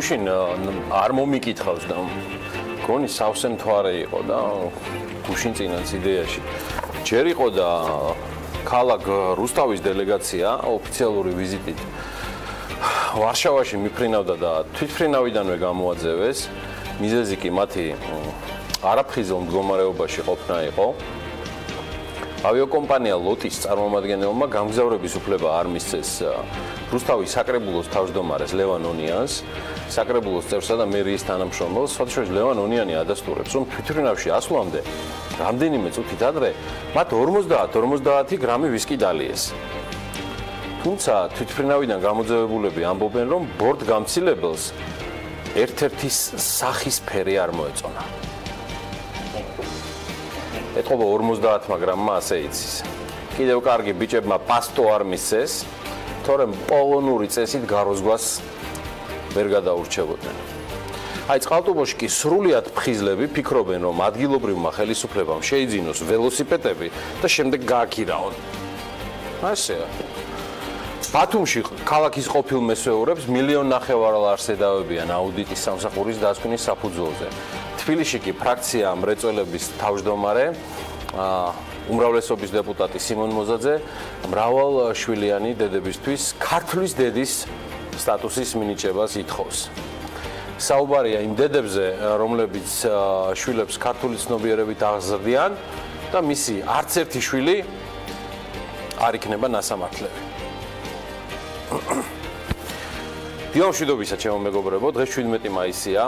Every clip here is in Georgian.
გუშინ არ მომიკითხავს და გონი სავსე მთვარე იყო და გუშინ წინაც იდეაში ჯერ იყო და ქალაქ რუსთავის დელეგაცია ოფიციალური ვიზიტით ვარშავაში მიფრინავდა და თვითფრინავიდანვე გამოაძევეს მიზეზი კი მათი არაფხიზელ მდგომარეობაში ყოფნა იყო ავიაკომპანია ლოტის წარმომადგენელმა გამგზავრების უფლება არ მისცეს რუსთავის საკრებულოს თავმჯდომარეს ლევან ონიანს საკრებულოს წევრსა და მერიის თანამშრომელს სხვადასხვა ლევან ონიანი ადასტურებს რომ თვითფრინავში ასვლამდე რამდენიმე წუთით ადრე მათ 50 გრამი ვისკი დალიეს თუმცა თვითფრინავიდან გამოძევებულები ამბობენ რომ ბორტ გამცილებელს ერთ-ერთი სახის ფერი არ მოეწონა ეთყობა 50 გრამმა ასე იცის კიდევ კარგი ბიჭებმა პასტო არ მისცეს თორემ პოლონური წესით გაროზგვას ვერ გადაურჩებოდნენ აი წყალტუბოში კი სრულიად ფხიზლები ფიქრობენ რომ ადგილობრივმა ხელისუფლებამ შეიძინოს ველოსიპედები და შემდეგ გააქირაონ ასეა ბათუმში ქალაქის ყოფილ მესვეურებს 1,5 მილიონ ლარს ედავებიან აუდიტის სამსახურის დასკვნის საფუძველზე თბილისში კი ფრაქცია მრეწველების თავმჯდომარე უმრავლესობის დეპუტატი სიმონ მოზაძე მრავალშვილიანი დედებისთვის ქართლის დედის სტატუსის მინიჭებას ითხოვს საუბარია იმ დედებზე რომლებიც შვილებს ქართული ცნობიერებით აღზრდიან და მისი არც ერთი შვილი არ იქნება ნასამართლები დილა მშვიდობისა ჩემო მეგობრებო დღეს 17 მაისია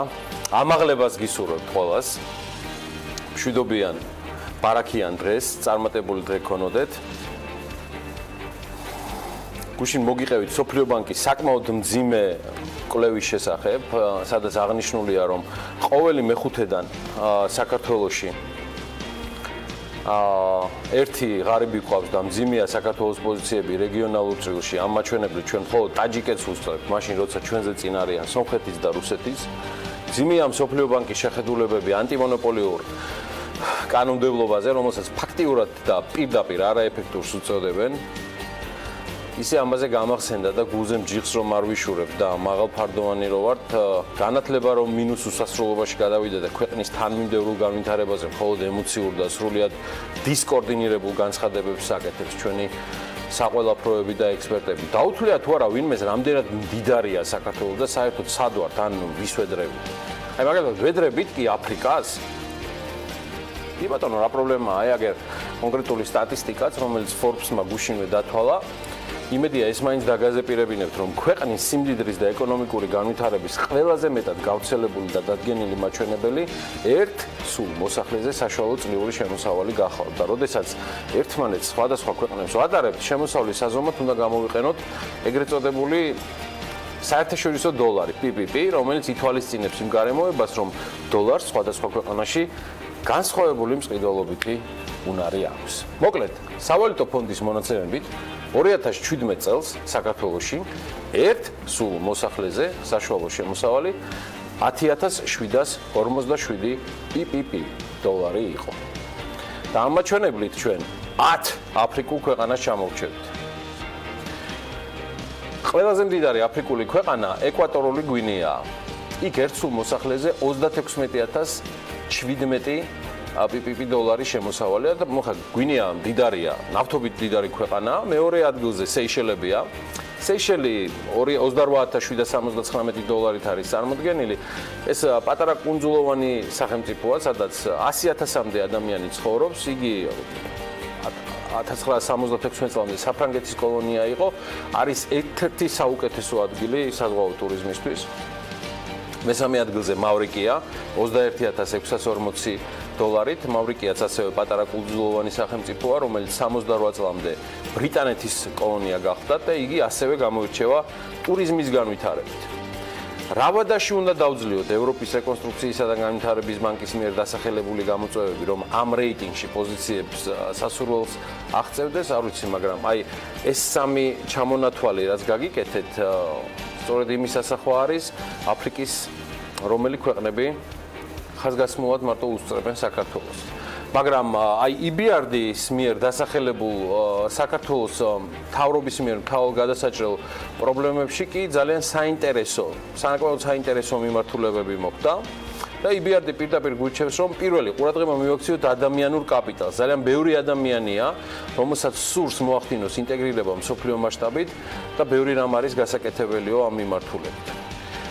ამაღლებას გისურვებთ ყველას მშვიდობიან ბარაქიან დღეს წარმატებული დღე გქონოდეთ გუშინ მოგიყევით სოფლიო ბანკის საკმაოდ მძიმე კვლევის შესახებ სადაც აღნიშნულია რომ ყოველი მეხუთედან საქართველოში ერთი ღარიბი ყავს და მძიმეა საქართველოს პოზიციები რეგიონალურ წრილში ამ მაჩვენებლით ჩვენ მხოლოდ ტაჯიკეთს ვუსწრებთ მაშინ როცა ჩვენზე წინ არიან სომხეთის და რუსეთის მძიმეა სოფლიო ბანკის შეხედულებები ანტიმონოპოლიურ კანონმდებლობაზე რომელსაც ფაქტიურად და პირდაპირ არაეფექტურს უწოდებენ ისე ამაზე გამახსენდა და გულზე მჯიხს რომ არ ვიშურებ და მაღალფარდოვანი რო ვართ განათლება რომ მინუს უსასრულობაში გადავიდა და ქვეყნის თანმიმდევრულ განვითარებაზე მხოლოდ ემოციურ და სრულიად დისკოორდინირებულ განცხადებებს აკეთებს ჩვენი საყველაფროები და ექსპერტები დაუთვლია თუ არა ვინმეს რამდენად მდიდარია საქართველო და საერთოდ სად ვართ ან ვის ვედრებით აი მაგალითად ვედრებით კი აფრიკას კი ბატონო რა პრობლემაა აი აგერ კონკრეტული სტატისტიკაც რომელიც Forbes-მა გუშინვე დათვალა იმედია ეს მაინც დაგაზეპირებინებთ რომ ქვეყნის სიმდიდრის და ეკონომიკური განვითარების ყველაზე მეტად გავრცელებული და დადგენილი მაჩვენებელი ერთ სულ მოსახლეზე საშუალო წლიური შემოსავალი გახავთ და როდესაც ერთმანეთს სხვადასხვა ქვეყნებს ვადარებთ შემოსავლის საზომად უნდა გამოვიყენოთ ეგრეთ წოდებული საერთაშორისო დოლარი PPP რომელიც ითვალისწინებს იმ გარემოებას რომ დოლარს სხვადასხვა ქვეყანაში განსხვავებული მყიდველობითი უნარი აქვს მოკლედ სავალუტო ფონდის მონაცემებით 2017 წელს საქართველოში ერთ სულ მოსახლეზე საშუალო შემოსავალი 10,747 PPP დოლარი იყო. და ამ მაჩვენებლით ჩვენ 10 აფრიკულ ქვეყანას ჩამოვჩევთ. ყველაზე მდიდარი აფრიკული ქვეყანა ეკვატორული გვინეაა. იქ ერთ სულ მოსახლეზე 36,717 PPP დოლარი შემოსავალია და მოხდა გვინეა მდიდარია, ნავთობით მდიდარი ქვეყანაა, მეორე ადგილზე სეიშელებია. სეიშელი 28,779 დოლარით არის წარმოდგენილი. ეს პატარა კუნძულოვანი სახელმწიფოა, სადაც 100,000-მდე ადამიანი ცხოვრობს. იგი 1976 წლამდე საფრანგეთის კოლონია იყო. არის ერთ-ერთი საუკეთესო ადგილი საზღვაო ტურიზმისთვის. მესამე ადგილზე მავრიკია 21,640 დოლარით. მავრიკიაც ასევე პატარა კუნძულოვანი სახელმწიფოა, რომელიც 68 წლამდე ბრიტანეთის კოლონია გახდა და იგი ასევე გამოირჩევა ტურიზმის განვითარებით. რა ვადაში უნდა დავძლიოთ ევროპის რეკონსტრუქციისა და განვითარების ბანკის მიერ დასახელებული გამოწვევები, რომ ამ რეიტინგში პოზიციებს სასურველს აღწევდეს, არ ვიცი, მაგრამ აი ეს სამი ჩამონათვალი, რაც გაგიკეთეთ, სწორედ იმის ასახვა არის აფრიკის რომელი ქვეყნები ხაზგასმულად მარტო უსწრებენ საქართველოს. მაგრამ აი EBRD-ის მიერ დასახელებულ საქართველოს მთავრობის მიერ მთავარ გადასაჭრელ პრობლემებში კი ძალიან საკმაოდ საინტერესო მიმართულებები მოხდა. და EBRD პირდაპირ გულჩევს, რომ პირველი ყურადღება მივაქციოთ ადამიანურ კაპიტალს. ძალიან ბევრი ადამიანია, რომელსაც სურს მოახდინოს ინტეგრირება მსოფლიო მასშტაბით და ბევრი რამ არის გასაკეთებელიო ამ მიმართულებით.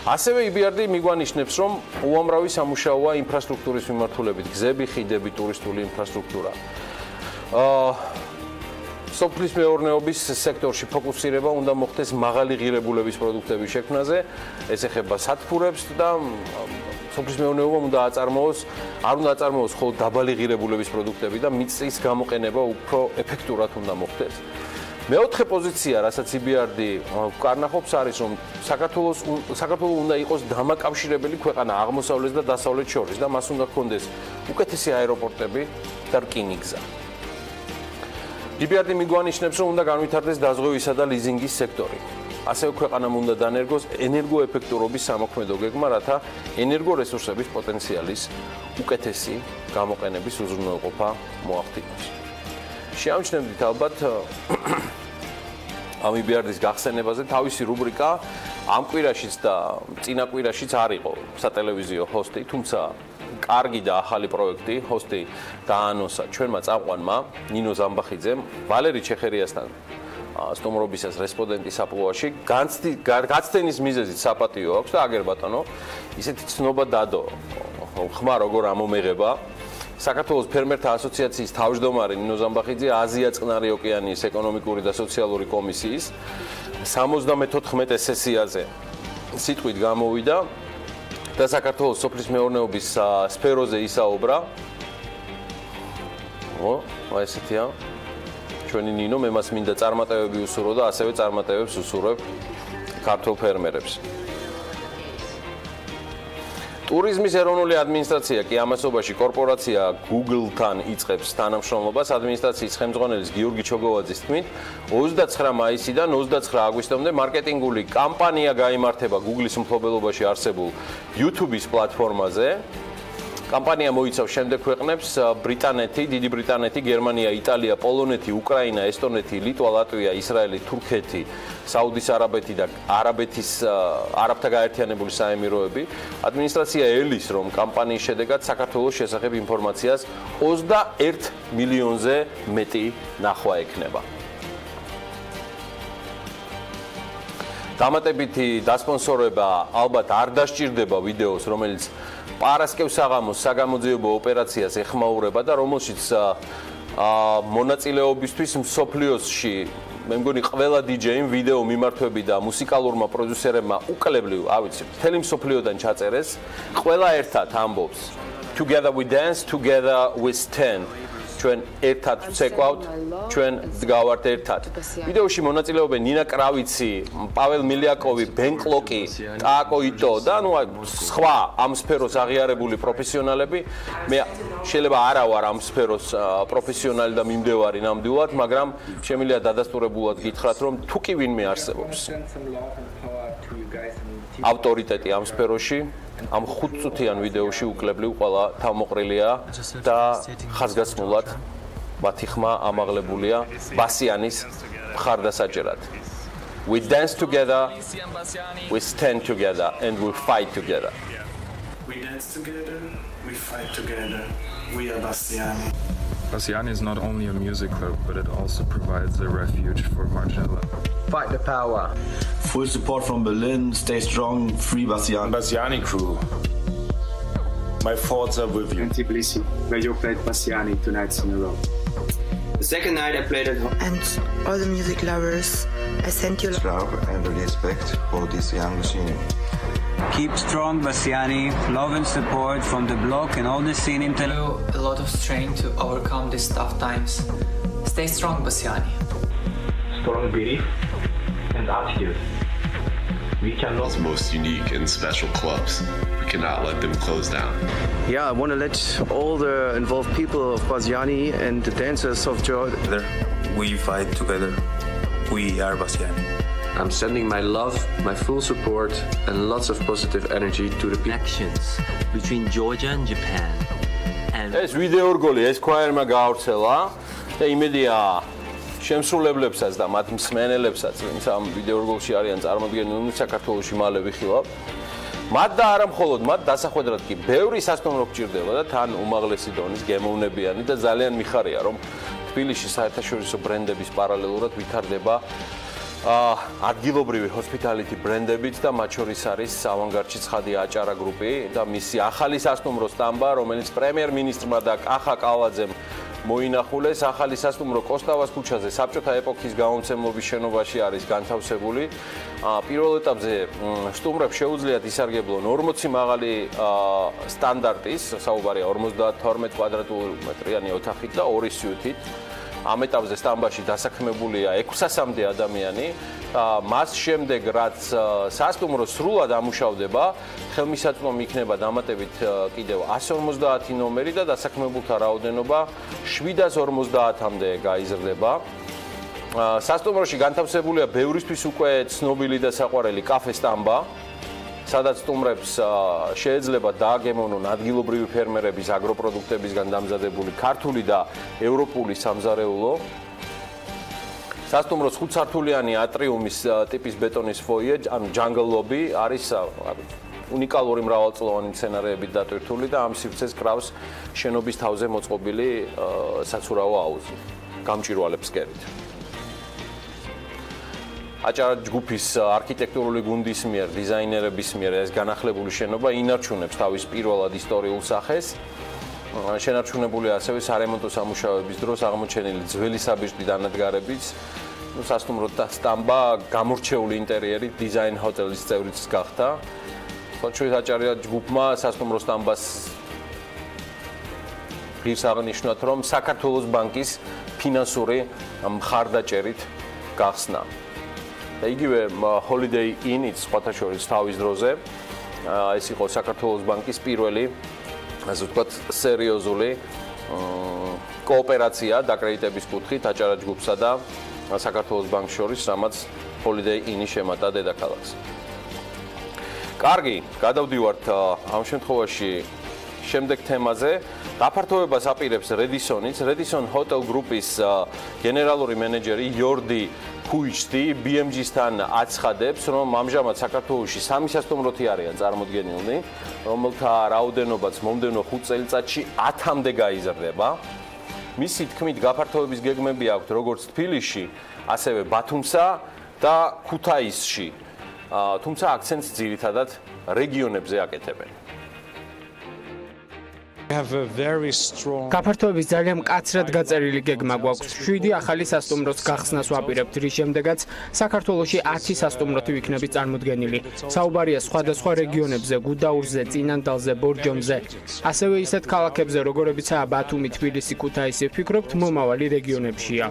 ასევე EBRD მიგვანიშნებს, რომ უამრავი სამუშაოა ინფრასტრუქტურის მიმართულებით, გზები, ხიდები, ტურისტული ინფრასტრუქტურა. სოფლის მეურნეობის სექტორში ფოკუსირება უნდა მოხდეს მაღალი ღირებულების პროდუქტების შექმნაზე, ეს ეხება სათბურებს და სოფლის მეურნეობამ უნდა არ უნდა აწარმოოს მხოლოდ დაბალი ღირებულების პროდუქტები და მიწის გამოყენება უფრო ეფექტურად უნდა მოხდეს. მეოთხე პოზიცია, რასაც EBRD კარნახობს, არის, რომ საქართველოს უნდა იყოს დამაკავშირებელი ქვეყანა აღმოსავლეთ და დასავლეთ შორის და მას უნდა ჰქონდეს უკეთესი აეროპორტები და რკინიგზა. EBRD მიგვანიშნებს, რომ უნდა განვითარდეს დაზღვევისა და ლიზინგის სექტორი. ასევე ქვეყანამ უნდა დანერგოს ენერგოეფექტურობის სამოქმედო გეგმა, რათა ენერგორესურსების პოტენციალის უკეთესი გამოყენების უზრუნველყოფა მოახდინოს. შეამჩნევთ ალბათ ამ EBRD-ის გახსენებაზე თავისი რუბრიკა ამ კვირაშიც და წინა კვირაშიც არ იყო სატელევიზიო ჰოსტი, თუმცა კარგი და ახალი პროექტი ჰოსტი დაანონსა ჩვენმა წამყვანმა ნინო ზამბახიძემ ვალერი ჩეხერიასთან სტუმრობისას რესპონდენტის აპლუაში გაცდენის მიზეზით საპატიო აქვს და აგერ ბატონო ისეთი ცნობა დადო ხმა როგორ ამომეღება საქართველოს ფერმერთა ასოციაციის თავმჯდომარე ნინო ზამბახიძე აზია წყნარი ოკეანიის ეკონომიკური და სოციალური კომისიის 74 სესიაზე სიტყვით გამოვიდა და საქართველოს სოფლის მეურნეობის სფეროზე ისაუბრა. ესეთია. ჩვენი ნინო მე მას მინდა წარმატებები უსურვო და ასევე წარმატებებს უსურვებ ქართულ ფერმერებს. ტურიზმის ეროვნული ადმინისტრაცია კი ამასობაში კორპორაცია Google-თან იწყებს თანამშრომლობას ადმინისტრაციის ხელმძღვანელის გიორგი ჩოგოვაძის თქმით 29 მაისიდან 29 აგვისტომდე მარკეტინგული კამპანია გაიმართება Google-ის მფლობელობაში არსებულ YouTube-ის პლატფორმაზე. კამპანია მოიცავს შემდეგ ქვეყნებს ბრიტანეთი, დიდი ბრიტანეთი, გერმანია, იტალია, პოლონეთი, უკრაინა, ესტონეთი, ლიტვა, ლატვია, ისრაელი, თურქეთი, საუდის არაბეთი და არაბთა გაერთიანებული საემიროები. ადმინისტრაცია ელის, რომ კამპანიის შედეგად საქართველოს შესახებ ინფორმაციას 21 მილიონზე მეტი ნახვა ექნება. დამატებითი დასპონსორება ალბათ არ დასჭირდება ვიდეოს, რომელიც პარასკევს საღამოს საგამოძიებო ოპერაციას ეხმაურება და რომელშიც მონაწილეობისთვის მსოფლიოში მე მგონი ყველა DJ-ი ვიდეო მიმართვები და მუსიკალურმა პროდიუსერებმა უკლებლივ, ავიცი, მთელი მსოფლიოდან ჩაწერეს, ყველა ერთად ამბობს Together we dance, together we stand. ჩვენ ერთად ვცეკვავთ, ჩვენ დგავართ ერთად. ვიდეოში მონაწილეობენ ნინა კრავიცი, პაվել მილიაკოვი, ბენ კლოკი, ტაკო იტო და სხვა ამ სფეროს აღიარებული პროფესიონალები. მე შეიძლება არა ვარ ამ სფეროს პროფესიონალი და მიმდევარი ნამდვილად, მაგრამ შემიძლია დადასტურებულად გითხრათ, რომ თუ კი ვინმე არსებობს ავტორიტეტი ამ სფეროში, ამ 5 წუთიან ვიდეოში უკლებლივ ყველა თავმოყრილია და ხაზგასმულად მათი ხმა ამაღლებულია ბასიანის მხარდასაჭერად. We dance together, we stand together and we fight together. We dance together, we fight together. We are Bastiani. Bastiani is not only a music club, but it also provides a refuge for marginalized. Fight the power. Full support from Berlin. Stay strong. Free Bastiani. Bastiani crew. My thoughts are with you. In Tbilisi, where you played Bastiani 2 nights in a row. The second night I played at home. And all the music lovers, I sent you love and respect for this young machine. Keep strong, Bastiani. Love and support from the block and all the scene in Tel Aviv. A lot of strength to overcome these tough times. Stay strong, Bastiani. Strong belief and attitude. We cannot. It's most unique and special clubs. We cannot let them close down. Yeah, I want to let all the involved people of Bastiani and the dancers of Joy. We fight together. We are Bastiani. I'm sending my love, my full support, and lots of positive energy to the connections between Georgia and Japan, ეს ვიდეო რგოლი ეს ქოერმა გაავრცელა და იმედია შემსრულებლებსაც და მათ მსმენელებსაც, ვინც ამ ვიდეო რგოლში არიან წარმოდგენილნი, საქართველოში მალე ვიხილავ. მათ და არა მხოლოდ მათ დასახვედრად კი ბევრი სასტუმრო გჭირდება და თან უმაღლესი დონის გემოვნებიანი და ძალიან მიხარია, რომ თბილისში საერთაშორისო ბრენდების პარალელურად ვითარდება ადგილობრივი ჰოსპიტალიტი ბრენდებით და მათ შორის არის ავანგარდში ცხადი აჭარა გრუპი და მისი ახალი სასტუმრო სტამბა, რომელიც პრემიერ-მინისტრმა და კახა კალაძემ მოინახულეს. ახალი სასტუმრო კოსტავას ქუჩაზე საბჭოთა ეპოქის გამომცემლობის შენობაში არის განთავსებული. პირველ ეტაპზე სტუმრებს შეუძლიათ ისარგებლონ 40 მაღალი სტანდარტის, საუბარია 52 კვადრატმეტრიანი ოთახით და 2 სიუთით. ამ ეტაპზე სტამბაში დასაქმებულია 600-მდე ადამიანი. მას შემდეგ, რაც სასტუმრო სრულად ამუშავდება, ხელმისაწვდომ იქნება დამატებით კიდევ 150 ნომერი და დასაქმებულთა რაოდენობა 750-მდე გაიზრდება. სასტუმროში განთავსებულია ბევრისთვის უკვე ცნობილი და საყვარელი კაფე სტამბა, სადაც სტუმრებს შეიძლება დააგემოვნონ ადგილობრივი ფერმერების აგროპროდუქტებისგან დამზადებული ქართული და ევროპული სამზარეულო. სასტუმროს 5-სართულიანი ატრიუმის ტიპის ბეტონის ფოიე, ანუ jungle lobby არის უნიკალური მრავალწლოვანი მცენარეებით დატვირთული და ამ სივრცეს კრავს შენობის თავზე მოწყობილი საცურაო აუზი, გამჭვირვალე ფსკერით. აჭარა ჯგუფის არქიტექტურული გუნდის მიერ, დიზაინერების მიერ ეს განახლებული შენობა ინარჩუნებს თავის პირველად ისტორიულ სახეს. შენარჩუნებულია ასევე სარემონტო სამუშაოების დროს აღმოჩენილი ძველი საბჭოთა დანადგარებიც. სასტუმრო სტამბა გამორჩეული ინტერიერით დიზაინ ჰოტელის წევრიც გახდა. თორემ აჭარა ჯგუფმა სასტუმრო სტამბას ღირს აღნიშნათ, რომ საქართველოს ბანკის ფინანსური მხარდაჭერით გახსნა. და იგივე Holiday Inn-იც სხვათა შორის თავის დროზე ეს იყო საქართველოს ბანკის პირველი, ასე ვთქვათ, სერიოზული კოოპერაცია დაკრედიტების კუთხით აჭარა ჯგუფსა და საქართველოს ბანკს შორის, რამაც Holiday Inn-ი შემატა დედაქალაქს. კარგი, გადავდივართ ამ შემთხვევაში შემდეგ თემაზე. გაფართოებას აპირებს Redison-იც. Redison Hotel Group-ის გენერალური მენეჯერი იორდი ქუიჩდი BMG-სთან აცხადებს, რომ ამჟამად საქართველოში 3 სასტუმროთი არიან წარმოდგენილნი, რომელთა რაოდენობაც მომდევნო 5 წელიწადში 10-მდე გაიზრდება. მისი თქმით, გაფართოების გეგმები აქვთ როგორც თბილისში, ასევე ბათუმსა და ქუთაისში. თუმცა აქცენტს ძირითადად რეგიონებზე აკეთებენ. გაფართოების ძალიან მკაცრად გაწერილი გეგმა გვაქვს. 7 ახალი სასტუმროს გახსნას ვაპირებთ, რის შემდეგაც საქართველოში 10 სასტუმროთი ვიქნებით წარმოდგენილი. საუბარია სხვადასხვა რეგიონებზე, გუდაურზე, წინანდალზე, ბორჯომზე. ასევე ისეთ ქალაქებზე, როგორებიცაა ბათუმი, თბილისი, ქუთაისი, ვფიქრობთ, მომავალი რეგიონებშია.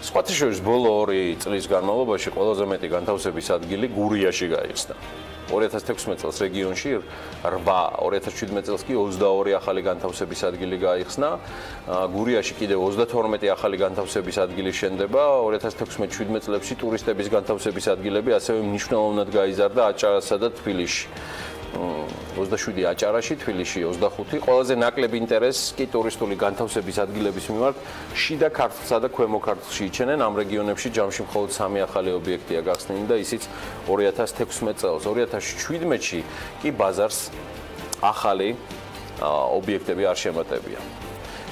სხვათა შორის ბოლო 2 წლის განმავლობაში ყველაზე მეტი განთავსების ადგილი გურიაში გაიხსნა. 2016 წელს რეგიონში 8, 2017 წელს კი 22 ახალი განთავსების ადგილი გაიხსნა. გურიაში კიდევ 32 ახალი განთავსების ადგილი შენდება. 2016-17 წლებში ტურისტების განთავსების ადგილები ასევე მნიშვნელოვნად გაიზარდა აჭარასა და თბილისში. 27 აჭარაში, თბილისში 25. ყველაზე ნაკლები ინტერესს კი ტურისტული განთავსების ადგილების მიმართ შიდა ქართლსა და ქვემო ქართლში იჩენენ. ამ რეგიონებში ჯამში მხოლოდ 3 ახალი ობიექტია გახსნილი და ისიც 2016 წელს. 2017-ში კი ბაზარს ახალი ობიექტები არ შემატებია.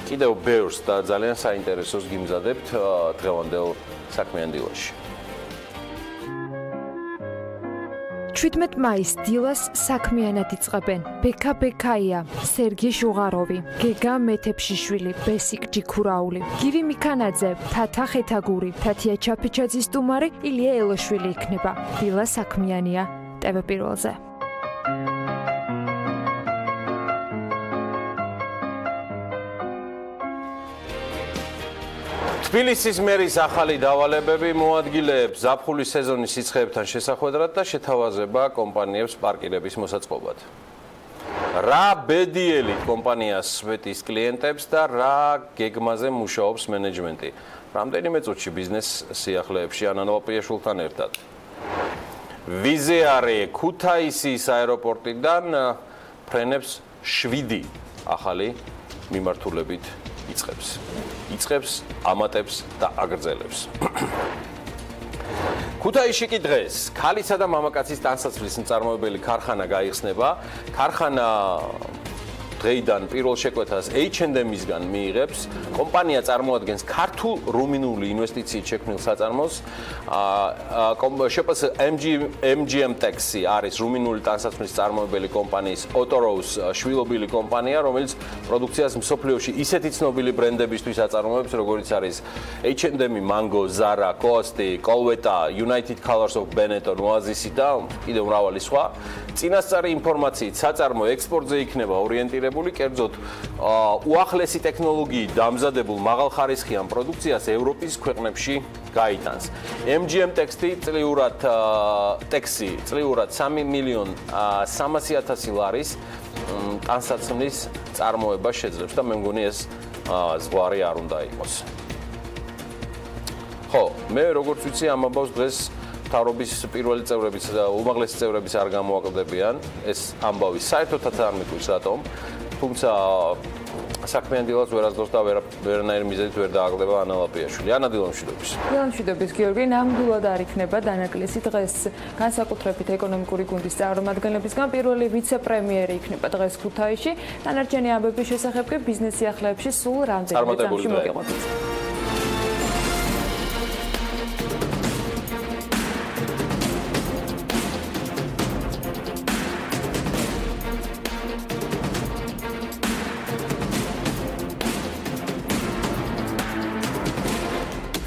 კიდევ ბევრს და ძალიან საინტერესოს გიმზადებთ დღევანდელ საქმიან დილაში. 17 მაისს დილას საქმიანად იწყებენ ბექა-ბექაია, სერგი შუღაროვი, გეგა მეთეფშიშვილი, ბესიკ ჯიქურაული, გივი მიქანაძე, თათა ხეთაგური, თათია ჩაფიჩაძის სტუმარი ილია ელოშვილი იქნება. დილა საქმიანია TV Pirveli-ზე. თბილისის მერის ახალი დავალებები მოადგილეებს ზაფხულის სეზონის სიცხეებთან შესახვედრად და შეთავაზება კომპანიებს პარკირების მოსაწყობად. რა ბედიელი კომპანიას სვეტის კლიენტებს და რა გეგმაზე მუშაობს მენეჯმენტი. რამდენიმე წუთში ბიზნეს სიახლეებში ანანო ოპიაშულთან ერთად. ვიზეარე ქუთაისის აეროპორტიდან ფრენებს 7 ახალი მიმართულებით იწყებს, ამატებს და აგრძელებს. ქუთაისში კი დღეს ქალისა და მამაკაცის ტანსაცმლის მწარმოებელი ქარხანა გაიხსნება. ქარხანა დღეიდან პირველ შეკვეთას H&M-ისგან მიიღებს. კომპანია წარმოადგენს ქართულ რუმინული ინვესტიციით შექმნილ საწარმოს. MGM Taxi არის რუმინული ტანსაცმლის წარმოებელი კომპანიის Otoro's შვილობილი კომპანია, რომელიც პროდუქციას მსოფლიოში ისეთი ცნობილი ბრენდებისთვის აწარმოებს, როგორიც არის H&M, Mango, Zara, Coasti, Colvetta, United Colors of Benetton, Oasis და კიდევ მრავალი სხვა. წინასწარი ინფორმაციით საწარმო ექსპორტზე იქნება ორიენტირებული, კერძოდ უახლესი ტექნოლოგიით დამზადებულ მაღალხარისხიან პროდუქციას ევროპის ქვეყნებში გაიტანს. MGM Taxi წლიურად 3.3 ლარის ტანსაცმლის წარმოება შეძლებს და მე მგონი ეს ზღვარი არ უნდა იყოს. ხო, მე როგორც ვიცი ამ ამბავს დღეს მთავრობის პირველი წევრებიც და უმაღლესი წევრებიც არ გამოაკლდებიან. ეს ამბავი საერთოდაც არ მიყვის რატომ. თუმცა საქმიანი დილას ვერასდროს და ვერანაირი მიზეზით ვერ დააკლდება ანა ლაპიაშვილი. ანა დილამშვიდობის. დილამშვიდობის გიორგი, ნამდვილად არ იქნება დანაკლისი დღეს განსაკუთრებით ეკონომიკური გუნდის წარმომადგენლებისგან პირველი ვიცე-პრემიერი იქნება დღეს ქუთაისში. დანარჩენი ამბების შესახებ კი ბიზნეს სიახლეებში სულ რამდენიმე წამში მოგეყვებით.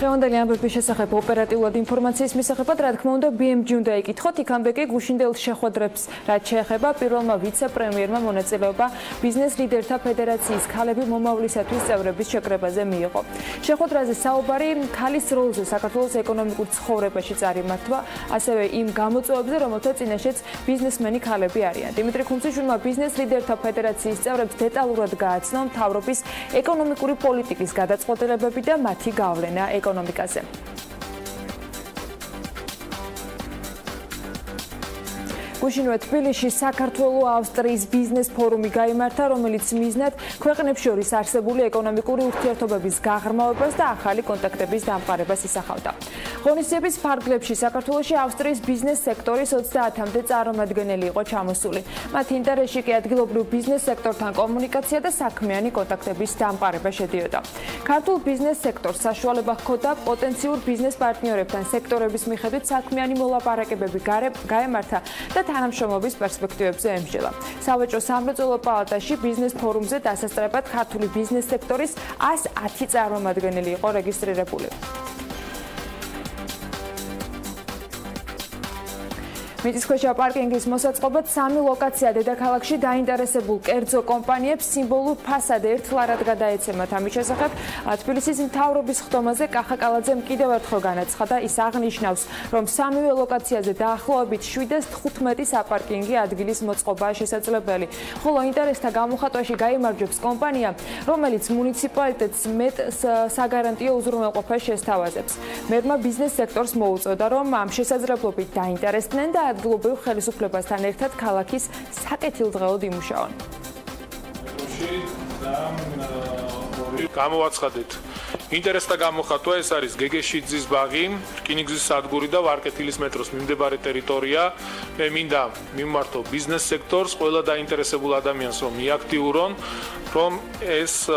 დღევანდელი ამბების შესახებ ოპერატიულად ინფორმაციის მისაღებად, რა თქმა უნდა, BMG უნდა იკითხოთ, იქამდე კი გუშინდელ შეხვედრებს რაც შეეხება პირველმა ვიცე-პრემიერმა მონაწილეობა ბიზნეს ლიდერთა ფედერაციის ქალები მომავლისათვის წევრების შეკრებაზე მიიღო. შეხვედრაზე საუბარი ქალის როლზე საქართველოს ეკონომიკურ ცხოვრებაში წარიმართვა, ასევე იმ გამოწვევებზე, რომელთა წინაშეც ბიზნესმენი ქალები არიან. დიმიტრი ხუნციშვილმა ბიზნეს ლიდერთა ფედერაციის წევრებს დეტალურად გააცნო მთავრობის ეკონომიკური პოლიტიკის გადაწყვეტილებები და მათი გავლენა ეკონომიკაზე. გუშინვე თბილისში საქართველო-ავსტრიის ბიზნეს ფორუმი გაიმართა, რომელიც მიზნად ქვეყნებს შორის არსებული ეკონომიკური ურთიერთობების გაღრმავებას და ახალი კონტაქტების დამყარებას ისახავდა. ღონისძიების ფარგლებში საქართველოში ავსტრიის ბიზნეს სექტორის 30-მდე წარმომადგენელი იყო ჩამოსული. მათ ინტერესში კი ადგილობრივ ბიზნეს სექტორთან კომუნიკაცია და საქმიანი კონტაქტების დამყარება შედიოდა. ქართულ ბიზნეს სექტორს საშუალება ჰქონდა პოტენციურ ბიზნეს პარტნიორებთან სექტორების მიხედვით საქმიანი მოლაპარაკებები გაემართა და თანამშრომლობის პერსპექტივებზე ემსჯელა. სავაჭრო სამრეწველო პალატაში ბიზნეს ფორუმზე დასასწრებად ქართული ბიზნეს სექტორის 110 წარმომადგენელი იყო რეგისტრირებული. მიწისქვეშა პარკინგის მოსაწყობად 3 ლოკაცია დედაქალაქში დაინტერესებულ კერძო კომპანიებს სიმბოლურ ფასად ერთლარად გადაეცემათ. ამის შესახებ თბილისის მთავრობის ხდომაზე კახაკალაძემ კიდევ ერთხელ განაცხადა, ის აღნიშნავს, რომ 3-ვე ლოკაციაზე დაახლოებით 7-15 საპარკინგი ადგილის მოწყობაა შესაძლებელი. ხოლო ინტერესთა გამოხატვაში გაიმარჯვებს კომპანია, რომელიც მუნიციპალიტეტს მეტ საგარანტიო უზრუნველყოფას შესთავაზებს. მერმა ბიზნეს სექტორს მოუწოდა, რომ ამ შესაძლებლობით დაინტერესდნენ და ადგილობრივ ხელისუფლებასთან ერთად ქალაქის საკეთილდღეოდ იმუშაონ. გამოვაცხადეთ ინტერესთა გამოხატვა, ეს არის გეგეშიძის ბაღი, რკინიგზის სადგური და ვარკეთილის მეტროს მიმდებარე ტერიტორია. მე მინდა მიმართო ბიზნეს სექტორს, ყველა დაინტერესებულ ადამიანს რომ მიაქტიურონ, რომ ეს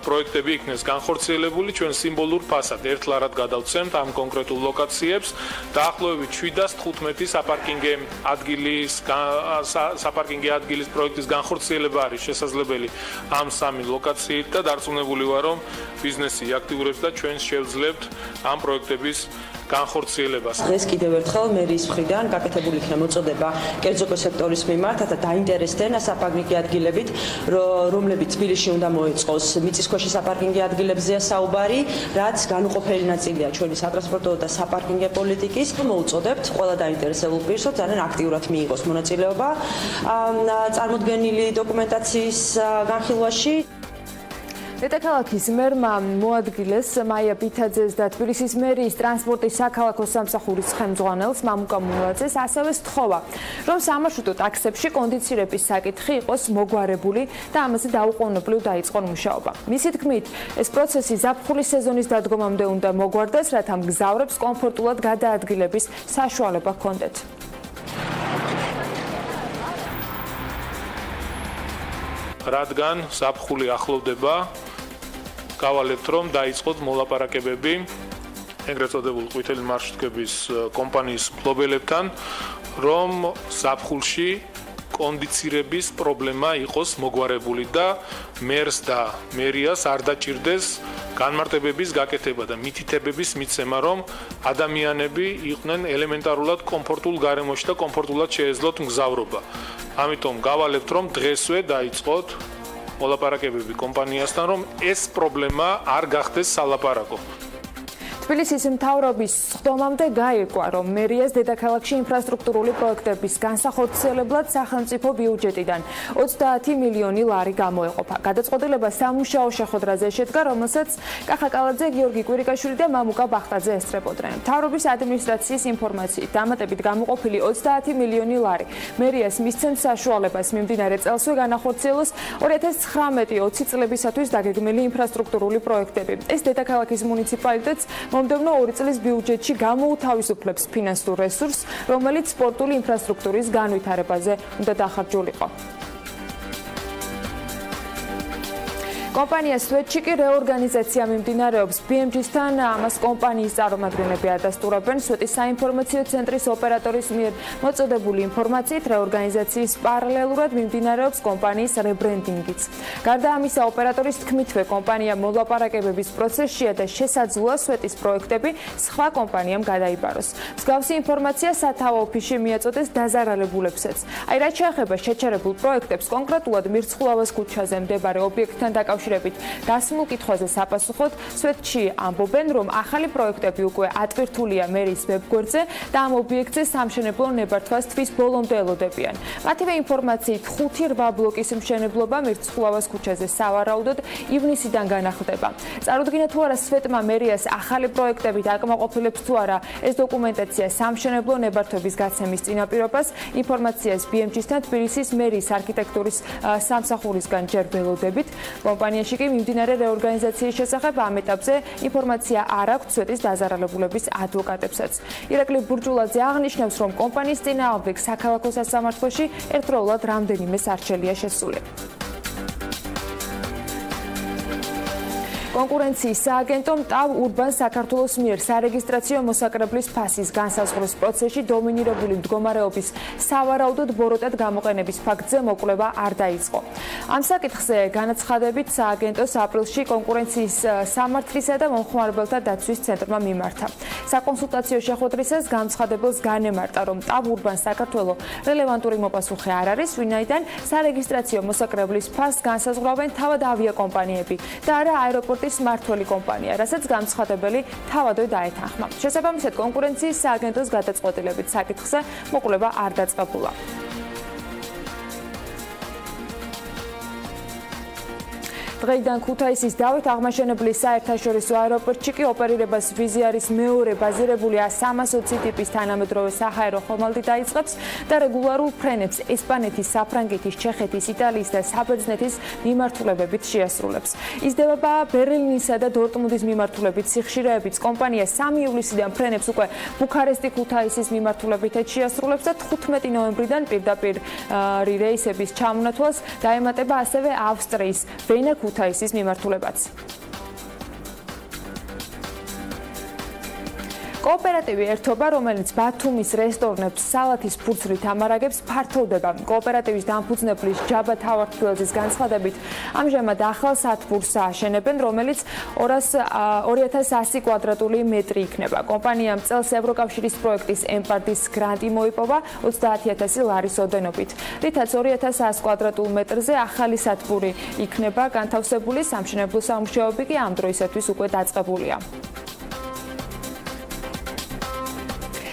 პროექტები იქნეს განხორციელებული, ჩვენ სიმბოლურ ფასად ერთლარად გადავცემთ ამ კონკრეტულ ლოკაციებს. დაახლოებით 7-15 საპარკინგი ადგილის პროექტის განხორციელება არის შესაძლებელი ამ 3 ლოკაციით და დარწმუნებული ვარ, რომ ბიზნესი აქტიურებს და ჩვენ შევძლებთ ამ პროექტების განხორციელებას. დღეს კიდევ ერთხელ მერის მხრიდან გაკეთებული იქნა მოწოდება კერძო სექტორის მიმართ და დაინტერესდნენ საპარკინგი ადგილებით, რომლებიც თბილისში უნდა მოეწყოს. მიწისქვეშა საპარკინგი ადგილებზეა საუბარი, რაც განუყოფელი ნაწილია ჩვენი სატრანსპორტო და საპარკინგე პოლიტიკის. მოუწოდებთ ყველა დაინტერესებულ პირს, ძალიან აქტიურად მიიღოს მონაწილეობა წარმოდგენილი დოკუმენტაციის განხილვაში. დედაქალაქის მერმა მოადგილეს მაია ბითაძეს და თბილისის მერიის ტრანსპორტის საქალაქო სამსახურის ხელმძღვანელს მამუკა მულაძეს ასევე სთხოვა, რომ სამარშრუტო ტაქსებში კონდიცირების საკითხი იყოს მოგვარებული და ამაზე დაუყოვნებლივ დაიწყონ მუშაობა. მისი თქმით, ეს პროცესი ზაფხულის სეზონის დადგომამდე უნდა მოგვარდეს, რათა მგზავრებს კომფორტულად გადაადგილების საშუალება ჰქონდეთ. რადგან ზაფხული ახლოვდება, გავალებთ, რომ დაიწყოთ მოლაპარაკებები ეგრეთ წოდებულ ყვითელი მარშრუტების კომპანიის მფლობელებთან, რომ ზაფხულში კონდიცირების პრობლემა იყოს მოგვარებული და მერს და მერიას არ დაჭირდეს განმარტებების გაკეთება და მითითებების მიცემა, რომ ადამიანები იყვნენ ელემენტარულად კომფორტულ გარემოში და კომფორტულად შეეძლოთ მგზავრობა. ამიტომ გავალებთ, რომ დღესვე დაიწყოთ მოლაპარაკებები კომპანიასთან, რომ ეს პრობლემა არ გახდეს სალაპარაკო. თბილისის მთავრობის სხდომამდე გაირკვა, რომ მერიას დედაქალაქში ინფრასტრუქტურული პროექტების განსახორციელებლად სახელმწიფო ბიუჯეტიდან 30 მილიონი ლარი გამოეყოფა. გადაწყვეტილება სამუშაო შეხვედრაზე შედგა, რომელსაც კახაკალაძე, გიორგი კვირიკაშვილი და მამუკა ბახტაძე ესწრებოდნენ. მთავრობის ადმინისტრაციის ინფორმაციით, დამატებით გამოყოფილი 30 მილიონი ლარი მერიას მისცემს საშუალებას მიმდინარე წელსვე განახორციელოს 2019-20 წლებისათვის დაგეგმილი ინფრასტრუქტურული პროექტები. ეს დედაქალაქის მუნიციპალიტეტს მომდევნო 2 წლის ბიუჯეტში გამოუთავისუფლებს ფინანსურ რესურსს, რომელიც სპორტული ინფრასტრუქტურის განვითარებაზე უნდა დახარჯულიყო. კომპანია სვეტში კი რეორგანიზაცია მიმდინარეობს. BMG-სთან ამას კომპანიის წარმომადგენლები ადასტურებენ. სვეტის საინფორმაციო ცენტრის ოპერატორის მიერ მოწოდებული ინფორმაციით, რეორგანიზაციის პარალელურად მიმდინარეობს კომპანიის რებრენდინგიც. გარდა ამისა, ოპერატორის თქმითვე, კომპანია მოლაპარაკებების პროცესშია და შესაძლოა სვეტის პროექტები სხვა კომპანიამ გადაიბაროს. მსგავსი ინფორმაცია სათავო ოფისში მიაწოდეს დაზარალებულებსაც. აი, რაც შეეხება შეჩერებულ პროექტებს, კონკრეტულად მირცხულავას ქუჩაზე მდებარე ობიექტთან დაკავშირებით დასმულ კითხვაზე საპასუხოდ სვეტში ამბობენ, რომ ახალი პროექტები უკვე ატვირთულია მერის ვებგვერდზე და ამ ობიექტზე სამშენებლო ნებართვას თვის ბოლომდე ელოდებიან. მათივე ინფორმაციით 5-8 ბლოკის მშენებლობა მირცხულავას ქუჩაზე სავარაუდოდ ივნისიდან განახლდება. წარუდგინეთ თუ არა სვეტმა მერიას ახალი პროექტები დაკმაყოფილებს თუ არა ეს დოკუმენტაცია სამშენებლო ნებართვების გაცემის წინაპირობას, ინფორმაციას BMG-სთან თბილისის მერიის არქიტექტურის სამსახურისგან ჯერ ველოდებით. კომპანიაში კი მიმდინარე რეორგანიზაციის შესახებ ამ ეტაპზე ინფორმაცია არ აქვს სვეტის დაზარალებულების ადვოკატებსაც. ირაკლი ბურჯულაძე აღნიშნავს, რომ კომპანიის წინააღმდეგ საქალაქო სასამართლოში ერთდროულად რამდენიმე სარჩელია შესული. კონკურენციის სააგენტომ ტავ ურბან საქართველოს მიერ სარეგისტრაციო მოსაკრებლის ფასის განსაზღვრის პროცესში დომინირებული მდგომარეობის სავარაუდოდ ბოროტად გამოყენების ფაქტზე მოკვლევა არ დაიწყო. ამ საკითხზე განაცხადებით სააგენტოს აპრილში კონკურენციის სამართლისა და მომხმარებელთა დაცვის ცენტრმა მიმართა. საკონსულტაციო შეხვედრისას განცხადებელს განემარტა, რომ ტავ ურბან საქართველოს რელევანტური მოპასუხე არ არის, ვინაიდან სარეგისტრაციო მოსაკრებლის ფასს განსაზღვრავენ თავად ავიაკომპანიები და არა აეროპორტი მმართველი კომპანია, რასაც განცხადებელი თავადვე დაეთანხმა. შესაბამისად, კონკურენციის სააგენტოს გადაწყვეტილებით საკითხზე მოკვლევა არ დაწყებულა. დღეიდან ქუთაისის დავით აღმაშენებლის საერთაშორისო აეროპორტში კი ოპერირებას ვიზი არის მეორე ბაზირებული A320 ტიპის თანამედროვე საჰაერო ხომალდი დაიწყებს და რეგულარულ ფრენებს ესპანეთის, საფრანგეთის, ჩეხეთის, იტალიის და საბერძნეთის მიმართულებებით შეასრულებს. იზრდება ბერლინისა და დორტმუნდის მიმართულებით სიხშირეებიც. კომპანია 3 ივლისიდან ფრენებს უკვე ბუქარესტი ქუთაისის მიმართულებითაც შეასრულებს და 15 ნოემბრიდან პირდაპირ რეისების ჩამონათვალს დაემატება ასევე ავსტრიის ვენა ქუთაისის მიმართულებაც. კოოპერატივი ერთობა, რომელიც ბათუმის რესტორნებს სალათის ფურცლით ამარაგებს, ფართოვდება. კოოპერატივის დამფუძნებლის ჯაბა თავართფილაძის განცხადებით, ამჟამად ახალ სათბურს ააშენებენ, რომელიც 2100 კვადრატული მეტრი იქნება. კომპანიამ წელს ევროკავშირის პროექტის ემპარდის გრანტი მოიპოვა 30000 ლარის ოდენობით, რითაც 2100 კვადრატულ მეტრზე ახალი სათბური იქნება განთავსებული, სამშენებლო სამუშაოები კი ამ დროისათვის უკვე დაწყებულია.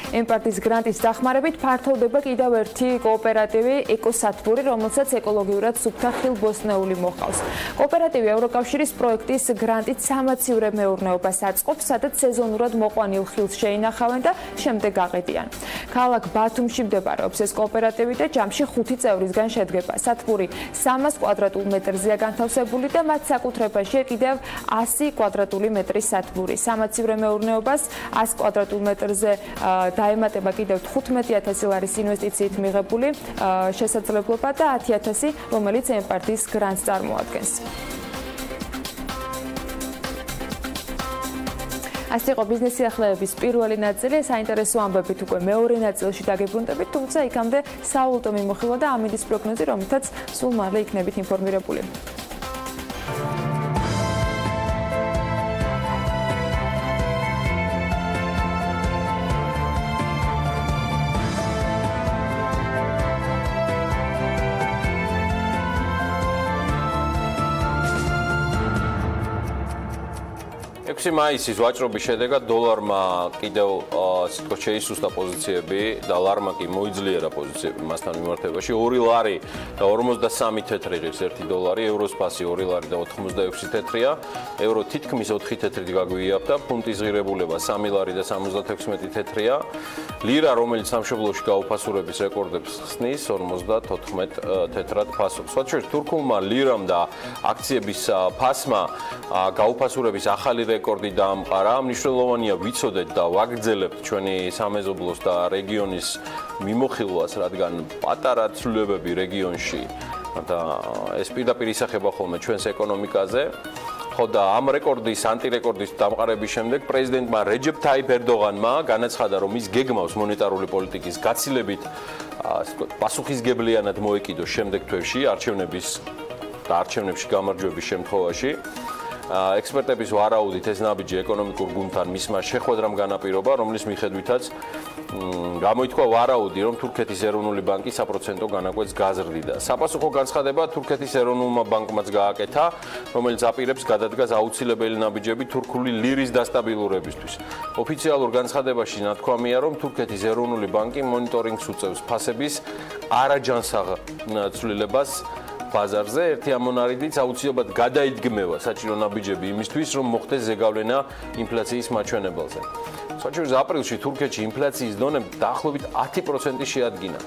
ემპარტის გრანტის დახმარებით ფართოვდება კიდევ ერთი კოოპერატივი ეკოსათბური, რომელსაც ეკოლოგიურად სუფთა ხილბოსტნეული მოჰყავს. კოოპერატივი ევროკავშირის პროექტის გრანტით სამაცივრე მეურნეობას აწყობს, სადაც სეზონურად მოყვანილ ხილს შეინახავენ და შემდეგ აყიდიან. ქალაქ ბათუმში მდებარეობს ეს კოოპერატივი და ჯამში 5 წევრისგან შედგება. სათბური 300 კვადრატულ მეტრზეა განთავსებული და მათ საკუთრებაშია კიდევ 100 კვადრატული მეტრის სათბური. სამაცივრე მეურნეობას 100 კვადრატულ მეტრზე დაემატება კიდევ 15,000 ლარის ინვესტიციით მიღებული შესაძლებლობა და 10,000, რომელიც ემპარტის გრანტს წარმოადგენს. ასე იყო ბიზნეს სიახლეების პირველი ნაწილი, საინტერესო ამბებით უკვე მეორე ნაწილში დაგებრუნდებით, თუმცა იქამდე საულტო მიმოხილვა და ამინდის პროგნოზი, რომელთაც სულ მალე იქნებით ინფორმირებული. მაისის ვაჭრობის შედეგად დოლარმა კიდევ სიტყვით შეისუსტა პოზიციები და ლარმა კი მოიძლიერა პოზიციები მასთან მიმართებაში 2 ლარი და 53 თეთრი ღირს 1 დოლარი, ევროს ფასი 2 ლარი და 86 თეთრია, ევრო თითქმის 4 თეთრით გაგვიაფთა, ფუნტის ღირებულება 3 ლარი და 76 თეთრია, ლირა რომელიც სამშობლოში გაუფასურების რეკორდებს ხსნის 54 თეთრად ფასობს. სხვა შორის თურქულმა ლირამ და აქციების ფასმა გაუფასურების ახალი რეკორდი დაამყარა. მნიშვნელოვანია ვიცოდეთ და ვაგრძელებთ ჩვენი სამეზობლოს და რეგიონის მიმოხილვას, რადგან პატარა ცვლილებები რეგიონში და ეს პირდაპირ ისახება ხოლმე ჩვენს ეკონომიკაზე. ხო და ამ რეკორდის, ანტირეკორდის დამყარების შემდეგ პრეზიდენტმა რეჯეფ თაიფ ერდოღანმა განაცხადა, რომ ის გეგმავს მონეტარული პოლიტიკის გაცილებით პასუხისგებლიანად მოეკიდოს შემდეგ თვეში არჩევნებში გამარჯვების შემთხვევაში. ექსპერტების ვარაუდით ეს ნაბიჯი ეკონომიკურ გუნდთან მისმა შეხვედრამ განაპირობა, რომლის მიხედვითაც გამოითქვა ვარაუდი, რომ თურქეთის ეროვნული ბანკი საპროცენტო განაკვეთს გაზრდიდა. საპასუხო განცხადება თურქეთის ეროვნულმა ბანკმაც გააკეთა, რომელიც აპირებს გადადგას აუცილებელი ნაბიჯები თურქული ლირის დასტაბილურებისთვის. ოფიციალურ განცხადებაში ნათქვამია, რომ თურქეთის ეროვნული ბანკი მონიტორინგს უწევს ფასების არაჯანსაღ ცვლილებას ბაზარზე. ერთი ამონარიდით აუცილებლად გადაიდგმევა საჭირო ნაბიჯები იმისთვის, რომ მოხდეს ზეგავლენა ინფლაციის მაჩვენებელზე. საჩურის აპრილში თურქეთში ინფლაციის დონე დაახლოებით 10% შეადგინა.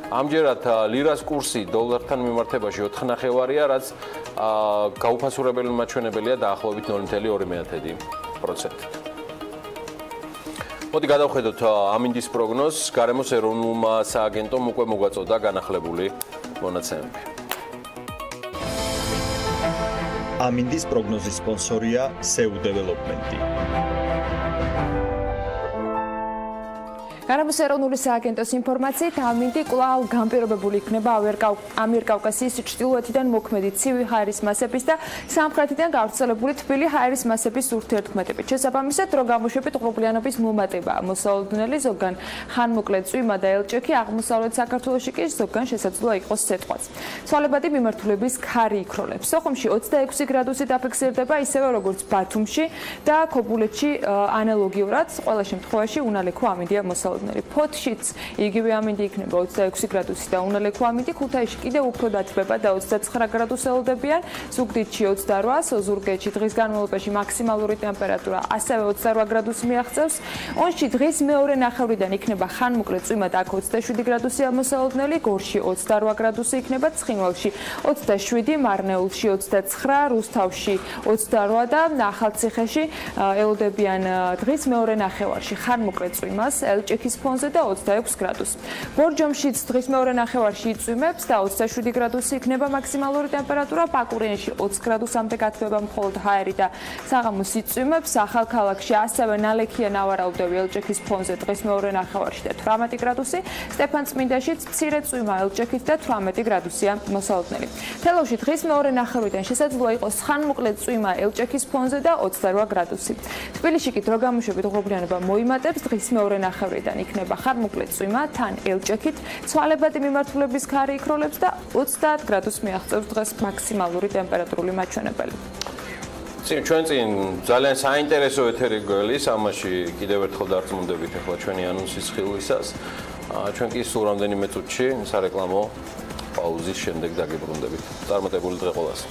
ამჯერად ლირას კურსი დოლართან მიმართებაში 4.5-ია, რაც გაუფასურებელი მაჩვენებელია დაახლოებით 0.2%. მოდი გადავხედოთ ამინდის პროგნოზს. გარემოს ეროვნულმა სააგენტომ უკვე მოგვაწოდა განახლებული მონაცემები. ამინდის პროგნოზის სპონსორია SEU დეველოპმენტი. გარემოს ეროვნული სააგენტოს ინფორმაციით, ამინდი კვლავ განპირობებული იქნება ამიერკავკასიის ჩრდილოეთიდან მოქმედი ცივი ჰაერის მასების და სამხრეთიდან გავრცელებული თბილი ჰაერის მასების ურთიერთქმედებით. შესაბამისად, დრო გამოშვებით ღრუბლიანობის მომატებაა მოსალოდნელი, ზოგან ხანმოკლე წვიმა და ელჭექი, აღმოსავლეთ საქართველოში კი ზოგან შესაძლოა იყოს სიტყვაც. ცვალებადი მიმართულების ქარი იქროლებს. სოხუმში 26 გრადუსი დაფიქსირდება, ისევე როგორც ბათუმში და ქობულეთში ანალოგიურად, ყველა შემთხვევაში უნალექო ამინდია მოსალოდნელი. ფოთშიც იგივე ამინდი იქნება 26 გრადუსი და უნალექო ამინდი, ქუთაისში კიდევ უფრო დათბება და 29 გრადუსს ელოდებიან, ზუგდიდში 28, ოზურგეთში დღის განმავლობაში მაქსიმალური ტემპერატურა ასევე 28 გრადუსი მიაღწევს. ონში დღის მეორე ნახევრიდან იქნება ხანმოკლე წვიმა და აქ 27 გრადუსია მოსალოდნელი, გორში 28 გრადუსი იქნება, ცხინვალში 27, მარნეულში 29, რუსთავში 28 და ახალციხეში ელოდებიან დღის მეორე ნახევარში ხანმოკლე წვიმას, ელჭექის ფონზე და 26 გრადუსს. ბორჯომშიც დღის მეორე ნახევარში იწვიმებს და 27 გრადუსი იქნება მაქსიმალური ტემპერატურა, პაკურიანში 20 გრადუსამდე გათბება მხოლოდ ჰაერი და საღამოს იწვიმებს, ახალქალაქში ასევე ნალექია ნავარაუდევი ელჭექის ფონზე დღის მეორე ნახევარში და 18 გრადუსი, სტეფანწმინდაშიც მცირე წვიმა ელჭექით და 18 გრადუსია მოსალოდნელი. თელავში დღის მეორე ნახევრიდან შესაძლოა იყოს ხანმოკლე წვიმა ელჭექის ფონზე და 28 გრადუსი. თბილისში კი დრო გამოშვებით ღრუბლიანობა მოიმატებს, დღის მეორე ნახევრიდან იქნება ხანმოკლე წვიმა, თან ელჭექით, ცვალებადი მიმართულების ქარი იქროლებს და 30 გრადუსს მიაღწევს დღეს მაქსიმალური ტემპერატურული მაჩვენებელი. ჩვენ წინ ძალიან საინტერესო ეთერი გველის, ამაში კიდევ ერთხელ დარწმუნდებით ახლა ჩვენი ანონსის ხილვისას. ჩვენ კი სულ რამდენიმე წუთში სარეკლამო პაუზის შემდეგ დაგიბრუნდებით. წარმატებული დღე ყველას.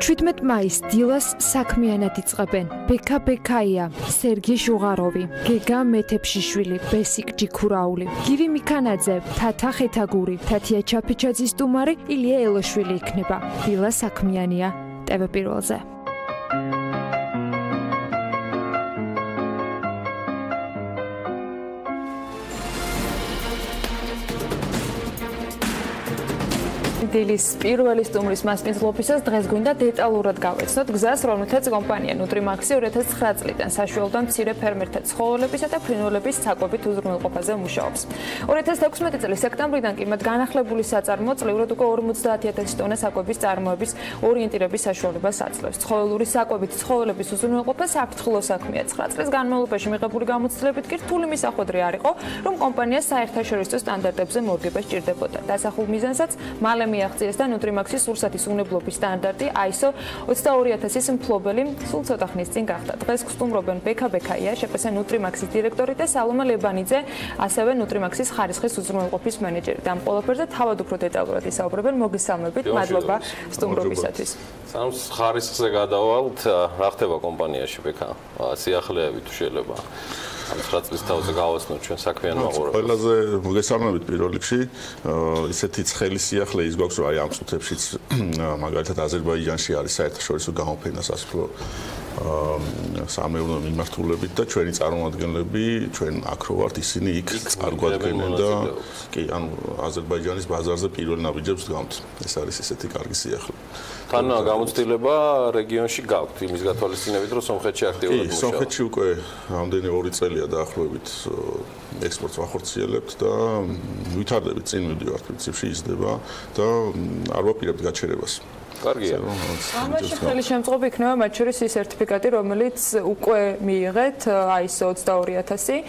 17 მაისს დილას საქმიანად იწყებენ ბექა ბექაია, სერგი შუღაროვი, გეგა მეთეფშიშვილი, ბესიკ ჯიქურაული, გივი მიქანაძე, თათა ხეთაგური, თათია ჩაფიჩაძის სტუმარი ილია ელოშვილი იქნება. დილა საქმიანია TV Pirvelze. დილის პირველი სტუმრის მასპინძლობისას დღეს გვინდა დეტალურად გავეცნოთ გზას, რომელთაც კომპანია ნუტრიმაქსი 2009 წლიდან საშუალო და მცირე ფერმერთა ცხოველებისა და ფრინველების საკვებით უზრუნველყოფაზე მუშაობს. 2016 წლის სექტემბრიდან კი მათ განახლებული საწარმო წლიურად უკვე 50000 ტონა საკვების წარმოების ორიენტირების საშუალებას აძლევს. ცხოველური საკვებით ცხოველების უზრუნველყოფა საფრთხილო საქმეა. 9 წლის განმავლობაში მიღებული გამოცდილებით კი რთული მისახვედრი არ იყო, რომ კომპანია საერთაშორისო სტანდარტებზე მორგება სჭირდებოდა. დასახულ მიზანსაც მალე აქციას და ნუტრიმაქსის სურსათის უვნებლობის სტანდარტი ISO 22000-ის მფლობელი სულ ცოტა ხნის წინ გახდა. დღეს გსტუმრობენ ბექა ბექაია, შეფასე ნუტრიმაქსის დირექტორი და სალომე ლებანიძე, ასევე ნუტრიმაქსის ხარისხის უზრუნველყოფის მენეჯერი. და ამ ყველაფერზე თავად უფრო დეტალურად ისაუბრებენ. მოგესალმებით, მადლობა სტუმრობისათვის. სანამ ხარისხზე გადავალთ, რა ხდება კომპანიაში ბექა? სიახლეები თუ შეიძლება ამ 9 წლის თავზე გავაცნოთ ჩვენ საქმიან მაყურებელს. ყველაზე მოგესალმებით პირველ რიგში, ისეთი ცხელი სიახლე ის გვაქვს, რომ აი ამ წუთებშიც მაგალითად აზერბაიჯანში არის საერთაშორისო გამოფენა სასოფლო სამეურნეო მიმართულებით და ჩვენი წარმომადგენლები ჩვენ აქ რო ვართ, ისინი იქ წარგვადგენენ და კი ანუ აზერბაიჯანის ბაზარზე პირველ ნაბიჯებს დგამთ. ეს არის ესეთი კარგი სიახლე. თან გამოცდილება რეგიონში გაქვთ იმის გათვალისწინებით, რომ სომხეთში აქტიურად მუშაობთ. სომხეთში უკვე რამდენი 2 წელია დაახლოებით ექსპორტს ვახორციელებთ და ვითარდებით წინ მივდივართ პრინციპში იზრდება და არ ვაპირებთ გაჩერებას. კარგია. ამაში ხელი შემწყობი იქნება მათ შორის ის სერტიფიკატი, რომელიც უკვე მიიღეთ ISO 22000.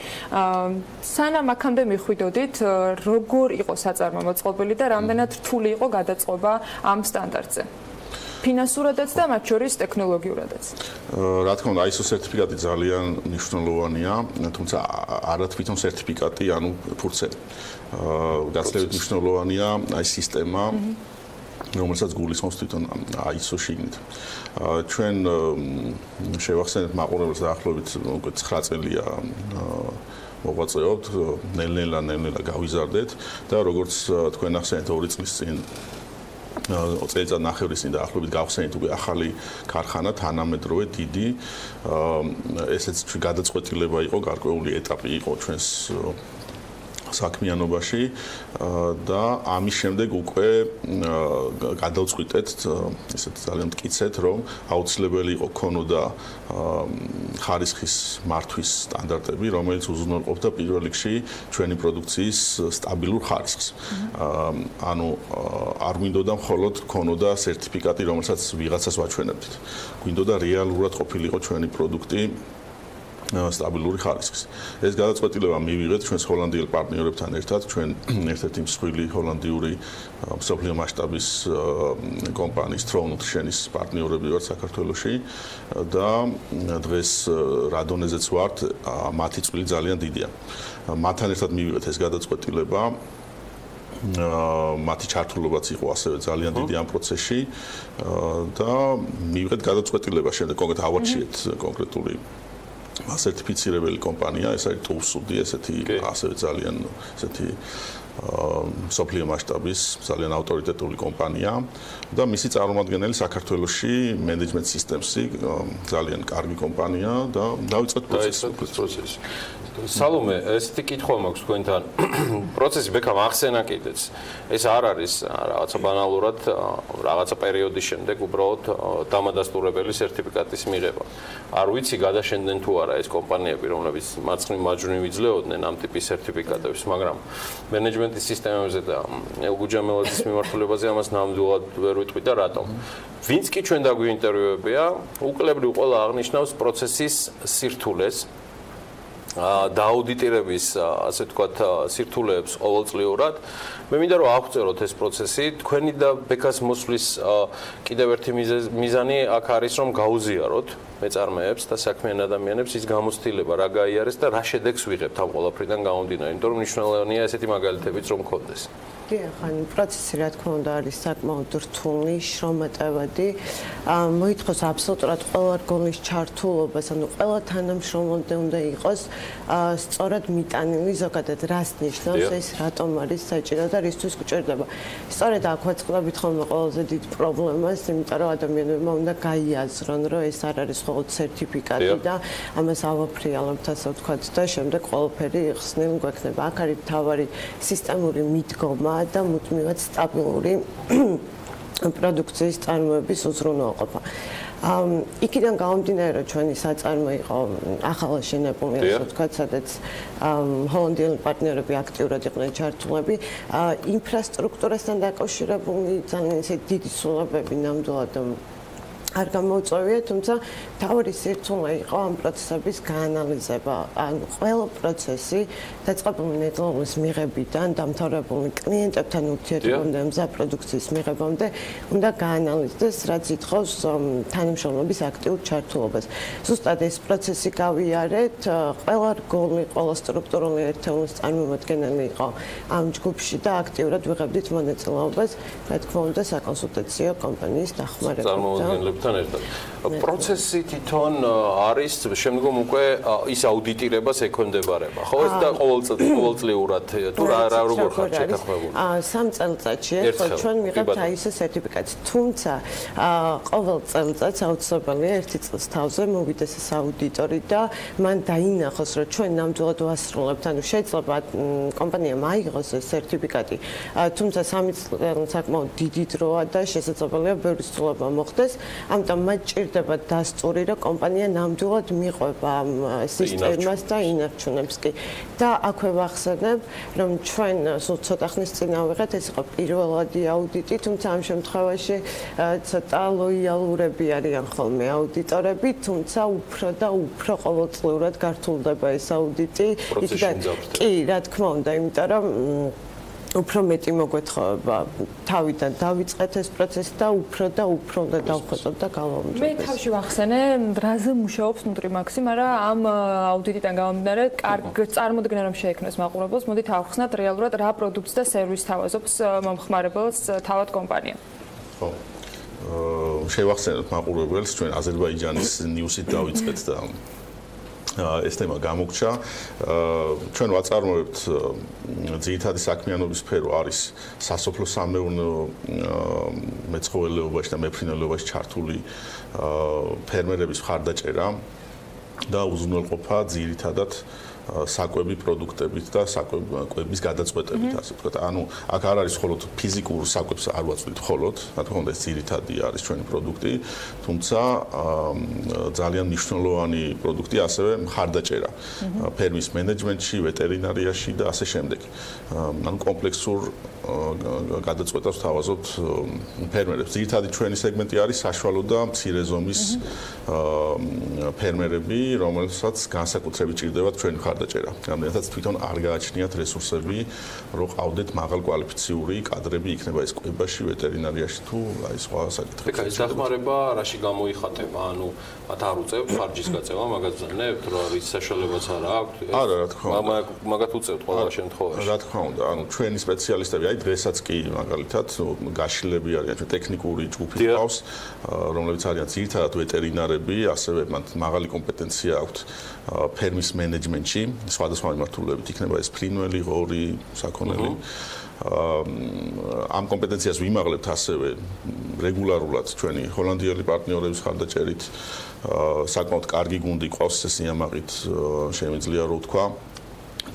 სანამ აქამდე მიხვიდოდით, როგორ იყო საწარმო მოწყობილი და რამდენად რთული იყო გადაწყობა ამ სტანდარტზე? ფინანსურადაც და მათ შორის ტექნოლოგიურადაც. რა თქმა უნდა, ISO სერტიფიკატი ძალიან მნიშვნელოვანია, თუმცა არა თვითონ სერტიფიკატი, ანუ ფურცელი. გაცილებით მნიშვნელოვანია აი სისტემა, რომელსაც გულისხმობს თვითონ ISO შიგნით. ჩვენ შევახსენებთ მაყურებელს დაახლოებით 9 წელია მოღვაწეობთ, ნელ-ნელა გავიზარდეთ და როგორც თქვენ ახსენეთ 2 წლის წინ წელიწად ნახევრის წინ დაახლოებით გავხსენით უკვე ახალი ქარხანა, თანამედროვე დიდი, ესეც გადაწყვეტილება იყო, გარკვეული ეტაპი იყო ჩვენს საქმიანობაში და ამის შემდეგ უკვე გადავწყვიტეთ, ესეთ ძალიან მტკიცეთ, რომ აუცილებელი იყო ქონოდა ხარისხის მართვის სტანდარტები, რომელიც უზრუნველყოფდა პირველ რიგში ჩვენი პროდუქციის სტაბილურ ხარისხს. ანუ არ გვინდოდა მხოლოდ ქონოდა სერტიფიკატი, რომელსაც ვიღაცას ვაჩვენებდით. გვინდოდა რეალურად ყოფილიყო ჩვენი პროდუქტი სტაბილური ხარისხის. ეს გადაწყვეტილება მივიღეთ ჩვენს ჰოლანდიელ პარტნიორებთან ერთად, ჩვენ ერთ-ერთი მსხვილი ჰოლანდიური მსოფლიო მასშტაბის კომპანიის თროუნუტრიშენის პარტნიორები ვართ საქართველოში და დღეს რა დონეზეც ვართ, მათი წვლილი ძალიან დიდია. მათთან ერთად მივიღეთ ეს გადაწყვეტილება. მათი ჩართულობაც იყო ასევე ძალიან დიდი ამ პროცესში და მივიღეთ გადაწყვეტილება შემდეგ კონკრეტულად ავარჩიეთ კონკრეტული სერტიფიცირებელი კომპანია, ეს არის ტულსუდი, ესეთი ასევე ძალიან ესეთი სოფლიო მასშტაბის ძალიან ავტორიტეტული კომპანია და მისი წარმომადგენელი საქართველოში მენეჯმენტ სისტემსი ძალიან კარგი კომპანია და დავიწყეთ პროცესი. სალომე, ესეთი კითხვა მაქვს თქვენთან. პროცესი ბექამ ახსენა კიდეც. ეს არ არის რაღაცა ბანალურად რაღაცა პერიოდის შემდეგ უბრალოდ დამადასტურებელი სერტიფიკატის მიღება. არ ვიცი გადაშენდნენ თუ არა ეს კომპანიები, რომლებიც მარცხნივ მაჯვნივ იძლეოდნენ ამ ტიპის სერტიფიკატებს, მაგრამ მენეჯმენტის სისტემებზე და ელგუჯამელაძის მიმართულებაზე ამას ნამდვილად ვერ ვიტყვი და რატომ? ვინც კი ჩვენ დაგვინტერვიუებია, უკლებრივ ყველა აღნიშნავს პროცესის სირთულეს. დააუდიტირების, ასე ვთქვათ, სირთულეებს ყოველწლიურად. მე მინდა რომ აღწეროთ ეს პროცესი. თქვენი და ბექას მოსვლის კიდევ ერთი მიზანი აქ არის რომ გაუზიაროთ მეწარმეებს და საქმიან ადამიანებს ის გამოცდილება რა გაიარეს და რა შედეგს ვიღებთ ამ ყველაფრიდან გამომდინარე. იმიტომ რომ მნიშვნელოვანია ესეთი მაგალითებიც რომ გქონდეს. დიახ, პროცესი რა თქმა უნდა არის საკმაოდ რთული, შრომატევადი. მოითხოვს აბსოლუტურად ყველა რგოლის ჩართულობას, ანუ ყველა თანამშრომლობდე უნდა იყოს სწორად მიტანილი ზოგადად რას ნიშნავს ეს, რატომ არის საჭირო და რისთვის გვჭირდება. სწორედ აქ ვაწყდებით ხოლმე ყველაზე დიდ პრობლემას, იმიტომ რომ ადამიანებმა უნდა გაიაზრონ, რომ ეს არ არის მხოლოდ სერტიფიკატი და ამას ავაფრიალებთ, ასე ვთქვათ, და შემდეგ ყველაფერი ხსნილ გვექნება. აქ არის მთავარი სისტემური მიდგომა და მუდმივად სტაბილური პროდუქციის წარმოების უზრუნველყოფა. იქიდან გამომდინარე, რომ ჩვენი საწარმო იყო ახალაშენებული, ასე ვთქვათ, სადაც ჰოლანდიელი პარტნიორები აქტიურად იყვნენ ჩართულები, ინფრასტრუქტურასთან დაკავშირებული ძალიან ისეთი დიდი ცვლილებები ნამდვილად არ გამოუწევია, თუმცა თავი სირთულე იყო ამ პროცესების გაანალიზება. ანუ ყველა პროცესი დაწყებული ნედლობის მიღებიდან დამთავრებული კლიენტებთან ურთიერთობამდე მზა პროდუქციის მიღებამდე უნდა გაანალიზდეს, რაც ითხოვს თანამშრომლობის აქტიურ ჩართულობას. ზუსტად ეს პროცესი გავიარეთ, ყველა რგოლი, ყველა სტრუქტურული ერთეულის წარმომადგენელი იყო ამ ჯგუფში და აქტიურად ვიღებდით მონაწილეობას, რა თქმა უნდა, საკონსულტაციო კომპანიის დახმარებით. პროცესი თვითონ არის შემდგომ უკვე ის აუდიტირებას ექვემდებარება. ხო, ეს და ყოველწლიურად თუ რა როგორ ხარ შეთანხმებული? 3 წელიწადში ერთხელ ჩვენ მიღებთ აი ეს სერტიფიკატი. თუმცა ყოველ წელიწადს აუცილებელია 1 წლის თავზე მოვიდეს ეს აუდიტორი და მან დაინახოს, რომ ჩვენ ნამდვილად ვასრულებთ. ანუ შეიძლება კომპანიამ აიღოს ეს სერტიფიკატი, თუმცა 3 წელი საკმაოდ დიდი დროა და შესაძლებელია ბევრი ცვლილება მოხდეს. ამიტომ მათ ჭირდება დასტური, რომ კომპანია ნამდვილად მიყვება ამ სისტემას და ინარჩუნებს კი. და აქვე ვახსენებ, რომ ჩვენ სულ ცოტა ხნის წინ ავიღეთ, ეს იყო პირველადი აუდიტი, თუმცა ამ შემთხვევაში ცოტა ლოიალურები არიან ხოლმე აუდიტორები, თუმცა უფრო და უფრო ყოველწლიურად გართულდება ეს აუდიტი. კი, რა თქმა უნდა, იმიტომ რომ უფრო მეტი მოგვეთხოვება თავიდან დავიწყეთ ეს პროცესი და უფრო უნდა დავხატოთ და გავამჯობესოთ. მე თავში ვახსენე, რაზე მუშაობს ნუტრიმაქსი, მაგრამ ამ აუდიტიდან გამომდინარე, კარგ წარმოდგენა რომ შეექმნეს მაყურებელს, მოდით ავხსნათ რეალურად რა პროდუქტს და სერვისს თავაზობს მომხმარებელს თავად კომპანია. ხო. შევახსენოთ მაყურებელს, ჩვენ აზერბაიჯანის ნიუსით დავიწყეთ და ეს თემა გამოგჩა. ჩვენ ვაწარმოებთ ძირითადი საქმიანობის სფერო არის სასოფლო-სამეურნეო მეცხოველეობაში და მეფრინველეობაში ჩართული ფერმერების მხარდაჭერა და უზრუნველყოფა ძირითადად საკვები პროდუქტებით და საკვების გადაწყვეტებით, ასე ვთქვათ. ანუ აქ არ არის მხოლოდ ფიზიკურ საკვებს არ ვაწვდით მხოლოდ, რა თქმა უნდა, ეს ძირითადი არის ჩვენი პროდუქტი, თუმცა ძალიან მნიშვნელოვანი პროდუქტი ასევე მხარდაჭერა ფერმის მენეჯმენტში, ვეტერინარიაში და ასე შემდეგ. ანუ კომპლექსურ გადაწყვეტას ვთავაზობთ ფერმერებს. ძირითადი ჩვენი სეგმენტი არის საშუალო და მცირე ზომის ფერმერები, რომელსაც განსაკუთრებით ჭირდებათ ჩვენი მხარდაჭერა. რამდენადაც თვითონ არ გააჩნიათ რესურსები, რომ ყავდეთ მაღალკვალიფიციური კადრები, იქნება ეს კვებაში, ვეტერინარიაში თუ აი სხვა საკითხებში. ეს დახმარება რაში გამოიხატება? ანუ მათ არ უწევთ ხარჯის გაწევა, მაგას ბრძანებთ, რომ ის საშუალებაც არ აქვთ. არა, რა თქმა უნდა. მაგათ უწევთ ყველა შემთხვევაში. რა თქმა უნდა, ანუ ჩვენი სპეციალისტები, აი დღესაც კი მაგალითად გაშლილები არიან, ტექნიკური ჯგუფი ყავს, რომლებიც არიან ძირითადად ვეტერინარები, ასევე მათ მაღალი კომპეტენცია აქვთ ფერმის მენეჯმენტში, სხვადასხვა მიმართულებით, იქნება ეს ფრინველი, ღორი, საქონელი. ამ კომპეტენციას ვიმაღლებთ ასევე რეგულარულად ჩვენი ჰოლანდიელი პარტნიორების მხარდაჭერით. საკმაოდ კარგი გუნდი ყავს, ეს სიამაყით შემიძლია რომ ვთქვა.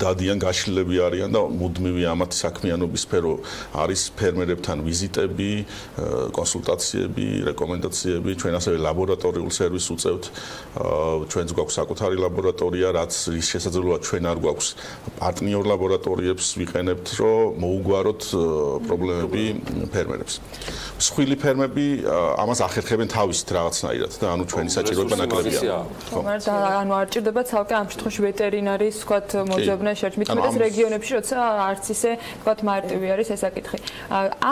დადიან, გაშლილები არიან და მუდმივი ამათი საქმიანობის სფერო არის ფერმერებთან ვიზიტები, კონსულტაციები, რეკომენდაციები, ჩვენ ასევე ლაბორატორიულ სერვისს უწევთ. ჩვენს გვაქვს საკუთარი ლაბორატორია, რაც რის შესაძლებლად ჩვენ არ გვაქვს პარტნიორ ლაბორატორიებს ვიყენებთ, რომ მოუგვაროთ პრობლემები ფერმერებს. მსხვილი ფერმები ამას ახერხებენ თავისით რაღაცნაირად და ანუ ჩვენი საჭიროება ნაკლებია. ანუ არ ჭირდება ცალკე ამ შემთხვევაში ვეტერინარის ვთქვათ მოძებნა შეჭმით მეტად რეგიონებში როცა არც ისე ვთქვათ მარტივი არის ეს საკითხი.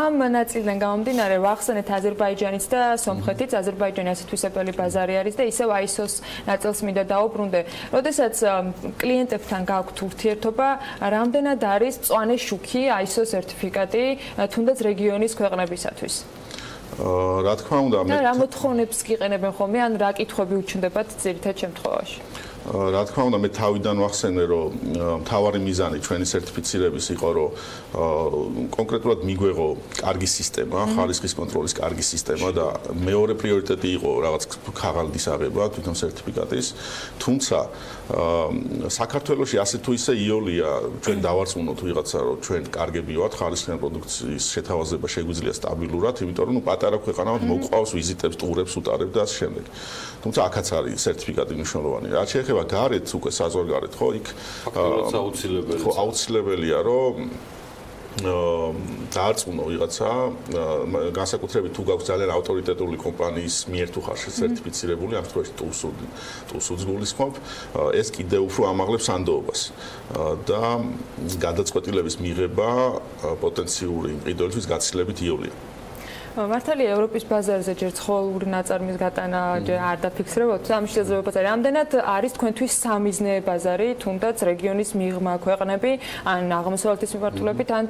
ამ ნაწილიდან გამომდინარე ვახსენეთ აზერბაიჯანიც და სომხეთიც. აზერბაიჯანი ასე თვისებელი ბაზარი არის და ისევ ISO-ს ნაწილს მინდა დაუბრუნდე. როდესაც კლიენტებთან გაქვთ ურთიერთობა, რამდენად არის მწვანე შუქი ISO სერტიფიკატი თუნდაც რეგიონის ქვეყნებისათვის? რა თქმა უნდა, და რა მოთხოვნებს გიყენებენ ხოლმე, ან რა კითხვები უჩნდებათ ძირითად შემთხვევაში? რა თქმა უნდა, მე თავიდან ვახსენე, რომ მთავარი მიზანი ჩვენი სერტიფიცირების იყო, რომ კონკრეტულად მიგვეღო კარგი სისტემა, ხარისხის კონტროლის კარგი სისტემა და მეორე პრიორიტეტი იყო რაღაც ქაღალდის აღება თვითონ სერტიფიკატის. თუმცა საქართველოში ასე თუ ისე იოლია ჩვენ დავარწმუნოთ ვიღაცა, რომ ჩვენ კარგები ვართ, ხარისხიანი პროდუქციის შეთავაზება შეგვიძლია სტაბილურად, იმიტომ რომ პატარა ქვეყანაა მოყვავს ვიზიტებს, ტურებს უტარებ და ასე შემდეგ. თუმცა აქაც არის სერტიფიკატი მნიშვნელოვანი. რაც შეეხება გარეთ უკვე საზღვარგარეთ, ხო, იქ აუცილებელია, რომ დაარწმუნო ვიღაცა, განსაკუთრებით თუ გაქვს ძალიან ავტორიტეტული კომპანიის მიერ თუ ხარ სერტიფიცირებული, ამ შემთხვევაში ტუსუდს გულისხმობ, ეს კიდევ უფრო ამაღლებს ანდოობას და გადაწყვეტილების მიღება პოტენციური მყიდველისთვის გაცილებით იოლია. მართალია ევროპის ბაზარზე ჯერ ცხოველური ნაწარმის გატანა არ დაფიქსირებოთ, ამის შესაძლებლობაც არის. ამდენად არის თქვენთვის სამიზნე ბაზარი, თუნდაც რეგიონის მიღმა ქვეყნები, ან აღმოსავლეთის მიმართულებით, ან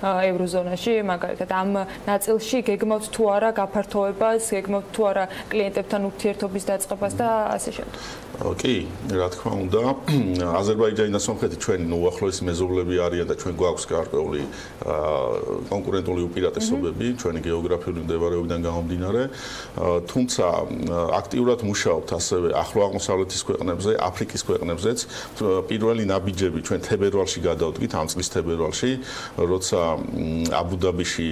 ევროზონაში, მაგალითად, ამ ნაწილში გეგმავთ თუ არა გაფართოებას, გეგმავთ თუ არა კლიენტებთან ურთიერთობის დაწყებას და ასე შემდეგ. კი, რა თქმა უნდა, აზერბაიჯანი და სომხეთი ჩვენი უახლოესი მეზობლები არიან და ჩვენ გვაქვს გარკვეული კონკურენტული უპირატესობები, ჩვენი გეოგრაფიული მდებარეობიდან გამომდინარე. თუმცა აქტიურად მუშაობთ ასევე ახლო აღმოსავლეთის ქვეყნებზე, აფრიკის ქვეყნებზეც. პირველი ნაბიჯები ჩვენ თებერვალში გადავდგით, ამ წლის თებერვალში, როცა აბუ-დაბიში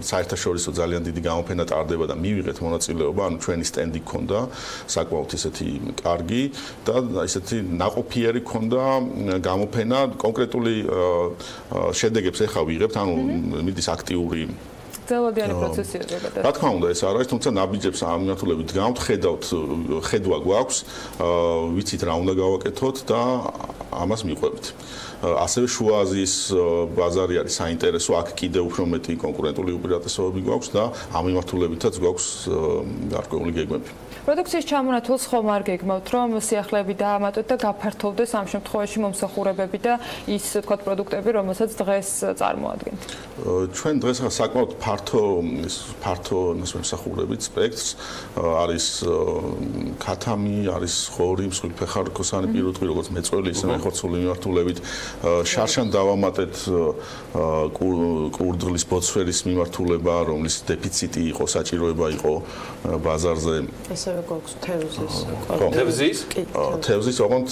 საერთაშორისო ძალიან დიდი გამოფენა ტარდება და მივიღეთ მონაწილეობა, ანუ ჩვენი სტენდი გქონდა, საკმაოდ ისეთი კარგი და ისეთი ნაყოფიერი ქონდა გამოფენა, კონკრეტული შედეგებს ეხლა ვიღებთ, ანუ მიდის აქტიური ძალადიანი პროცესია ზოგადად. რა თქმა უნდა, ეს არ არის, თუმცა ნაბიჯებს ამ მიმართულებით გავთ, ხედავთ, ხედვა გვაქვს, ვიცით რა უნდა გავაკეთოთ და ამას მიყვებით. ასევე შუა აზიის ბაზარი არის საინტერესო, აქ კიდევ უფრო მეტი კონკურენტული უპირატესობები გვაქვს და ამ მიმართულებითაც გვაქვს გარკვეული გეგმები. პროდუქციის ჩამონათვალს ხომ არ გეგმავთ, რომ სიახლეები დაამატოთ და გაფართოვდეს ამ შემთხვევაში მომსახურებები და ის თქვათ პროდუქტები, რომელსაც დღეს წარმოადგენთ? ჩვენ დღეს საკმაოდ ფართო მომსახურებით სპექტრს არის ქათამი, არის ხორი, მსხვილფეხარქოსანი პირუტყვი, როგორც მეწველი, ისე მეხორცული მიმართულებით. შარშან დავამატეთ კურდღლის ბოცფერის მიმართულება, რომლის დეფიციტი იყო, საჭიროება იყო ბაზარზე. ასევე გვაქვს თევზის. თევზის, ოღონდ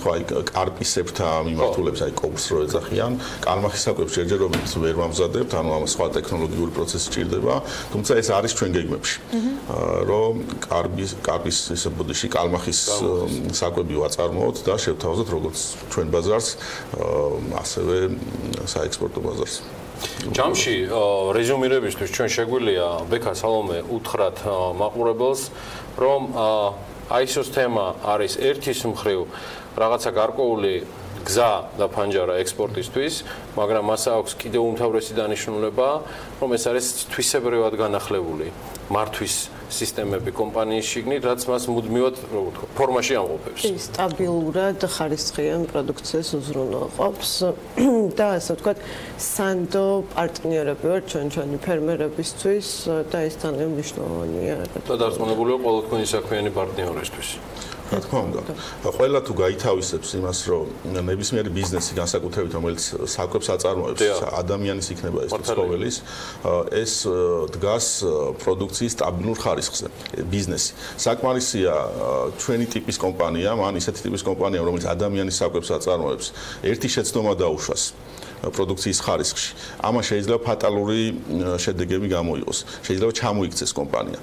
ხო აი კარპისებთან მიმართულებს, აი კობრს რო ეძახიან, კალმახის საკვებს ჯერჯერობით ვერ ვამზადებთ, ანუ ამ სხვა ტექნოლოგიური პროცესი ჭირდება, თუმცა ეს არის ჩვენ გეგმებში. რომ კარპის ესე ბოდიში კალმახის საკვები ვაწარმოოთ და შევთავაზოთ როგორც ჩვენ ბაზარს, ასევე საექსპორტო ბაზარს. ჯამში რეზუმირებისთვის ჩვენ შეგვიძლია ბექა სალომე უთხრათ მაყურებელს, რომ ISO-ს თემა არის ერთის მხრივ რაღაცა გარკვეული გზა და ფანჯარა ექსპორტისთვის, მაგრამ მას აქვს კიდევ უმთავრესი დანიშნულება, რომ ეს არის თვისებრივად განახლებული მართვის სისტემები კომპანიის შიგნით, რაც მას მუდმივად, როგორ ვთქვა, ფორმაში ამყოფებს. სტაბილურად ხარისხიან პროდუქციას უზრუნველყოფს და ასე ვთქვათ, სანდო პარტნიორები ვართ ჩვენი ფერმერებისთვის და ეს ძალიან მნიშვნელოვანია. და დარწმუნებულია ყველა თქვენი საქმიანი პარტნიორისთვის. რა თქმა უნდა. ყველა თუ გაითავისებს იმას, რომ ნებისმიერი ბიზნესი განსაკუთრებით რომელიც საკვებს აწარმოებს, ადამიანის იქნება ეს ცხოველის, ეს დგას პროდუქციის სტაბილურ ხარისხზე. ბიზნესი. საკმარისია ჩვენი ტიპის კომპანია, მან ისეთი ტიპის კომპანია, რომელიც ადამიანის საკვებს აწარმოებს, ერთი შეცდომა დაუშვას პროდუქციის ხარისხში. ამან შეიძლება ფატალური შედეგები გამოიღოს. შეიძლება ჩამოიქცეს კომპანია.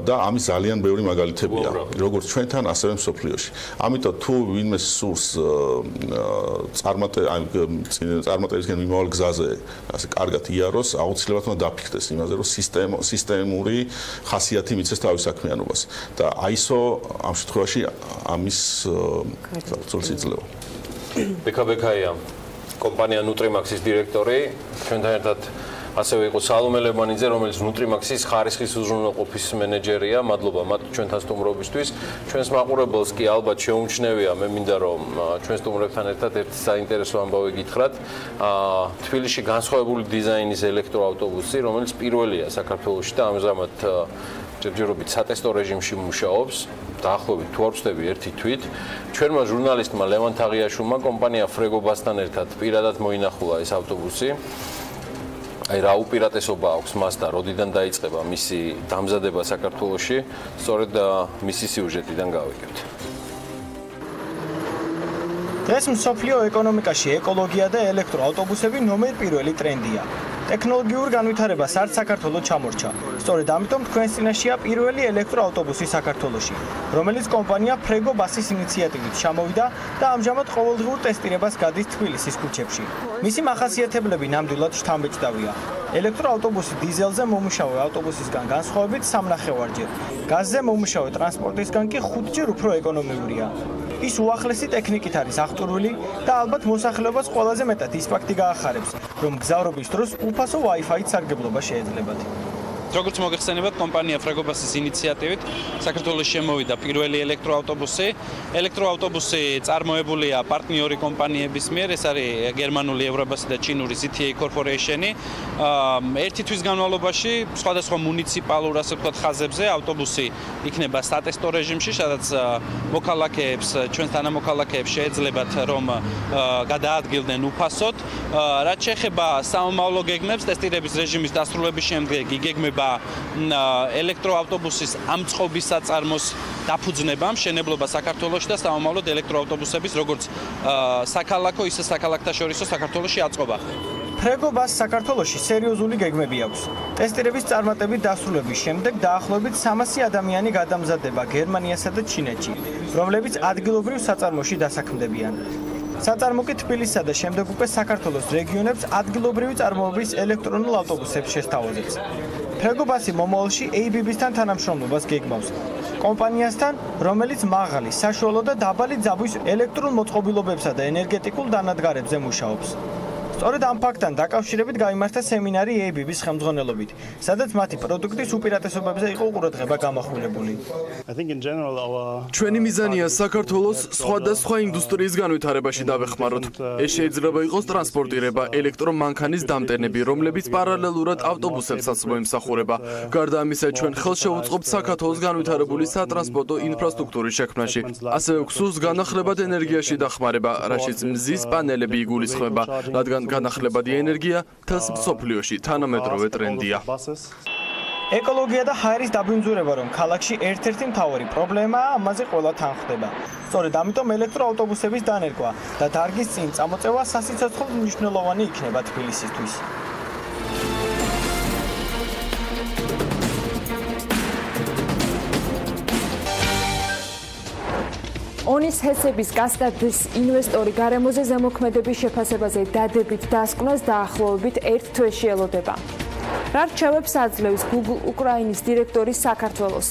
და ამის ძალიან ბევრი მაგალითებია, როგორც ჩვენთან, ასევე მსოფლიოში. ამიტომ თუ ვინმე სურს წარმატებისკენ მიმავალ გზაზე, ასე კარგად იაროს, აუცილებლად უნდა დაფიქრდეს იმაზე, რომ სისტემური ხასიათი მიცეს თავის საქმიანობას. და აისო ამ შემთხვევაში ამის წელს იძლევა. ბექა-ბექაია კომპანია ნუტრიმაქსის დირექტორი, ჩვენთან ერთად ასევე იყო სალომე ლებანიძე, რომელიც ნუტრიმაქსის ხარისხის უზრუნველყოფის მენეჯერია. მადლობა მათ ჩვენთან სტუმრობისთვის. ჩვენს მაყურებელს კი ალბათ შეუმჩნევია, მე მინდა რომ ჩვენ სტუმრებთან ერთად ერთ საინტერესო ამბავი გითხრათ. თბილისში განსხვავებული დიზაინის ელექტროავტობუსი, რომელიც პირველია საქართველოში და ამჟამად ჯერჯერობით სატესტო რეჟიმში მუშაობს. დაახლოებით თუ არ ვცდები ერთი თვით. ჩვენმა ჟურნალისტმა ლევან თაღიაშვილმა კომპანია ფრეგობასთან ერთად პირადად მოინახულა ეს ავტობუსი. აი რა უპირატესობა აქვს მას და როდიდან დაიწყება მისი დამზადება საქართველოში, სწორედ მისი სიუჟეტიდან გავიგებთ. დღეს მსოფლიო ეკონომიკაში ეკოლოგია და ელექტროავტობუსები ნომერ პირველი ტრენდია. ტექნოლოგიურ განვითარებას არც საქართველოს ჩამორჩა. სწორედ ამიტომ თქვენს წინაშეა პირველი ელექტროავტობუსი საქართველოში, რომელიც კომპანია ფრეგობასის ინიციატივით ჩამოვიდა და ამჟამად ყოველდღიურ ტესტირებას გადის თბილისის ქუჩებში. მისი მახასიათებლები ნამდვილად შთამბეჭდავია. ელექტროავტობუსი დიზელზე მომუშავე ავტობუსისგან განსხვავებით 3.5-ჯერ, გაზზე მომუშავე ტრანსპორტისგან კი 5-ჯერ უფრო ეკონომიურია. ის უახლესი ტექნიკით არის აღჭურვილი და ალბათ მოსახლეობას ყველაზე მეტად ის ფაქტი გაახარებს, რომ გზავრობის დროს უფასო Wi-Fi-ით სარგებლობა შეეძლებათ. როგორც მოგეხსენებათ, კომპანია ფრეგობასის ინიციატივით საქართველოში შემოვიდა პირველი ელექტროავტობუსი. ელექტროავტობუსი წარმოებულია პარტნიორი კომპანიების მიერ, ეს არის გერმანული, ევრობასი და ჩინური ZTA Corporation-ი. ერთი თვის განმავლობაში სხვადასხვა მუნიციპალურ, ასე ვთქვათ, ხაზებზე ავტობუსი იქნება სატესტო რეჟიმში, სადაც მოქალაქეებს, ჩვენს თანამოქალაქეებს შეეძლებათ, რომ გადაადგილდნენ უფასოდ. რაც შეეხება სამომავლო გეგმებს, ტესტირების რეჟიმის დასრულების შემდეგ იგეგმება ელექტროავტობუსის ამწყობის საწარმოს დაფუძნება, მშენებლობა საქართველოში და სამომავლოდ ელექტროავტობუსების როგორც საქალაქო, ისე საქალაქთაშორისო საქართველოში აწყობა. ფრეგობას საქართველოში სერიოზული გეგმები აქვს. ტესტირების წარმატებით დასრულების შემდეგ დაახლოებით 300 ადამიანი გადამზადება გერმანიასა და ჩინეთში, რომლებიც ადგილობრივ საწარმოში დასაქმდებიან. საწარმო კი თბილისსა და შემდეგ უკვე საქართველოს რეგიონებს ადგილობრივი წარმოების ელექტრონულ ავტობუსებს შესთავაზებს. ფრეგობასი მომავალში ABB-სთან თანამშრომლობას გეგმავს. კომპანიასთან, რომელიც მაღალი, საშუალო და დაბალი ძაბვის ელექტრულ მოწყობილობებსა და ენერგეტიკულ დანადგარებზე მუშაობს. სწორედ ამ ფაქტთან დაკავშირებით გაიმართა სემინარი ABB-ის ხელმძღვანელობით, სადაც მათი პროდუქტის უპირატესობებზე იყო ყურადღება გამახვილებული. ჩვენი მიზანია საქართველოს სხვადასხვა ინდუსტრიის განვითარებაში დავეხმაროთ. ეს შეიძლება იყოს ტრანსპორტირება, ელექტრომანქანის დამტენები, რომლებიც პარალელურად ავტობუსებსაც მოემსახურება. გარდა ამისა, ჩვენ ხელს შევუწყობთ საქართველოს განვითარებული სატრანსპორტო ინფრასტრუქტურის შექმნაში. ასევე გსურს განახლებად ენერგიაში დახმარება, რაშიც მზის პანელები იგულისხმება, რადგან განახლებადი ენერგია თელს მსოფლიოში თანამედროვე ტრენდია. ეკოლოგია და ჰაერის დაბინძურება, რომ ქალაქში ერთ-ერთი მთავარი პრობლემაა, ამაზე ყველა თანხდება. სწორედ ამიტომ ელექტროავტობუსების დანერგვა და დარგის წინ წამოწევა სასიცოცხლოდ მნიშვნელოვანი იქნება თბილისისთვის. ონის ჰესების გასტარდეს ინვესტორი გარემოზე ზემოქმედების შეფასებაზე დადებით დასკვნას დაახლოებით 1 თვეში ელოდება. რა რჩევებს აძლევს Google უკრაინის დირექტორის საქართველოს?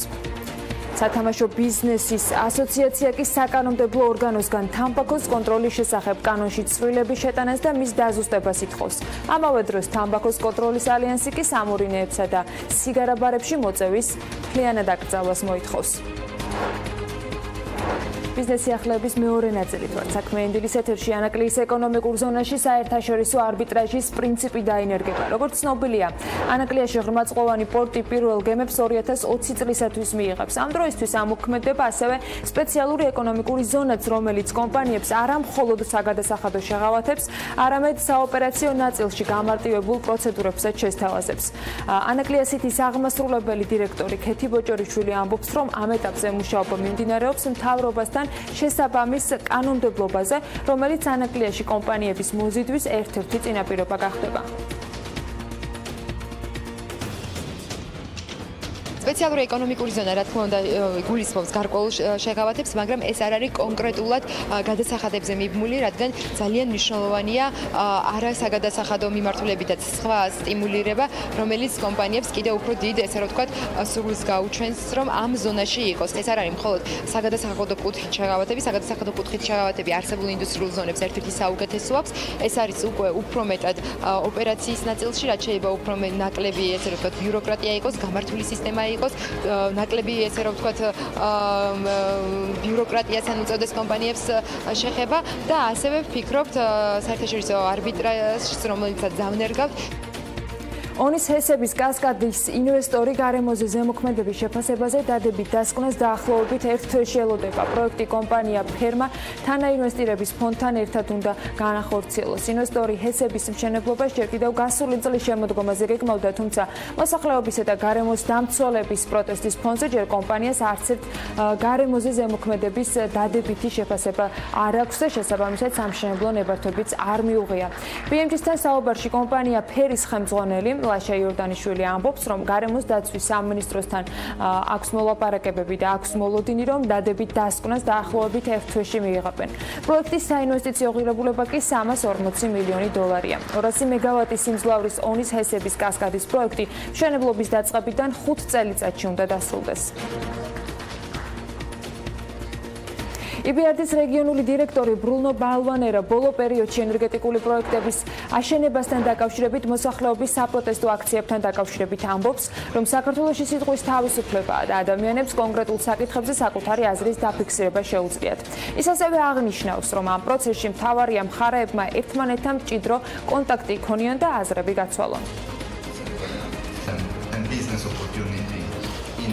სათამაშო ბიზნესის ასოციაცია კი საკანონმდებლო ორგანოსგან თამბაქოს კონტროლის შესახებ კანონში ცვლილების შეტანას და მის დაზუსტებას ითხოვს. ამავე დროს თამბაქოს კონტროლის ალიანსი კი სამორინეებსა და სიგარაბარებში მოწევის მთლიანად აკრძალვას მოითხოვს. ბიზნესი ახლების მეორე ნაწილით ვართ საქმიანი დილის ეთერში ანაკლიის ეკონომიკურ ზონაში საერთაშორისო არბიტრაჟის პრინციპი დაინერგება. Როგორც ცნობილია, ანაკლიაში ღრმაწყლოვანი პორტი პირველ გემებს 2020 წლისათვის მიიღებს. Ამ დროისთვის ამოქმედება ასევე სპეციალური ეკონომიკური ზონაც, რომელიც კომპანიებს არა მხოლოდ საგადასახადო შეღავათებს, არამედ საოპერაციო ნაწილში გამარტივებულ პროცედურებსაც შესთავაზებს. ანაკლიის სიტის აღმასრულებელი დირექტორი ქეთი ბოჭორიშვილი ამბობს, რომ ამ ეტაპზე მუშაობა მიმდინარეობს მთავრობასთან შესაბამის კანონმდებლობაზე, რომელიც ანაკლიაში კომპანიების მოზიდვის ერთ-ერთი წინაპირობა გახდება. სპეციალური ეკონომიკური ზონა, რა თქმა უნდა, გულისხმობს გარკვეულ შეღავათებს, მაგრამ ეს არ არის კონკრეტულად გადასახადებზე მიბმული, რადგან ძალიან მნიშვნელოვანია არასაგადასახადო მიმართულებითაც სხვა სტიმულირება, რომელიც კომპანიებს კიდევ უფრო დიდ, ესე რომ ვთქვათ, სურვილს გაუჩენს, რომ ამ ზონაში იყოს. ეს არ არის მხოლოდ საგადასახადო კუთხით შეღავათები, საგადასახადო კუთხით შეღავათები არსებულ ინდუსტრიულ ზონებს ერთ-ერთი საუკეთესო აქვს. ეს არის უკვე უფრო მეტად ოპერაციის ნაწილში, რაც შეიძლება უფრო ნაკლები, ესე რომ ვთქვათ, ბიუროკრატია იყოს, გამართული სისტემა იყოს, ნაკლები, ესე რომ ვთქვათ, ბიუროკრატიასთან უწევდეს კომპანიებს შეხება და ასევე ვფიქრობთ საერთაშორისო არბიტრაჟს, რომელიცაც ძავნერგავთ. ონის ჰესების კასკადის ინვესტორი გარემოზე ზემოქმედების შეფასებაზე დადებით დასკვნას დაახლოებით ერთ თვეში ელოდება. პროექტი კომპანია ფერმა თანაინვესტირების ფონდთან ერთად უნდა განახორციელოს. ინვესტორი ჰესების მშენებლობას ჯერ კიდევ გასული წლის შემოდგომაზე გეგმავდა, თუმცა მოსახლეობისა და გარემოს დამცველების პროტესტის ფონზე ჯერ კომპანიას არც ერთ გარემოზე ზემოქმედების დადებითი შეფასება არ აქვს და შესაბამისად სამშენებლო ნებართვებიც არ მიუღია. BMG-სთან საუბარში კომპანია ფერის ხელმძღვანელი ლაშა იორდანიშვილი ამბობს, რომ გარემოს დაცვის სამინისტროსთან აქვს მოლაპარაკებები და აქვს მოლოდინი, რომ დადებით დასკვნას დაახლოებით ერთ თვეში მიიღებენ. პროექტის საინვესტიციო ღირებულება კი 340 მილიონი დოლარია. 200 მეგავატის სიმძლავრის ონის ჰესების კასკადის პროექტი მშენებლობის დაწყებიდან 5 წელიწადში უნდა დასრულდეს. EBRD-ის რეგიონული დირექტორი ბრუნო ბალვანერა ბოლო პერიოდში ენერგეტიკული პროექტების აშენებასთან დაკავშირებით მოსახლეობის საპროტესტო აქციებთან დაკავშირებით ამბობს, რომ საქართველოში სიტყვის თავისუფლებაა და ადამიანებს კონკრეტულ საკითხებზე საკუთარი აზრის დაფიქსირება შეუძლიათ. ის ასევე აღნიშნავს, რომ ამ პროცესში მთავარია მხარეებმა ერთმანეთთან მჭიდრო კონტაქტი იქონიონ და აზრები გაცვალონ.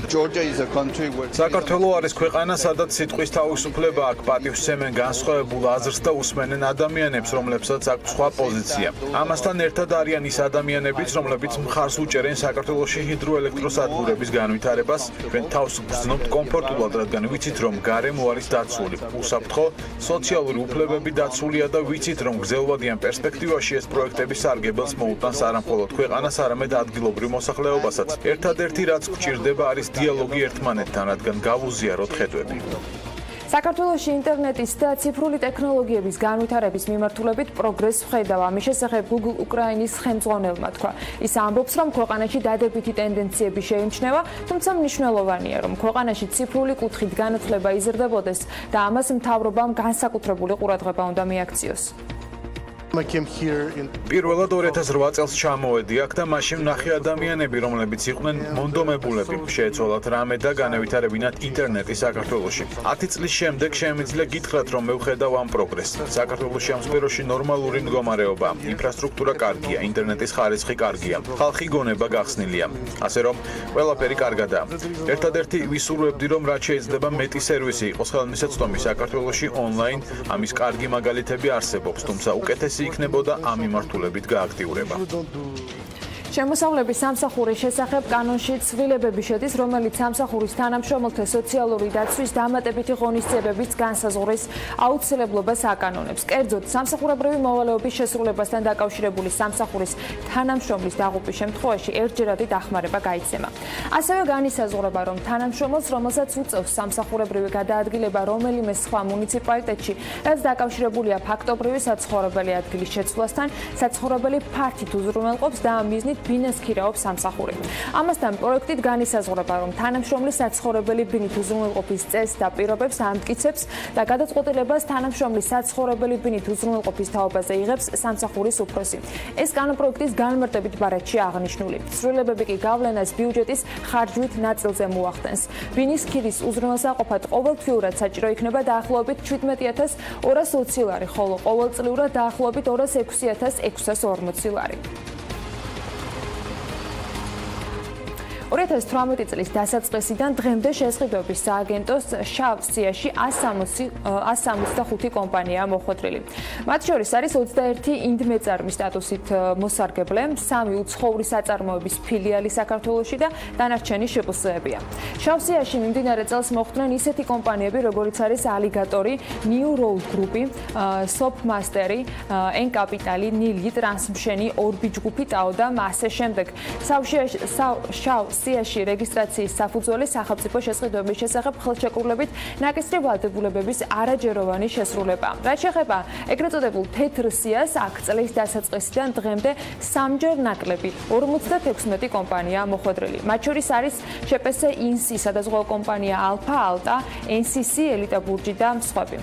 საქართველო არის ქვეყანა, სადაც სიტყვის თავისუფლება აქვს, პატივსცემენ განსხვავებულ აზრს და უსმენენ ადამიანებს, რომლებსაც აქვს სხვა პოზიცია. ამასთან ერთად არიან ის ადამიანებიც, რომლებიც მხარს უჭერენ საქართველოში ჰიდროელექტროსადგურების განვითარებას. ჩვენ თავს გრძნობთ კომფორტულად, რადგან ვიცით, რომ გარემო არის დაცული. უსაფრთხო, სოციალური უფლებები დაცულია და ვიცით, რომ გრძელვადიან პერსპექტივაში ეს პროექტები სარგებელს მოუტანს არა მხოლოდ ქვეყანას, არამედ ადგილობრივ მოსახლეობასაც. ერთადერთი რაც გვჭირდება არის დიალოგი ერთმანეთთან, რადგან გავუზიაროთ ხედვები. საქართველოში ინტერნეტის და ციფრული ტექნოლოგიების განვითარების მიმართულებით პროგრესს ვხედავ. ამის შესახებ Google უკრაინის ხელმძღვანელმა თქვა. ის ამბობს, რომ ქვეყანაში დადებითი ტენდენციები შეიმჩნევა, თუმცა მნიშვნელოვანია, რომ ქვეყანაში ციფრული კუთხით განათლება იზრდებოდეს და ამას მთავრობამ განსაკუთრებული ყურადღება უნდა მიაქციოს. პირველად 2008 წელს ჩამოვედი აქ და მაშინ ვნახე ადამიანები, რომლებიც იყვნენ მონდომებულები, შეეცვალათ რამე და განევითარებინათ ინტერნეტი საქართველოში. 10 წლის შემდეგ შემიძლია გითხრათ, რომ მევხედავ ამ პროგრესს. საქართველოში ამ სფეროში ნორმალური მდგომარეობა, ინფრასტრუქტურა კარგია, ინტერნეტის ხარისხი კარგია, ხალხი გონება გახსნილია. ასე რომ, ყველაფერი კარგადაა. ერთადერთი ვისურვებდი, რომ რაც შეიძლება მეტი სერვისი იყოს ხელმისაწვდომი საქართველოში ონლაინ, ამის კარგი მაგალითები არსებობს, თუმცა უკეთესი იქნებოდა ამ მიმართულებით გააქტიურება. შემოსავლების სამსახურის შესახებ კანონში ცვლილებები შედის, რომელიც სამსახურის თანამშრომელთა სოციალური დაცვის დამატებითი ღონისძიებების განსაზღვრის აუცილებლობას აკანონებს. კერძოდ, სამსახურებრივი მოვალეობის შესრულებასთან დაკავშირებული სამსახურის თანამშრომლის დაღუპვის შემთხვევაში ერთჯერადი დახმარება გაიცემა. ასევე განისაზღვრება, რომ თანამშრომელს, რომელსაც უწევს სამსახურებრივი გადაადგილება რომელიმე სხვა მუნიციპალიტეტში, რაც დაკავშირებულია ფაქტობრივი საცხოვრებელი ადგილის შეცვლასთან, საცხოვრებელი ფართით უზრუნველყოფს და ამ მიზნით ბინას ქირაობს სამსახური. ამასთან პროექტით განისაზღვრება, რომ თანამშრომლის საცხოვრებელი ბინით უზრუნველყოფის წესს და პირობებს ამტკიცებს და გადაწყვეტილებას თანამშრომლის საცხოვრებელი ბინით უზრუნველყოფის თაობაზე იღებს სამსახურის უფროსი. ეს კანონპროექტის განმარტებით ბარათში აღნიშნული. ცვლილებები კი გავლენას ბიუჯეტის ხარჯვით ნაწილზე მოახდენს. ბინის ქირის უზრუნველსაყოფად ყოველთვიურად საჭირო იქნება დაახლოებით 17,220 ლარი, ხოლო ყოველწლიურად დაახლოებით 206,640 ლარი. 2018 წლის დასაწყისიდან დღემდე შესყიდვების სააგენტოს შავ სიაში 165 კომპანიაა მოხვედრილი. მათ შორის არის 21 ინდმეწარმის სტატუსით მოსარგებლე, 3 უცხოური საწარმოების ფილიალი საქართველოში და დანარჩენი შეფასებებია. შავ სიაში მიმდინარე წელს მოხვდნენ ისეთი კომპანიები, როგორიც არის ალიგატორი, New Road Group-ი, Softmaster-ი, N-Capital-ი, Nili, Transmsheni, Orbi ჯგუფი, TAO და ასე შემდეგ. შავ სიაში რეგისტრაციის საფუძველი სახელმწიფო შესყიდვების შესახებ ხელშეკრულებით ნაკისრი ვალდებულებების არაჯეროვანი შესრულება. რაც შეეხება ეგრეთ წოდებულ თეთრ სიას, აქ წლის დასაწყისიდან დღემდე 3-ჯერ ნაკლები 56 კომპანიაა მოხვედრილი. მათ შორის არის შეფასე ინსი, სადაზღვევო კომპანია ალფა ალტა, NCC, ელიტა ბურჯი და სხვები.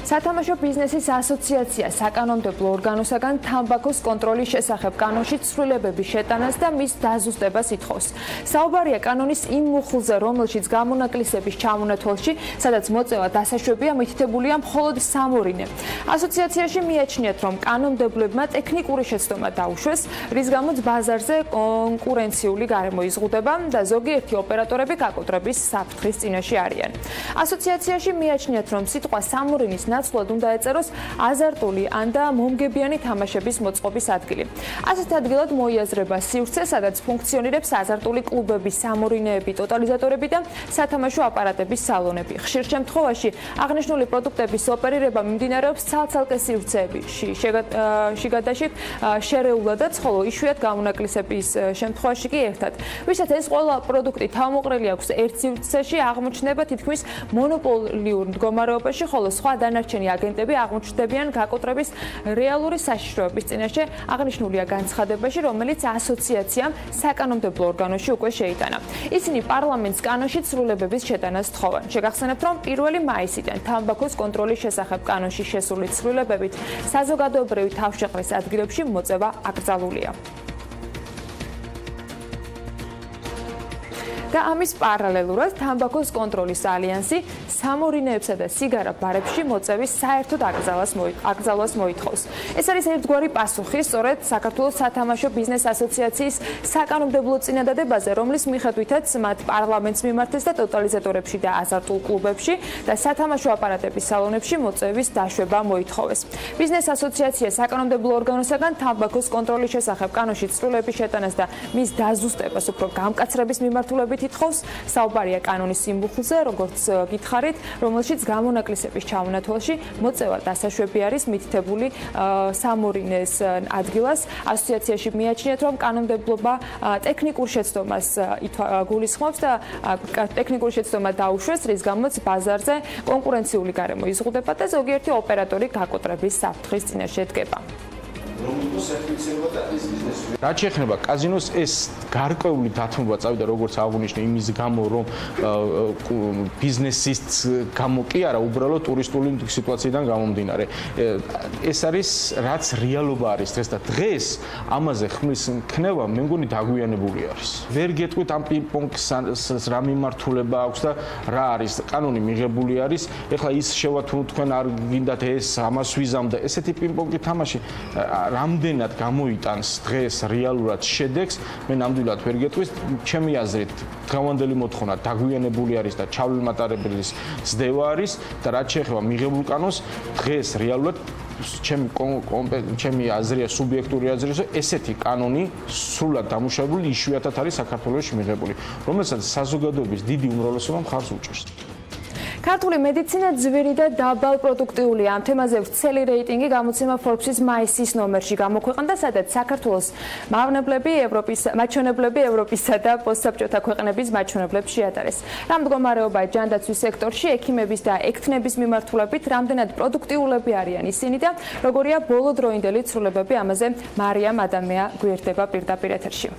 სათამაშო ბიზნესის ასოციაცია საკანონმდებლო ორგანოსაგან თამბაქოს კონტროლის შესახებ კანონში ცვლილებების შეტანას და მის დაზუსტებას ითხოვს. საუბარია კანონის იმ მუხლზე, რომელშიც გამონაკლისების ჩამონათვალში, სადაც მოწევა დასაშვებია მითითებულია მხოლოდ სამორინე. ასოციაციაში მიაჩნიათ, რომ კანონმდებლებმა ტექნიკური შეცდომა დაუშვეს, რის გამოც ბაზარზე კონკურენციული გარემო იზღუდება და ზოგიერთი ოპერატორები გაკოტრების საფრთხის წინაშე არიან. ასოციაციაში მიაჩნიათ, რომ სიტყვა სამორინის ნაცვლად უნდა ეწეროს აზარტული ან და მომგებიანი თამაშების მოწყობის ადგილი. ასეთ ადგილად მოიაზრება სივრცე, სადაც ფუნქციონირებს აზარტული კლუბები, სამორინეები, ტოტალიზატორები და სათამაშო აპარატების სალონები. ხშირ შემთხვევაში აღნიშნული პროდუქტების ოპერირება მიმდინარეობს ცალ-ცალკე სივრცეებში, შიგადაში შერეულადაც, ხოლო იშვიათ გამონაკლისების შემთხვევაში კი ერთად. ვისაც ეს ყველა პროდუქტი თავმოყრილი აქვს ერთ სივრცეში, აღმოჩნდება თითქმის მონოპოლიურ მდგომარეობაში, ხოლო სხვა დანარჩენი აგენტები აღმოჩნდებიან გაკოტრების რეალური საშიშროების წინაშე. აღნიშნულია განცხადებაში, რომელიც ასოციაციამ საკანონმდებლო ორგანოში უკვე შეიტანა. ისინი პარლამენტს კანონში ცვლილებების შეტანას თხოვენ. შეგახსენებთ, რომ 1 მაისიდან თამბაქოს კონტროლის შესახებ კანონში შესული ცვლილებებით საზოგადოებრივი თავშეყრის ადგილებში მოწევა აკრძალულია. და ამის პარალელურად თამბაქოს კონტროლის ალიანსი სამორინეებსა და სიგარა ბარებში მოწევის საერთოდ აკრძალვას მოითხოვს. ეს არის ერთგვარი პასუხი სწორედ საქართველოს სათამაშო ბიზნეს ასოციაციის საკანონმდებლო წინადადებაზე, რომლის მიხედვითაც მათ პარლამენტს მიმართეს და ტოტალიზატორებში და აზარტულ კლუბებში და სათამაშო აპარატების სალონებში მოწევის დაშვება მოითხოვეს. ბიზნეს ასოციაცია საკანონმდებლო ორგანოსაგან თამბაქოს კონტროლის შესახებ კანონში ცვლილების შეტანას და მის დაზუსტებას უფრო გამკაცრების მიმართულებით ითხოვს. საუბარია კანონის სიმბუხლზე, როგორც გითხარით, რომელშიც გამონაკლისების ჩამონათვალში მოწევა დასაშვები არის მითითებული სამორინეს ადგილას. ასოციაციაში მიაჩნიათ, რომ კანონმდებლობა ტექნიკურ შეცდომას გულისხმობს და ტექნიკური შეცდომა დაუშვეს, რის გამოც ბაზარზე კონკურენციული გარემო იზღუდება და ზოგიერთი ოპერატორი გაკოტრების საფრთხის წინაშე დგება. რაც შეეხება კაზინოს, ეს გარკვეული დათმობა წავიდა, როგორც აღნიშნე, იმის გამო, რომ ბიზნესის გამო კი არა, უბრალოდ ტურისტული სიტუაციიდან გამომდინარე. ეს არის რაც რეალობა არის დღეს და დღეს ამაზე ხმის ქნება მე მგონი დაგვიანებული არის. ვერ გეტყვით ამ პინგ-პონგს რა მიმართულება აქვს და რა არის, კანონი მიღებული არის. ეხლა ის შევა თუ თქვენ არ გინდათ ეს ამას ვიზამდა, ესეთი პინგ-პონგი თამაში რამდენად გამოიტანს დღეს რეალურად შედეგს, მე ნამდვილად ვერ გეტყვის. ჩემი აზრით, დღევანდელი მოთხოვნა დაგვიანებული არის და ჩავლილმატარებლის ზრდევა არის და რაც შეეხება მიღებულ კანონს, დღეს რეალურად ჩემი აზრია, სუბიექტური აზრია, ესეთი კანონი სრულად დამუშავებული იშვიათად არის საქართველოში მიღებული, რომელსაც საზოგადოების დიდი უმრავლესობა მხარს უჭერს. ქართული მედიცინა ძვირი და დაბალ პროდუქტიულია. ამ თემაზე ვრცელი რეიტინგი გამოცემა Forbes-ის მაისის ნომერში გამოქვეყნდა, სადაც საქართველოს მაჩვენებლები ევროპისა და პოსტსაბჭოთა ქვეყნების მაჩვენებლებს შეადარეს. რა მდგომარეობაა ჯანდაცვის სექტორში, ექიმების და ექთნების მიმართულებით, რამდენად პროდუქტიულები არიან ისინი და როგორია ბოლოდროინდელი ცვლილებები, ამაზე მარიამ ადამია გვერდება პირდაპირ ეთერში.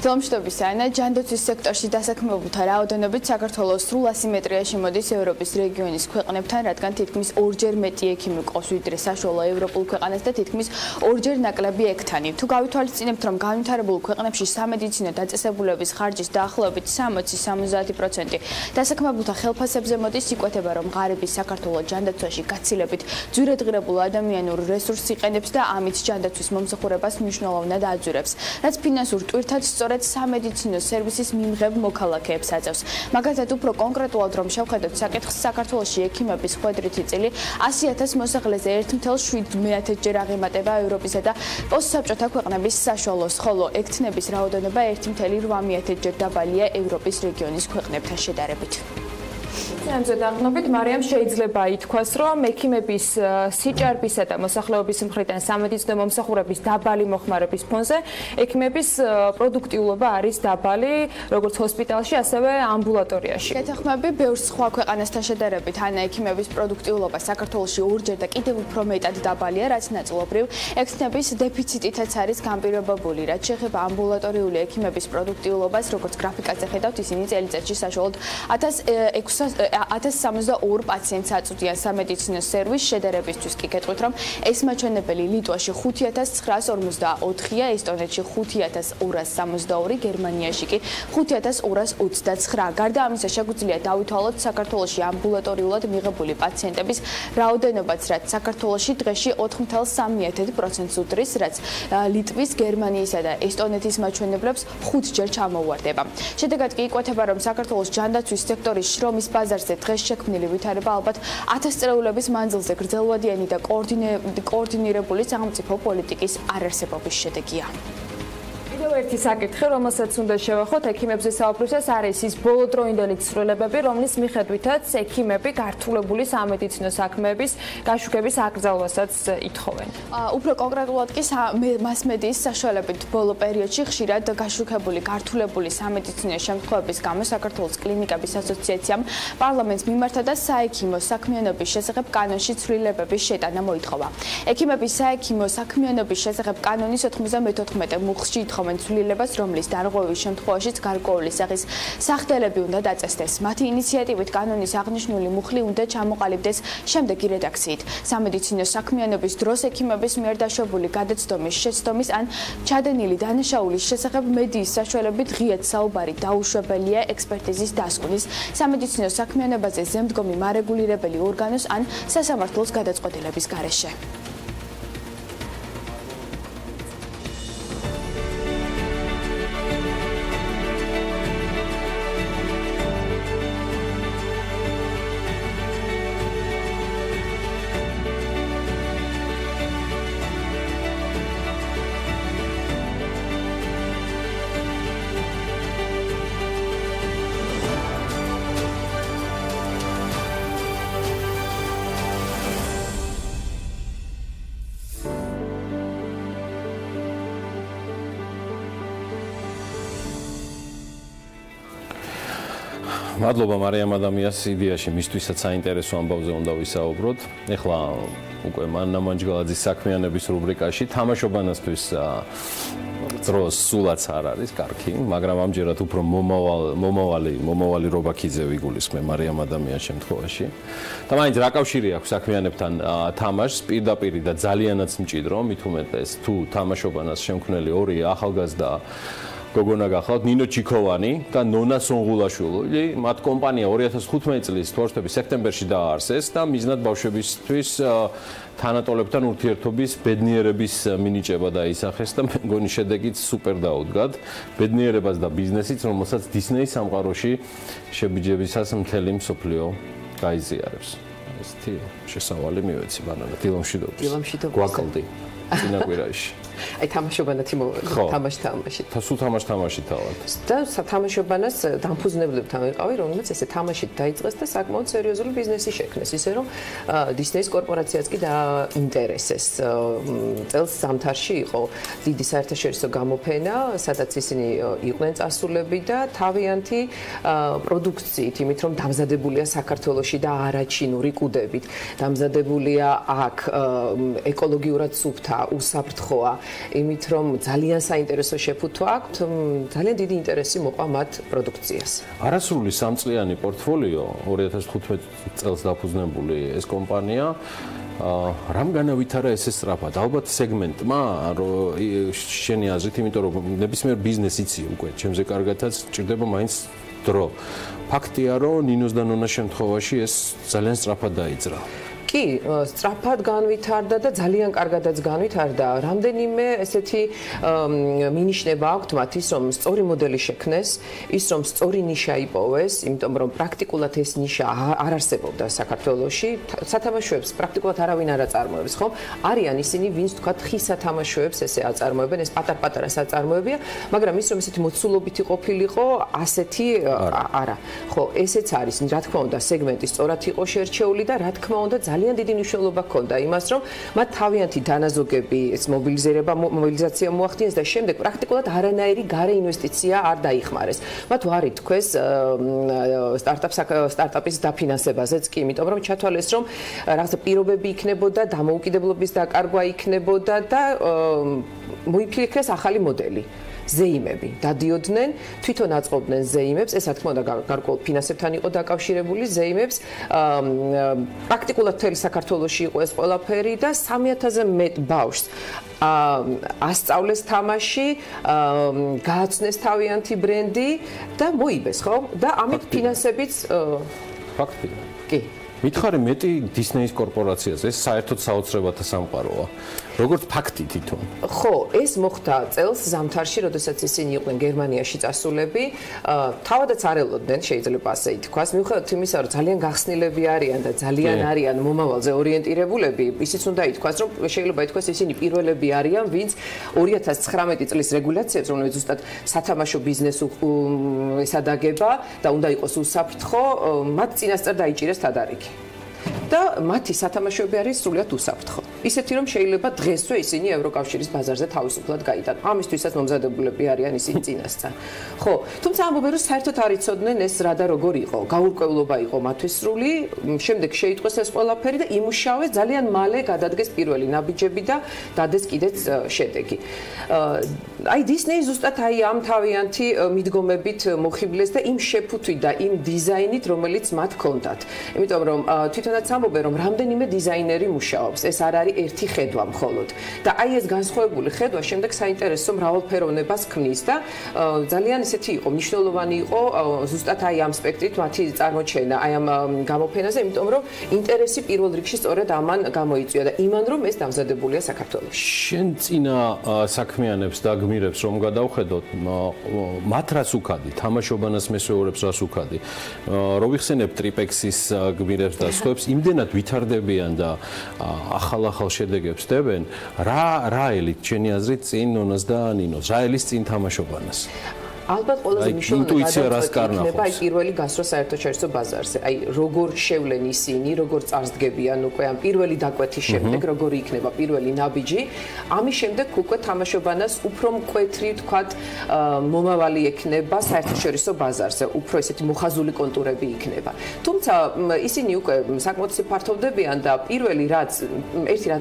თელმშტობის ანა ჯანდაცვის სექტორში დასაქმებულთა რაოდენობით საქართველოს სრულ ასიმეტრიაში მოდის ევროპის რეგიონის ქვეყნებთან, რადგან თითქმის ორჯერ მეტი ექიმი ყავს ვიდრე საშუალო ევროპულ ქვეყანას და თითქმის ორჯერ ნაკლები ექთანი. თუ გავითვალისწინებთ, რომ განვითარებულ ქვეყნებში სამედიცინო დაწესებულების ხარჯის დაახლოებით 60-70% დასაქმებულთა ხელფასებზე მოდის, იკვეთება, რომ ღარიბი საქართველოს ჯანდაცვაში გაცილებით ძვირადღირებულ ადამიანურ რესურსს იყენებს და ამით ჯანდაცვის მომსახურებას მნიშვნელოვნად აძვირებს, რაც ფინანსურ ტვირთად სწორედ სამედიცინო სერვისის მიმღებ მოქალაქეებს აწევს. მაგალითად, უფრო კონკრეტულად რომ შევხედოთ საკითხს, საქართველოში ექიმების ხვედრითი წილი 100,000 მოსახლეზე 1,7-ჯერ აღემატება ევროპისა და პოსტსაბჭოთა ქვეყნების საშუალოს, ხოლო ექთნების რაოდენობა 1,8-ჯერ დაბალია ევროპის რეგიონის ქვეყნებთან შედარებით. ამზე დაყრდნობით მარიამ შეიძლება ითქვას, რომ ექიმების სიჭარბისა და მოსახლეობის მხრიდან სამედიცინო მომსახურების დაბალი მოხმარების ფონზე ექიმების პროდუქტიულობა არის დაბალი, როგორც ჰოსპიტალში, ასევე ამბულატორიაში. გეთანხმები, ბევრ სხვა ქვეყანასთან შედარებით, ანა ექიმების პროდუქტიულობა საქართველოში ორჯერ და კიდევ უფრო მეტად დაბალია, რაც ნაწილობრივ ექთნების დეფიციტითაც არის განპირობებული. რაც შეეხება ამბულატორიული ექიმების პროდუქტიულობას, როგორც გრაფიკაზე ხედავთ, ისინი წელიწადში საშუალოდ 1062 პაციენტს აწვდიან სამედიცინო სერვისს. შედარებისთვის კი გეტყვით, რომ ეს მაჩვენებელი ლიტვაში 5244-ია, ესტონეთში 5262, გერმანიაში კი 5229. გარდა ამისა, შეგვიძლია დავითვალოთ საქართველოში ამბულატორიულად მიღებული პაციენტების რაოდენობაც, რაც საქართველოში დღეში 4,3%-ს უდრის, რაც ლიტვის, გერმანიისა და ესტონეთის მაჩვენებლებს 5ჯერ ჩამოუვარდება. შედეგად კი იკვეთება, რომ საქართველოს ჯანდაცვის სექტორის შრომის ბაზარზე დღეს შექმნილი ვითარება ალბათ 1000 წრეულების მანძილზე გრძელვადიანი და კოორდინირებული სახელმწიფო პოლიტიკის არარსებობის შედეგია. კიდევ ერთი საკითხი, რომელსაც უნდა შევახოთ ექიმებზე საუბრისას, არის ის ბოლოდროინდელი ცვლილებები, რომლის მიხედვითაც ექიმები გართულებული სამედიცინო საქმეების გაშუქების აკრძალვასაც ითხოვენ. უფრო კონკრეტულად კი მასმედიის საშუალებით ბოლო პერიოდში ხშირად გაშუქებული გართულებული სამედიცინო შემთხვევების გამო საქართველოს კლინიკების ასოციაციამ პარლამენტს მიმართა და საექიმო საქმიანობის შესახებ კანონში ცვლილებების შეტანა მოითხოვა. ექიმების საექიმო საქმიანობის შესახებ კანონის 94 მუხლში ითხოვენ ცვლილებას, რომლის დარღვევის შემთხვევაშიც გარკვეული სახის სახდელები უნდა დაწესდეს. მათი ინიციატივით კანონის აღნიშნული მუხლი უნდა ჩამოყალიბდეს შემდეგი რედაქციით. სამედიცინო საქმიანობის დროს ექიმების მიერ დაშვებული გადაცდომის, შეცდომის ან ჩადენილი დანაშაულის შესახებ მედიის საშუალებით ღიად საუბარი დაუშვებელია ექსპერტიზის დასკვნის, სამედიცინო საქმიანობაზე ზემდგომი მარეგულირებელი ორგანოს ან სასამართლოს გადაწყვეტილების გარეშე. მადლობა მარიამ ადამიანს იდეაში მისთვისაც საინტერესო ამბავზე უნდა ვისაუბროთ. ეხლა უკვე მანნა მანჯგალაძის საქმიანობის რუბრიკაში თამაშობანასთვის დროს სულაც არ არის კარგი, მაგრამ ამჯერად უფრო მომავალი რობაქიძე ვიგულისხმე მარიამ ადამიანის შემთხვევაში. და მაინც რა კავშირი აქვს საქმიანებთან თამაშს, პირდაპირ და ძალიანაც მჭიდრო, მით უმეტეს თუ თამაშობანას შემქმნელი ორი ახალგაზრდა გოგონა გახლავთ ნინო ჩიქოვანი და ნონა სონღულაშვილი. მათ კომპანია 2015 წლის თვარსთების სექტემბერში დააარსეს და მიზნად ბავშვებისთვის თანატოლებთან ურთიერთობის ბედნიერების მინიჭება დაისახეს და მე მგონი შედეგიც სუპერ დაუდგათ. ბედნიერებას და ბიზნესიც, რომელსაც დისნეის სამყაროში შებიჯებისას მთელი მსოფლიო გაიზიარებს. ესეთი შესავალი მივეცი ბანანა დილამშვიდობის გვაკლდი წინა კვირაში აი თამაშობანად თამაში სულ თამაში თავად და თამაშობანას დამფუძნებლებთან ვიყავი რომელმაც ესე თამაშით დაიწყეს და საკმაოდ სერიოზული ბიზნესი შექმნეს ისე რომ დისნეის კორპორაციაც კი დაინტერესეს წელს ზამთარში იყო დიდი საერთაშორისო გამოფენა სადაც ისინი იყვნენ წასულები და თავიანთი პროდუქციით იმით რომ დამზადებულია საქართველოში და არაჩინური კუდებით დამზადებულია აქ ეკოლოგიურად სუფთა უსაფრთხოა იმით რომ ძალიან საინტერესო შეფუთვა აქვთ ძალიან დიდი ინტერესი მოყვა მათ პროდუქციას. არასრული სამწლიანი პორტფოლიო 2015 წელს დაფუძნებული ეს კომპანია რამ განავითარა ესე სწრაფად? ალბათ სეგმენტმა შენი აზრით, იმიტომ რომ ნებისმიერ ბიზნესს იცი უკვე, ჩემზე კარგადაც ჭირდება მაინც დრო. ფაქტია, რომ ნინოს და ნონას შემთხვევაში ეს ძალიან სწრაფად დაიძრა. კი, სწრაფად განვითარდა და ძალიან კარგადაც განვითარდა. რამდენიმე ესეთი მინიშნება აქვთ მათ ის რომ სწორი მოდელი შექმნეს, ის რომ სწორი ნიშა იპოვეს, იმიტომ რომ პრაქტიკულად ეს ნიშა არ არსებობდა საქართველოში. სათამაშოებს პრაქტიკულად არავინ არ აწარმოებს, ხო? არიან ისინი, ვინც თქვა ხის სათამაშოებს ესე აწარმოებენ, ეს პატარ-პატარა საწარმოებია, მაგრამ ის რომ ესეთი მოცულობითი ყოფილიყო, ასეთი არა. ხო, ესეც არის, რა თქმა უნდა, სეგმენტი სწორად იყო შერჩეული და რა თქმა უნდა ძალიან დიდი მნიშვნელობა ჰქონდა იმას, რომ მათ თავიანთი დანაზოგები, მობილიზაცია მოახდინეს და შემდეგ პრაქტიკულად არანაირი გარე ინვესტიცია არ დაიხმარეს. მათ უარი თქვეს სტარტაპის დაფინანსებაზეც კი, იმიტომ რომ ჩათვალეს, რომ რაღაცა პირობები იქნებოდა, დამოუკიდებლობის დაკარგვა იქნებოდა და მოიფიქრეს ახალი მოდელი. ზეიმები დადიოდნენ, თვითონ აწყობდნენ ზეიმებს, ეს რა თქმა უნდა გარკვეულ ფინანსებთან იყო დაკავშირებული ზეიმებს. პრაქტიკულად მთელი საქართველოში იყო ეს ყველაფერი და 3000-ზე მეტ ბავშვს ასწავლეს თამაში, გააცნეს თავიანთი ბრენდი და მოიბეს, ხო? და ამით ფინანსებიც ფაქტია. კი. მითხარი მეტი დისნეის კორპორაციას, ეს საერთოდ საოცრებათა სამყაროა. როგორც ფაქტი თვითონ. ხო, ეს მოხდა წელს ზამთარში, როდესაც ისინი იყვნენ გერმანიაში წასულები. თავადაც არ ელოდნენ, შეიძლება ასე ითქვას, მიუხედავად იმისა, რომ ძალიან გახსნილები არიან და ძალიან არიან მომავალზე ორიენტირებულები, ისიც უნდა ითქვას, რომ შეიძლება ითქვას ისინი პირველები არიან, ვინც 2019 წლის რეგულაციებს, რომელიც ზუსტად სათამაშო ბიზნესს ესადაგება და უნდა იყოს უსაფრთხო, მათ წინასწარ დაიჭირეს თადარიგი. და მათი სათამაშოები არის სრულიად უსაფრთხო. ისეთი რომ შეიძლება დღესვე ისინი ევროკავშირის ბაზარზე თავისუფლად გაიტანონ. ამისთვისაც მომზადებულები არიან ისინი წინასწარ. ხო, თუმცა ამბობენ რომ საერთოდ არ იცოდნენ ეს რა და როგორ იყო. გაურკვევლობა იყო მათთვის სრული, შემდეგ შეიტყვეს ეს ყველაფერი და იმუშავეს ძალიან მალე გადადგეს პირველი ნაბიჯები და დადეს კიდეც შედეგი. აი დისნეი ზუსტად აი ამ თავიანთი მიდგომებით მოხიბლეს და იმ შეფუთვით და იმ დიზაინით, რომელიც მათ ჰქონდათ. იმიტომ რომ თვითონაც ამბობენ რომ რამდენიმე დიზაინერი მუშაობს. ეს არ არის ერთი ხედვა მხოლოდ. და აი ეს განსხვავებული ხედვა შემდეგ საინტერესო მრავალფეროვნებას ქმნის და ძალიან ისეთი იყო, მნიშვნელოვანი იყო ზუსტად აი ამ სპექტრით მათი წარმოჩენა, აი ამ გამოფენაზე, იმიტომ რომ ინტერესი პირველ რიგში სწორედ ამან გამოიწვია და იმან რომ ეს დამზადებულია საქართველოში. შენ წინა საქმიანებს და გმირებს რომ გადავხედოთ, მათ რას უქადი, თამაშობანას მესვეურებს რას უქადი. რო ვიხსენებ ტრიპექსის გმირებს და სხვებს იმდენად ვითარდებიან და ახალ შედეგებს დებენ, რა ელით ჩვენი აზრით წინ ნონას და ნინოს, რა ელის წინ თამაშობანას? ალბათ ყველაზე მნიშვნელოვანი იქნება აი პირველი გასვლა საერთაშორისო ბაზარზე. აი როგორ შევლენ ისინი, როგორ წარსდგებიან უკვე ამ პირველი დაკვეთის შემდეგ, როგორი იქნება პირველი ნაბიჯი. ამის შემდეგ უკვე თამაშობანას უფრო მკვეთრი, თქვათ, მომავალი ექნება საერთაშორისო ბაზარზე, უფრო ესეთი მოხაზული კონტურები იქნება. თუმცა ისინი უკვე საკმაოდ ფართოვდებიან და პირველი რაც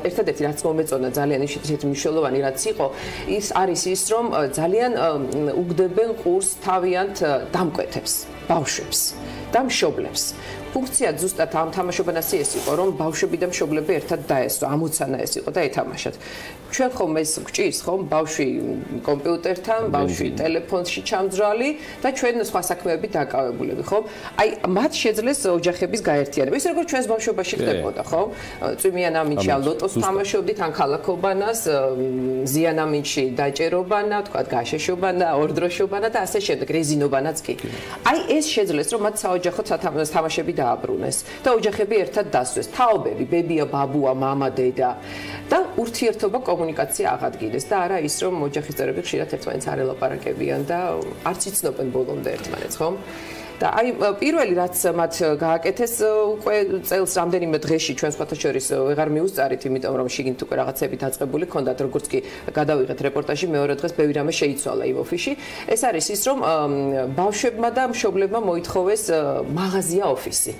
ერთადერთი რაც მომეწონა ძალიან ისეთი მნიშვნელოვანი რაც იყო, ის არის ის, რომ ძალიან უგდებენ ყურს თავიანთ დამკვეთებს, ბავშვებს და მშობლებს. ფუნქცია ზუსტად ამ თამაშობანას ის იყო, რომ ბავშვები და მშობლები ერთად დაესწრო, ამოცანა ეს იყო და ეთამაშათ. ჩვენ ხომ ეს გვჭირს ხომ ბავშვი კომპიუტერთან, ბავშვი ტელეფონში ჩამძრალი და ჩვენ სხვა საქმეებით დაკავებულები, ხო? აი მათ შეძლეს ოჯახების გაერთიანება. ის როგორც ჩვენს ბავშვობაში ხდებოდა, ხო? წვიმიან ამინჩი ლოტოს თამაშობდით, ან ქალაქობანას, ზიან ამინჩი დაჭერობანა, თქვა გაშეშობანა, ორდროშობანა და ასე შემდეგ, რეზინობანაც კი. აი ეს შეძლეს, რომ მათ საოჯახო თამაშები დააბრუნეს და ოჯახები ერთად დასვეს. თაობები, ბებია, ბაბუა, მამა, დედა და ურთიერთობა, კომუნიკაცია აღადგინეს და არა ის, რომ ოჯახის წევრები ხშირად ერთმანეთს არ ელაპარაკებიან და არც იცნობენ ბოლომდე ერთმანეთს, ხო? და აი პირველი რაც მათ გააკეთეს უკვე წელს რამდენიმე დღეში ჩვენ სხვათა შორის ვეღარ მიუსწარით, იმიტომ რომ შიგნით უკვე რაღაცები დაწყებული ქონდათ, როგორც კი გადავიღეთ რეპორტაჟი, მეორე დღეს ბევრი რამე შეიცვალა იმ ოფისში. ეს არის ის, რომ ბავშვებმა და მშობლებმა მოითხოვეს მაღაზია ოფისი.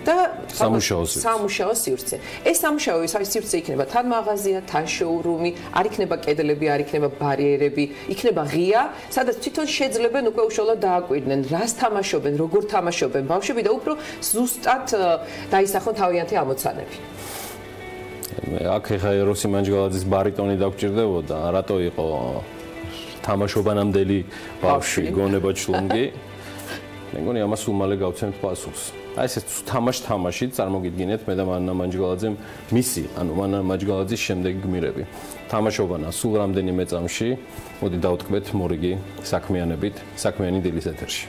და სამუშაო სივრცე. ეს სამუშაო სივრცე იქნება თან მაღაზია, თან შოურუმი, არ იქნება კედლები, არ იქნება ბარიერები, იქნება ღია, სადაც თვითონ შეძლებენ უკვე უშუალოდ დააკვირდნენ, რას თამაშობენ, როგორ თამაშობენ ბავშვები და უფრო ზუსტად დაისახონ თავიანთი ამოცანები. აქ ეხა ეროსი მანჯგალაძის ბარიტონი დაგჭირდებოდა, რატო იყო თამაშობანამდელი ბავშვი გონება ჩლუნგი? მე მგონი ამას უმალე გავცემთ პასუხს. აი ეს თამაში წარმოგიდგინეთ მე და მანნა მანჯგალაძემ მისი, ანუ მანნა მანჯგალაძის შემდეგი გმირები. თამაშობანა სულ რამდენიმე წამში, მოდი დავტკბეთ მორიგი საქმიანობით, საქმიანი დილის ეთერში.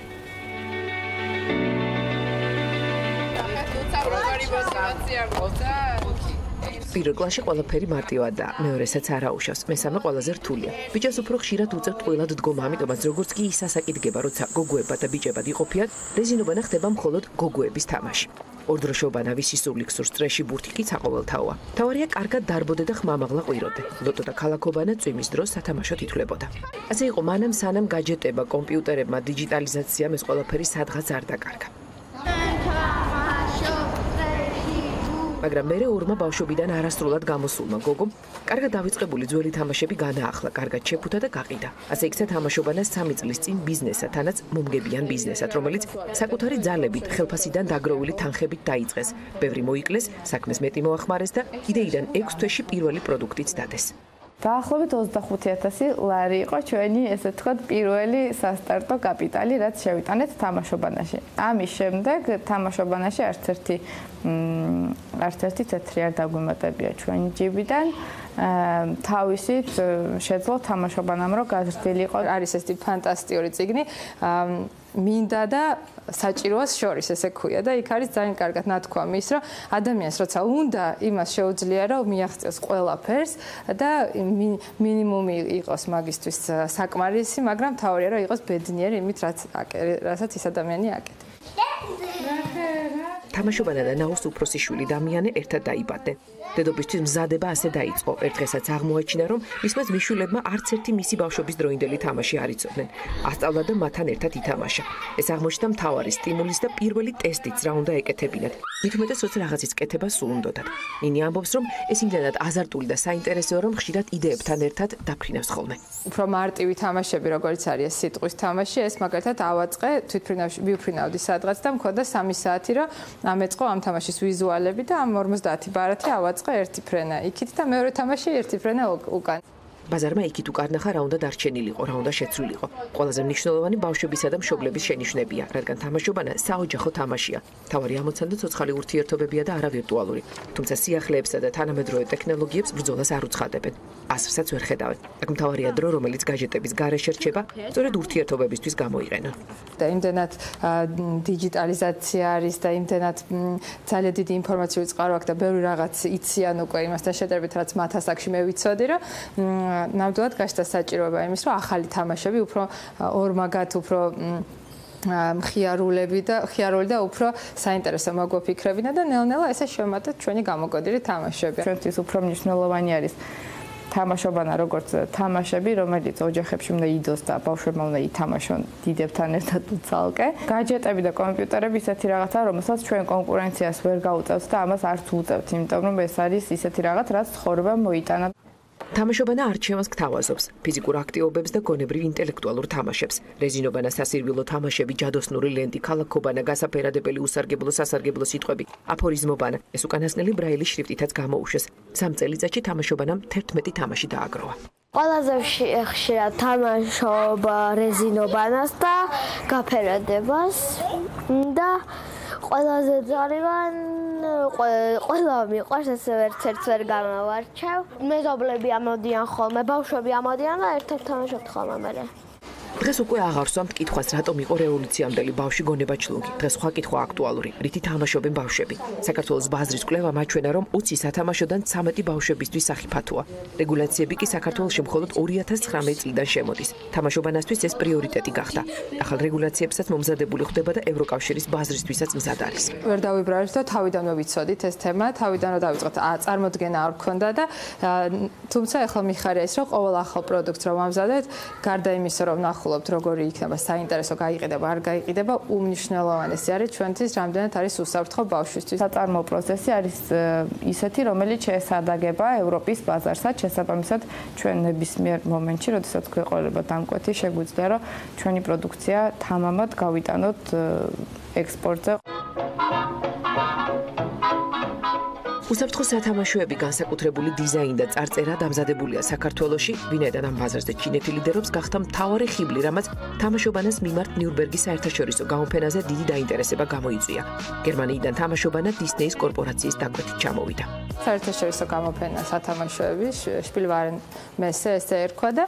პირველ კლასში ყველაფერი მარტივადაა, მეორესაც არაუშავს, მესამე ყველაზე რთულია. ბიჭას უფრო ხშირად უწევთ ყვილად დგომა, ამიტომაც როგორც კი ის ასაკიდგება, როცა გოგოებად და ბიჭებად იყოფიან, რეზინობანა ხდება მხოლოდ გოგოების თამაში. ორდროშობანა ვისი სული გსურს წრეში ბურთი კი საყოველთაოა. თავარია კარგად დარბოდე და ხმამაღლა ყვიროდე. ლოტო და ქალაქობანა წვიმის დროს სათამაშოდ ითვლებოდა. ასე იყო მანამ სანამ გაჯეტება, კომპიუტერებმა, დიჯიტალიზაციამ ეს ყველაფერი სადღაც არ დაკარგა. მაგრამ მე ორმა ბავშვობიდან არასრულად გამოსულმა გოგომ კარგად დავიწყებული ძველი თამაშები განაახლა, კარგად შეფუთა და გაყიდა. ასე იქცა თამაშობანა 3 წლის წინ ბიზნესათანაც მომგებიან ბიზნესად, რომელიც საკუთარი ძალებით, ხელფასიდან დაგროვილი თანხებით დაიწყეს. ბევრი მოიკლეს, საქმეს მეტი მოახმარეს და იდეიდან 6 თვეში პირველი პროდუქტიც დადეს. დაახლოებით 25,000 ლარი იყო ჩვენი, ესე ვთქვათ, პირველი სასტარტო კაპიტალი, რაც შევიტანეთ თამაშობანაში. ამის შემდეგ თამაშობანაში არც ერთი თეთრი არ დაგვიმატებია ჩვენი ჯიბიდან. თავისით შეძლო თამაშობანამ რომ გაზრდილიყო. არის ეს ფანტასტიკური წიგნი. მინდა და საჭიროას შორის ესე ქვია და იქ არის ძალიან კარგად ნათქვამი ის, რომ ადამიანს როცა უნდა, იმას შეუძლია რომ მიაღწევს ყველაფერს და მინიმუმი იყოს მაგისთვის საკმარისი, მაგრამ თავარია რომ იყოს ბედნიერი იმით, რასაც ის ადამიანი აკეთებს. თამაშობანა და ნაოს უფროსი შვილი დამიანე ერთად დაიბადნენ. დედობისთვის მზადება ასე დაიწყო. ერთ დღესაც აღმოაჩინა, რომ მისმა ძმისშვილებმა არც ერთი მისი ბავშვობის დროინდელი თამაში არ იცოდნენ. ასწავლა და მათთან ერთად ითამაშა. ეს აღმოჩნდა მთავარი სტიმულის და პირველი ტესტიც რა უნდა ეკეთებინათ. მით უმეტეს, როცა რაღაცის კეთება სულ უნდოდათ. ნინი ამბობს, რომ ეს იმდენად აზარტული და საინტერესოა, რომ ხშირად იდეებთან ერთად დაფრინავს ხოლმე. უფრო მარტივი თამაშები, როგორც არის სიტყვის თამაში, ეს მაგალითად ავაწყე თვითფრინავში, ვიფრინავდი სადღაც და მქონდა 3 საათი, რომ ამეწყო ამ თამაშის ვიზუალები და ამ 50 ბარათი ავაწყე ერთი ფრენა იქით და მეორე თამაში ერთი ფრენა უკან. ბაზარმა იქით უკარნახა რა უნდა დარჩენილიყო, რა უნდა შეცვლილიყო. ყველაზე მნიშვნელოვანი ბავშვებისა და მშობლების შენიშვნებია, რადგან თამაშობანა საოჯახო თამაშია. თავარი ამოცანა ცოცხალი ურთიერთობებია და არა ვირტუალური. თუმცა სიახლეებსა და თანამედროვე ტექნოლოგიებს ბრძოლას არ უცხადებენ. ასრსაც ვერ ხედავენ. აქ მთავარია დრო, რომელიც გაჟეტების გარეშე რჩება, სწორედ ურთიერთობებისთვის გამოიყენონ. და იმდენად დიჯიტალიზაცია არის და იმდენად ძალიან დიდი ინფორმაციული წყარო აქვს და ბევრი რაღაც იციან უკვე იმასთან შედარებით, რაც მათ ასაკში მე ვიცოდი, რომ ნამდვილად გაჩნდა საჭიროება იმის, რომ ახალი თამაშები უფრო ორმაგად, უფრო ხიარული და უფრო საინტერესო მოგვაფიქრებინა და ნელ-ნელა ესე შევმატეთ ჩვენი გამოკვედილი თამაშები. ჩვენთვის უფრო მნიშვნელოვანი არის თამაშობანა როგორც თამაშები, რომელიც ოჯახებში უნდა იდოს და ბავშვებმა უნდა ითამაშონ დიდებთან ერთად უცალკე. გაჯეტები და კომპიუტერები ისეთი რაღაცაა, რომელსაც ჩვენ კონკურენციას ვერ გაუწევთ და ამას არც უწევთ, იმიტომ რომ ეს არის ისეთი რაღაც, რაც ცხოვრებამ მოიტანა. თამაშობანა არჩევანს გთავაზობს ფიზიკურ აქტივობებს და გონებრივ ინტელექტუალურ თამაშებს. რეზინობანა სასირვილო თამაშები, ჯადოსნური ლენტი, ქალაქობანა, გასაფერადებელი უსარგებლო სასარგებლო სიტყვები, აფორიზმობანა. ეს უკანასკნელი ბრაილის შრიფტითაც გამოუშვეს. 3 წელიწადში თამაშობანამ 11 თამაში დააგროვა. ყველაზე ხშირად თამაშობ რეზინობანას და გაფერადებას და ყველაზე ძალიან ყველა მიყვარს ესე ერთ-ერთს ვერ გამოვარჩევ. მეზობლები ამოდიან ხოლმე, ბავშვები ამოდიან და ერთად თამაშობთ ხოლმე მე. დღეს უკვე აღარ სვამთ კითხვას, რატომ იყო რევოლუციამდელი ბავშვი გონება ჩლუგი. დღეს სხვა კითხვა აქტუალური, რითი თამაშობენ ბავშვები. საქართველოს ბაზრის კვლევა მაჩვენა, რომ 20 სათამაშოდან 13 ბავშვებისთვის სახიფათოა. რეგულაციები კი საქართველოში მხოლოდ 2019 წლიდან შემოდის. თამაშობანასთვის ეს პრიორიტეტი გახდა. ახალ რეგულაციებსაც მომზადებული ხდება და ევროკავშირის ბაზრისთვისაც მზად არის. ვერ დავიბრალეთ და თავიდანვე ვიცოდით ეს თემა, თავიდანვე დავიწყოთ. წარმოდგენა არ გქონდა და თუმცა ახლა მიხარია ის, რომ ყოველ ახალ პროდუქტს რომ ამზადეთ, გარდა იმისა, რომ ნახულობთ როგორი იქნება საინტერესო გაიყიდება არ გაიყიდება, უმნიშვნელოვანესი არის ჩვენთვის რამდენად არის უსაფრთხო ბავშვისთვის. საწარმოო პროცესი არის ისეთი, რომელიც შეესადაგება ევროპის ბაზარსაც, შესაბამისად ჩვენ ნებისმიერ მომენტში, როდესაც გვეყოლება დამკვეთი, შეგვიძლია რომ ჩვენი პროდუქცია თამამად გავიტანოთ ექსპორტზე. უსაფრთხო სათამაშოები განსაკუთრებული დიზაინი და წარწერა დამზადებულია საქართველოში, ვინაიდან ამ ბაზარზე ჩინეთი ლიდერობს, გახდა მთავარი ხიბლი, რამაც თამაშობანას მიმართ ნიურნბერგის საერთაშორისო გამოფენაზე დიდი დაინტერესება გამოიწვია. გერმანიიდან თამაშობანა დისნეის კორპორაციის დაკვეთით ჩამოვიდა. საერთაშორისო გამოფენა სათამაშოების შპილვარენ მესე ესე ერქვა და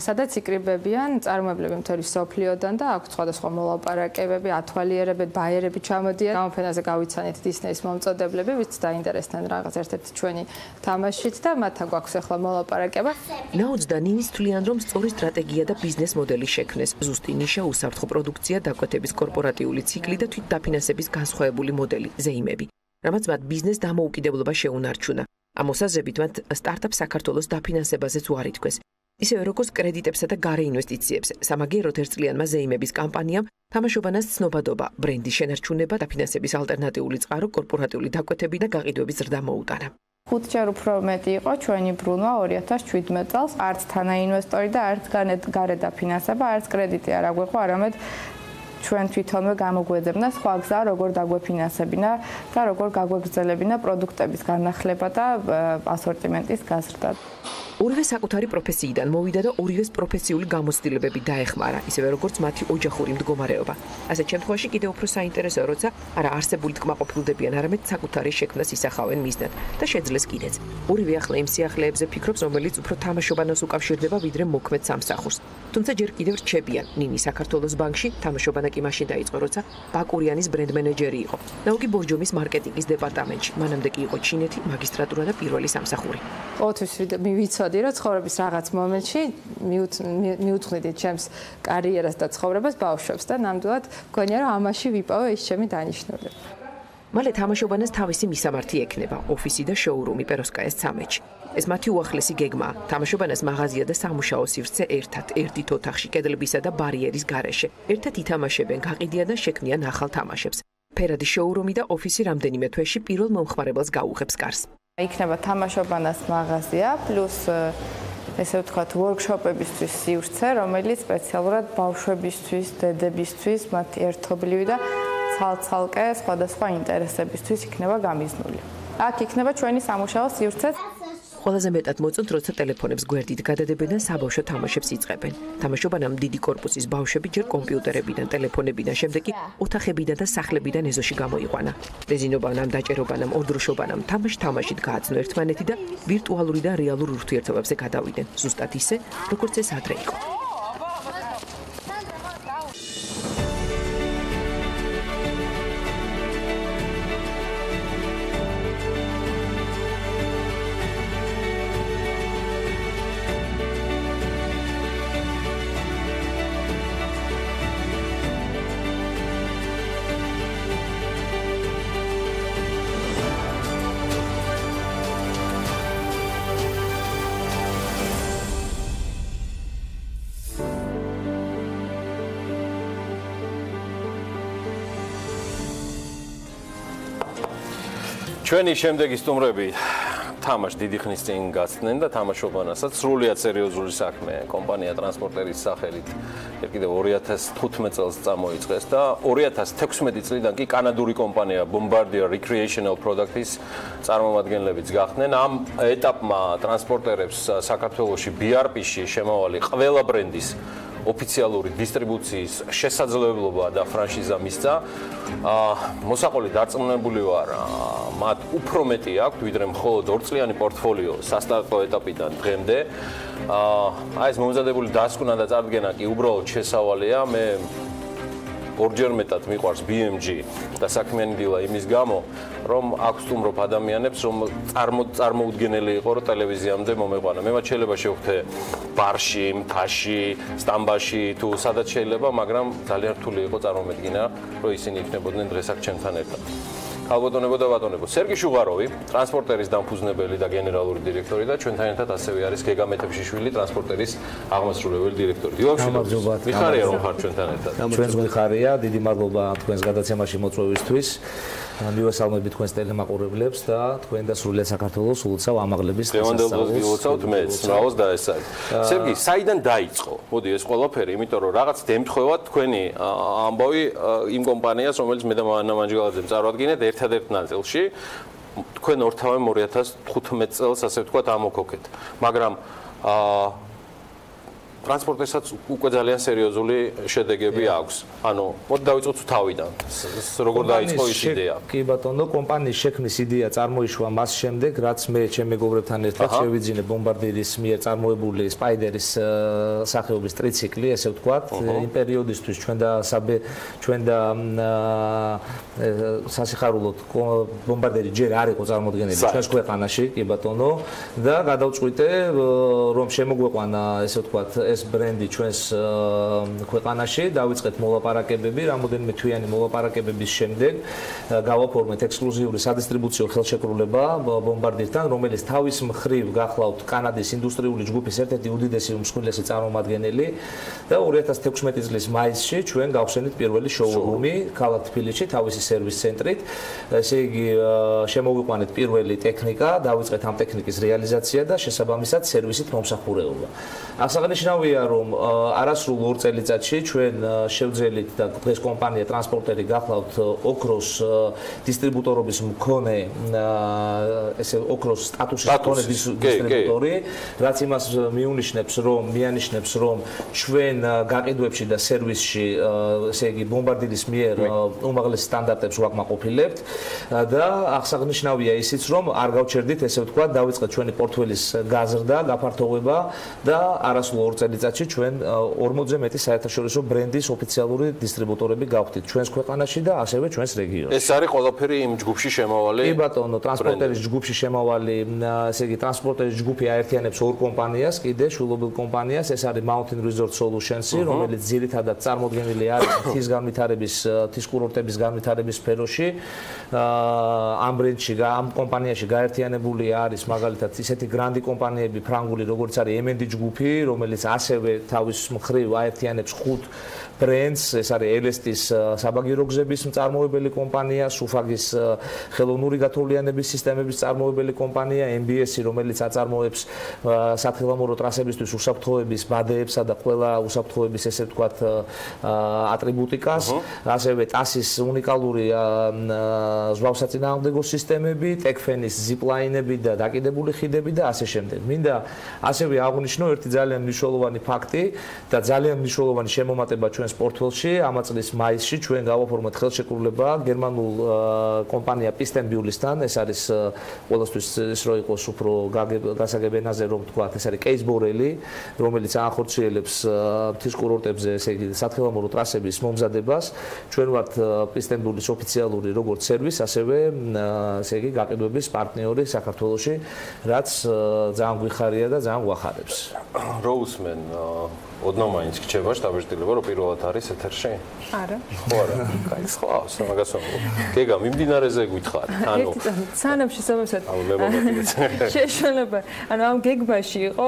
სადაც იკრიბებიან წარმოებლები მთელი სოფლიოდან და აქვთ სხვადასხვა მოლაპარაკებები, ათვალიერებები, ბაიერები ჩამოდიან. გამოფენაზე გავიცანით დისნეის მომწოდებლები, ვინც დაინტერესდა რაღაც ერთ-ერთი ჩვენი თამაშით და მათთან გვაქვს ახლა მოლაპარაკება. ნაუც და ნინის თვლიან, რომ სწორი სტრატეგია და ბიზნეს მოდელი შექმნეს. ზუსტი ნიშა უსაფრთხო პროდუქცია, დაკვეთების კორპორატიული ციკლი და თვითდაფინანსების განსხვავებული მოდელი, ზეიმები. რამაც მათ ბიზნეს დამოუკიდებლობა შეუნარჩუნა. ამ მოსაზრებით მათ სტარტაპ საქართველოს დაფინანსებაზეც უარი თქვეს. ისევე როგორც კრედიტებსა და გარე ინვესტიციებს. სამაგიეროდ ერთწლიანმა ზეიმების კამპანიამ თამაშობანას ცნობადობა, ბრენდის შენარჩუნება, დაფინანსების ალტერნატიული წყარო, კორპორატიული დაკვეთები და გაყიდვების ზრდა მოუტანა. 5 ჯერ უფრო მეტი იყო ჩვენი ბრუნვა 2017 წელს. არც თანაინვესტორი და არც გარე დაფინანსება, არც კრედიტი არ აგვეყო, არამედ ჩვენ თვითონვე გამოგვეძებნა სხვა გზა, როგორ დაგვეფინანსებინა და როგორ გაგვეგრძელებინა პროდუქტების განახლება და ასორტიმენტის გაზრდა. ორივე საკუთარი პროფესიიდან მოვიდა და ორივეს პროფესიული გამოცდილებები დაეხმარა, ისევე როგორც მათი ოჯახური მდგომარეობა. ასეთ შემთხვევაში კიდევ უფრო საინტერესოა, როცა არა არსებული თქმაყოფილდებიან, არამედ საკუთარი შექმნას ისახავენ მიზნად და შეძლეს კიდეც. ორივე ახლა იმ სიახლეებზე ფიქრობს, რომელიც უფრო თამაშობანას უკავშირდება, ვიდრე მოქმედ სამსახურს. თუმცა ჯერ კიდევ რჩებიან, ნინი საქართველოს ბანკში, თამაშობანა კი მაშინ დაიწყო, როცა ბაკურიანის ბრენდ მენეჯერი იყო. ნაუგი ბორჯომის მარკეტინგის დეპარტამენტში. მანამდე კი იყო ჩინეთი, მაგისტრატურა და პირველი სამსახური. ყოველთვის მივიცოდი, რომ ცხოვრების რაღაც მომენტში მიუძღვნიდი ჩემს კარიერას და ცხოვრებას ბავშვებს და ნამდვილად მგონია, რომ ამაში ვიპოვე ის ჩემი დანიშნულება. მალე თამაშობანას თავისი მისამართი ექნება, ოფისი და შოურუმი პეროსკაიას 13-ში. ეს მათი უახლესი გეგმაა. თამაშობანას მაღაზია და სამუშაო სივრცე ერთად, ერთით ოთახში, კედლებისა და ბარიერის გარეშე. ერთად ითამაშებენ, გაყიდიან და შექმნიან ახალ თამაშებს. ფერადი შოურუმი და ოფისი რამდენიმე თვეში პირველ მომხმარებელს გაუღებს კარს. იქნება თამაშობანას მაღაზია, პლუს ესე ვთქვათ, ვორქშოპებისთვის სივრცე, რომელიც სპეციალურად ბავშვებისთვის, დედებისთვის, მათი ერთობლივი და ცალ-ცალკე სხვადასხვა ინტერესებისთვის იქნება გამიზნული. აქ იქნება ჩვენი სამუშაო სივრცე. ყველაზე მეტად მოწონთ, როცა ტელეფონებს გვერდით გადადებენ და საბავშვო თამაშებს იწყებენ. თამაშობანამ დიდი კორპუსის ბავშვები ჯერ კომპიუტერებიდან, ტელეფონებიდან, შემდეგ კი ოთახებიდან და სახლებიდან ეზოში გამოიყვანა. რეზინობანამ, დაჭერობანამ, ორდროშობანამ თამაშით გააცნო ერთმანეთი და ვირტუალური და რეალურ ურთიერთობებზე გადავიდნენ. ზუსტად ისე, როგორც ეს ადრე იყო. ჩვენი შემდეგი სტუმრები თამაშს დიდი ხნის წინ გაცდნენ და თამაშობანასაც სრულიად სერიოზული საქმე კომპანია ტრანსპორტერის სახელით კიდევ 2015 წელს წამოიწყეს და 2016 წლიდან კი კანადური კომპანია Bombardier Recreational Products-ის წარმომადგენლებიც გახდნენ. ამ ეტაპმა ტრანსპორტერებს საქართველოში BRP-ში შემავალი ყველა ბრენდის ოფიციალური დისტრიბუციის შესაძლებლობა და ფრანშიზა მისცა. მოსაყოლი დარწმუნებული ვარ, მათ უფრო მეტი აქვთ, ვიდრე მხოლოდ 2 წლიანი პორტფოლიო სასტარტო ეტაპიდან დღემდე. ეს მომზადებული დასკვნა და წარდგენა კი უბრალოდ შესავალია. მე ორჯერ მეტად მიყვარს BMG და საქმიანი დილა იმის გამო, რომ აქ სტუმრობ ადამიანებს, რომ წარმოუდგენელი იყო, რომ ტელევიზიამდე მომეყვანა. მე მათ შეიძლება შევხვდე ბარში, მთაში, სტამბაში თუ სადაც შეიძლება, მაგრამ ძალიან რთული იყო წარმომედგინა, რომ ისინი იქნებოდნენ დღეს აქ ჩემთან ერთად. ქალბატონებო და ბატონებო, სერგი შუღაროვი, ტრანსპორტერის დამფუძნებელი და გენერალური დირექტორი და ჩვენთან ერთად ასევე არის გეგა მეთევშიშვილი, ტრანსპორტერის აღმასრულებელი დირექტორი. მიხარია რომ ხართ ჩვენთან ერთად. ჩვენს მიხარია, დიდი მადლობა თქვენს გადაცემაში მოწვევისთვის. მივესალმები თქვენს ტელემაყურებლებს და თქვენ და სრულიად საქართველოს ულოცავ ამაღლების დღევანდელ დღეს გილოცავთ მეც, რაოს და ესაა. სერგი, საიდან დაიწყო? მოდი ეს ყველაფერი, იმიტომ რომ რაღაც ემთხვევა თქვენი ამბავი იმ კომპანიას, რომელიც მე და მანა მანჯგალაძემ წარვადგინეთ ერთადერთ ნაწილში, თქვენ ორთავე 2015 წელს ასე ვთქვათ ამოქოქეთ. მაგრამ ტრანსპორტესაც უკვე ძალიან სერიოზული შედეგები აქვს. ანუ მოდი დავიწყოთ თავიდან. როგორ დაიწყო ის იდეა? კი ბატონო, კომპანიის შექმნის იდეა წარმოიშვა მას შემდეგ, რაც მე ჩემ მეგობრებთან ერთად შევიძინე Bombardieris მიერ წარმოებული Spider-ის სახეობის ტრიციკლი, ესე ვთქვათ. იმ პერიოდისთვის ჩვენ და სასიხარულოდ Bombardieri ჯერ არ იყო წარმოდგენილი ჩვენს ქვეყანაში, კი ბატონო, და გადავწყვიტე რომ შემოგვეყვანა, ესე ვთქვათ, ეს ბრენდი ჩვენს ქვეყანაში, დავიწყეთ მოლაპარაკებები, რამოდენიმე თვიანი მოლაპარაკებების შემდეგ გავაფორმეთ ექსკლუზიური სადისტრიბუციო ხელშეკრულება Bombardierთან, რომელიც თავის მხრივ გახლავთ კანადის ინდუსტრიული ჯგუფის ერთ-ერთი უდიდესი უმსხვილესი წარმომადგენელი და 2016 წლის მაისში ჩვენ გავხსენით პირველი შოურუმი ქალაქ თბილისში თავისი სერვის ცენტრით. ესე იგი შემოვიყვანეთ პირველი ტექნიკა, დავიწყეთ ამ ტექნიკის რეალიზაცია და შესაბამისად სერვისით მომსახურეობა. აღსანიშნავია, რომ არასრულ 2 წელიწადში ჩვენ შევძელით და დღეს კომპანია ტრანსპორტერი გახლავთ ოქროს დისტრიბუტორობის მქონე, ესე ოქროს სტატუსის მქონე დისტრიბუტორი, რაც იმას მიანიშნებს, რომ ჩვენ გაყიდვებში და სერვისში, ესე იგი Bombardieris მიერ უმაღლეს სტანდარტებს ვაკმაყოფილებთ და აღსანიშნავია ისიც, რომ არ გავჩერდით, ესე ვთქვათ, დავიწყეთ ჩვენი პორტფელის გაზრდა, გაფართოვება და არასრულ 2 წელიწადში ჩვენ 40-ზე მეტი საერთაშორისო ბრენდის ოფიციალური დისტრიბუტორები გავხდით ჩვენს ქვეყანაში და ასევე ჩვენს რეგიონში. ეს არის ყველაფერი იმ ჯგუფში შემავალი? კი ბატონო, ტრანსპორტერის ჯგუფში შემავალი, ესე იგი ტრანსპორტერის ჯგუფი აერთიანებს 2 კომპანიას, კიდე შვილობილ კომპანიას, ეს არის Mountain Resort Solutions-ი, რომელიც ძირითადად წარმოდგენილი არის მთის კურორტების განვითარების სფეროში. ამ ბრენდში, ამ კომპანიაში გაერთიანებული არის მაგალითად ისეთი გრანდი კომპანიები ფრანგული, როგორც არის M&D ჯგუფი, რომელიც ასევე თავის მხრივ აერთიანებს 5 ბრენდს, ეს არის ელესტის საბაგირო გზების მწარმოებელი კომპანია, სუფაგის ხელოვნური გათოვლიანების სისტემების მწარმოებელი კომპანია, MBS-ი, რომელიც აწარმოებს სათხილამურო ტრასებისთვის უსაფრთხოების ბადეებსა და ყველა უსაფრთხოების, ესე ვთქვათ, ატრიბუტიკას, ასევე TAS-ის უნიკალური ზვავსაწინააღმდეგო სისტემები, ტექფენის ზიპლაინები და დაკიდებული ხიდები და ასე შემდეგ. მინდა ასევე აღვნიშნო ერთი ძალიან მნიშვნელოვანი ფაქტი და ძალიან მნიშვნელოვანი შემომატება ჩვენს პორტფელში. ამ წლის მაისში ჩვენ გავაფორმეთ ხელშეკრულება გერმანულ კომპანია Pirveli-სთან, ეს არის ყოველთვის ის რო იყოს უფრო გასაგებენაზე რომ თქვა, ეს არის Case Borelli, რომელიც ახორციელებს მთის კურორტებზე, ესე იგი, სათხილამურო ტრასების მომზადებას. ჩვენ ვართ Pirveli-ის ოფიციალური როგორც სერვის, ასევე ესე იგი გაყიდვების პარტნიორი საქართველოში, რაც ძალიან გვიხარია და ძალიან გვახარებს. Roseman ოდნავ მაინც გრჩება შტაბ-ეტილება, რომ პირველად არის ეთერში? არა. ხო არა. კაი, ხავს, მაგას ვამბობ. გეგა, მიმდინარეზე გითხარი. ანუ სანამ შესაბამისად. შეშველება. ანუ ამ გეგბაში იყო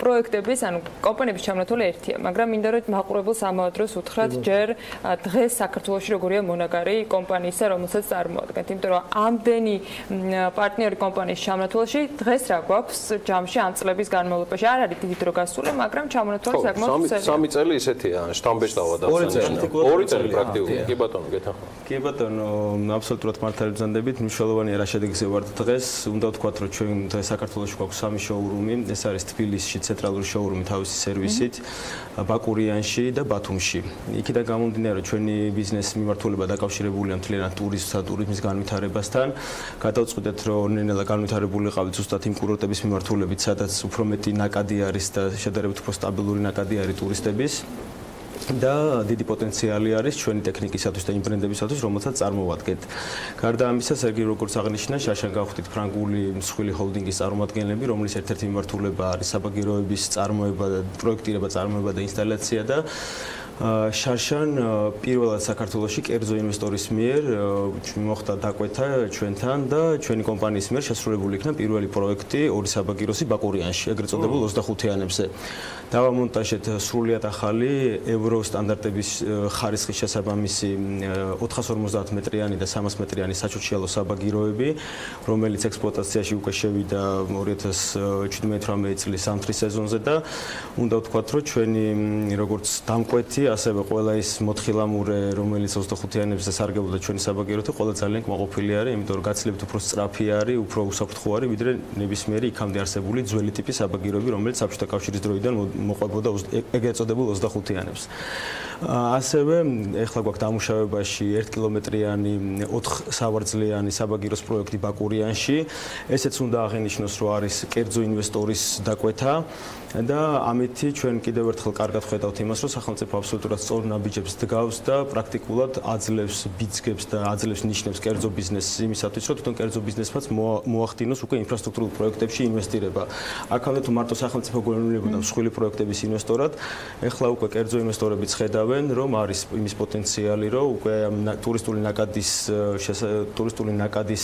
პროექტების, ანუ კომპანიების ჩამონათვალი ერთია, მაგრამ მინდა რომ მაყურებელს ამავე დროს უთხრათ ჯერ დღეს საქართველოში როგორია მონაგარი კომპანიისა, რომელსაც წარმოადგენთ, იმიტომ რომ ამდენი პარტნიორი კომპანიის ჩამონათვალში დღეს რა გვაქვს ჯამში ამ წლების განმავლობაში არ არის დიდი დრო გასული, მაგრამ ჩამონათვალი საკმაოდ ძველი. 3 წელი ისეთია, შტამბეშტავა და 2 წელი პრაქტიკულად. კი ბატონო, გეთანხმება. კი ბატონო, აბსოლუტურად მართალი ბრძანდებით, მნიშვნელოვანია რა შედეგზე ვართ დღეს. უნდა ვთქვათ, რომ ჩვენ დღეს საქართველოში გვაქვს 3 შოურუმი. ეს არის თბილისში ცენტრალური შოურუმი თავისი სერვისით, ბაკურიანში და ბათუმში. იქიდან გამომდინარე, რომ ჩვენი ბიზნესის მიმართულება დაკავშირებულია მთლიანად ტურიზმსა და ტურიზმის განვითარებასთან. გადავწყვიტეთ, რომ ნელ-ნელა განვითარებული ვიყავით ზუსტად იმ კურორტების მიმართულებით, სადაც უფრო მეტი ნაკადი არის და შედარებით უფრო სტაბილური ნაკადი არის ტურისტების. და დიდი პოტენციალი არის ჩვენი ტექნიკისათვის და იმ ბრენდებისათვის, რომელსაც წარმოვადგენთ. გარდა ამისა, სერგი როგორც აღნიშნა, შარშან გავხდით ფრანგული მსხვილი ჰოლდინგის წარმომადგენლები, რომლის ერთ-ერთი მიმართულება არის საბაგიროების წარმოება, პროექტირება, წარმოება და ინსტალაცია და შარშან პირველად საქართველოში კერძო ინვესტორის მიერ მოხდა დაკვეთა ჩვენთან და ჩვენი კომპანიის მიერ შესრულებული იქნა პირველი პროექტი ორი საბაგიროსი ბაკურიანში, ეგრეთ წოდებულ 25-იანებზე. დავამონტაჟეთ სრულიად ახალი ევრო სტანდარტების ხარისხის შესაბამისი 450 მეტრიანი და 300 მეტრიანი საჩუქრიალო საბაგიროები, რომელიც ექსპლუატაციაში უკვე შევიდა 2017-18 წლის ზამთრის სეზონზე და უნდა ვთქვათ, რომ ჩვენი როგორც დამკვეთი ასევე ყველა ის მოთხილამურე, რომელიც 25-იანებზე სარგებლობდა ჩვენი საბაგიროთი, ყველა ძალიან კმაყოფილი არის, იმიტომ რომ გაცილებით უფრო სწრაფი არის, უფრო უსაფრთხო არის, ვიდრე ნებისმიერი იქამდე არსებული ძველი ტიპის საბაგიროები, რომელიც საბჭოთა კავშირის დროიდან მოყვებოდა ეგრეთ წოდებულ 25-იანებს. ასევე ეხლა გვაქვს დამუშავებაში 1 კილომეტრიანი 4 სავარძლიანი საბაგიროს პროექტი ბაკურიანში. ესეც უნდა აღინიშნოს, რომ არის კერძო ინვესტორის დაკვეთა და ამით ჩვენ კიდევ ერთხელ კარგად ხედავთ იმას, რომ სახელმწიფო აბსოლუტურად სწორ ნაბიჯებს დგავს და პრაქტიკულად აძლევს ბიძგებს და აძლევს ნიშნებს კერძო ბიზნესს იმისათვის, რომ თვითონ კერძო ბიზნესმაც მოახდინოს უკვე ინფრასტრუქტურულ პროექტებში ინვესტირება. აქამდე თუ მარტო სახელმწიფო გვეუბნებოდა მსხვილი პროექტების ინვესტორად, ეხლა უკვე კერძო ინვესტორებიც ხედავენ, რომ არის იმის პოტენციალი, რომ უკვე ტურისტული ნაკადის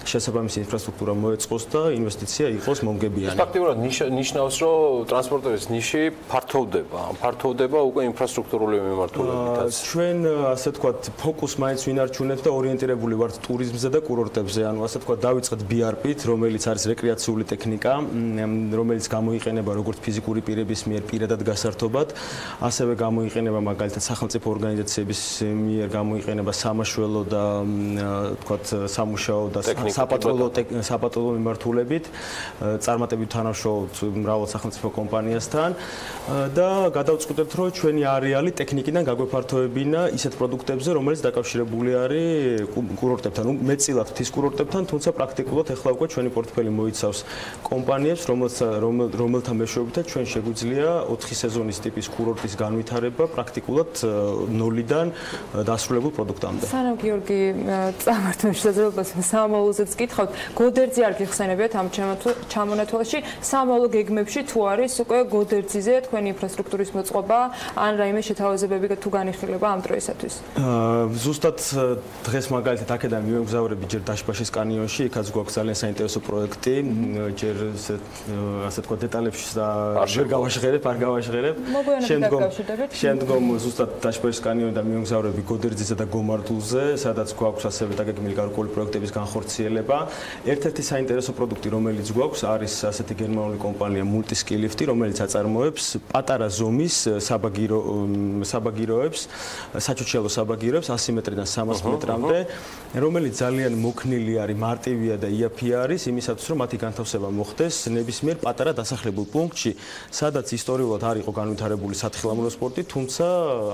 შესაბამისი ინფრასტრუქტურა მოეწყოს და ინვესტიცია იყოს მომგებიანი. ფაქტიურად ნიშნავს, რომ ტრანსპორტების ნიში ფართოვდება უკვე ინფრასტრუქტურული მიმართულებითაც. ჩვენ ასე ვთქვათ, ფოკუს მაინც ვინარჩუნებთ და ორიენტირებული ვართ ტურიზმზე და კურორტებზე. ანუ ასე ვთქვათ, დავიწყეთ BRP-ით, რომელიც არის რეკრეაციული ტექნიკა, რომელიც გამოიყენება როგორც ფიზიკური პირების მიერ პირადად გასართობად, ასევე გამოიყენება მაგალითად სახელმწიფო ორგანიზაციების მიერ გამოიყენება სამაშველო და ვთქვათ, სამუშაო და საპატრულო მიმართულებით, წარმატებით თანამშრომლობთ მრავალ სახელმწიფო კომპანიასთან და გადავწყვიტეთ, რომ ჩვენი არეალი ტექნიკიდან გაგვეფართოებინა ისეთ პროდუქტებზე, რომელიც დაკავშირებული არის კურორტებთან, მეტწილად მთის კურორტებთან, თუმცა პრაქტიკულად ახლა უკვე ჩვენი პორტფელი მოიცავს კომპანიებს, რომელთა მეშვეობითაც ჩვენ შეგვიძლია 4 სეზონის ტიპის კურორტის განვითარება პრაქტიკულად 0-დან დასრულებულ პროდუქტამდე. სანამ გიორგი წამართმევ შესაძლებლობას სამომავლოზეც გითხავთ, გოდერძი არ გიხსენებიათ ამ ჩამონათვალში, სამომავლო გეგმებში თუ არის უკვე გოდერძიზე თქვენი ინფრასტრუქტურის მოწყობა ან რაიმე შეთავაზებები თუ განიხილება ამ დროისათვის? ზუსტად დღეს მაგალითად აქედან მივემგზავრები ჯერ დაშბაშის კანიონში, იქაც გვაქვს ძალიან საინტერესო პროექტი, ჯერ ასე თქვა დეტალებში ვერ გავაშღერებ, არ გავაშღერებ. შემდგომ ზუსტად დაშბაშის კანიონიდან მივემგზავრები გოდერძიზე და გომარდულზე, სადაც გვაქვს ასევე დაგეგმილი გარკვეული პროექტების განხორციელება. ერთ-ერთი საინტერესო პროდუქტი, რომელიც გვაქვს, არის ასეთი გერმანული კომპანია Multiskilifti, რომელიც აწარმოებს პატარა ზომის საბაგიროებს, საჩუქრიალო საბაგიროებს 100 მეტრიდან 300 მეტრამდე, რომელიც ძალიან მოქნილი არის, მარტივია და იაფი არის, იმისათვის, რომ მათი განთავსება მოხდეს ნებისმიერ პატარა დასახლებულ პუნქტში, სადაც ისტორიულად არ იყო განვითარებული სათხილამურო სპორტი, თუმცა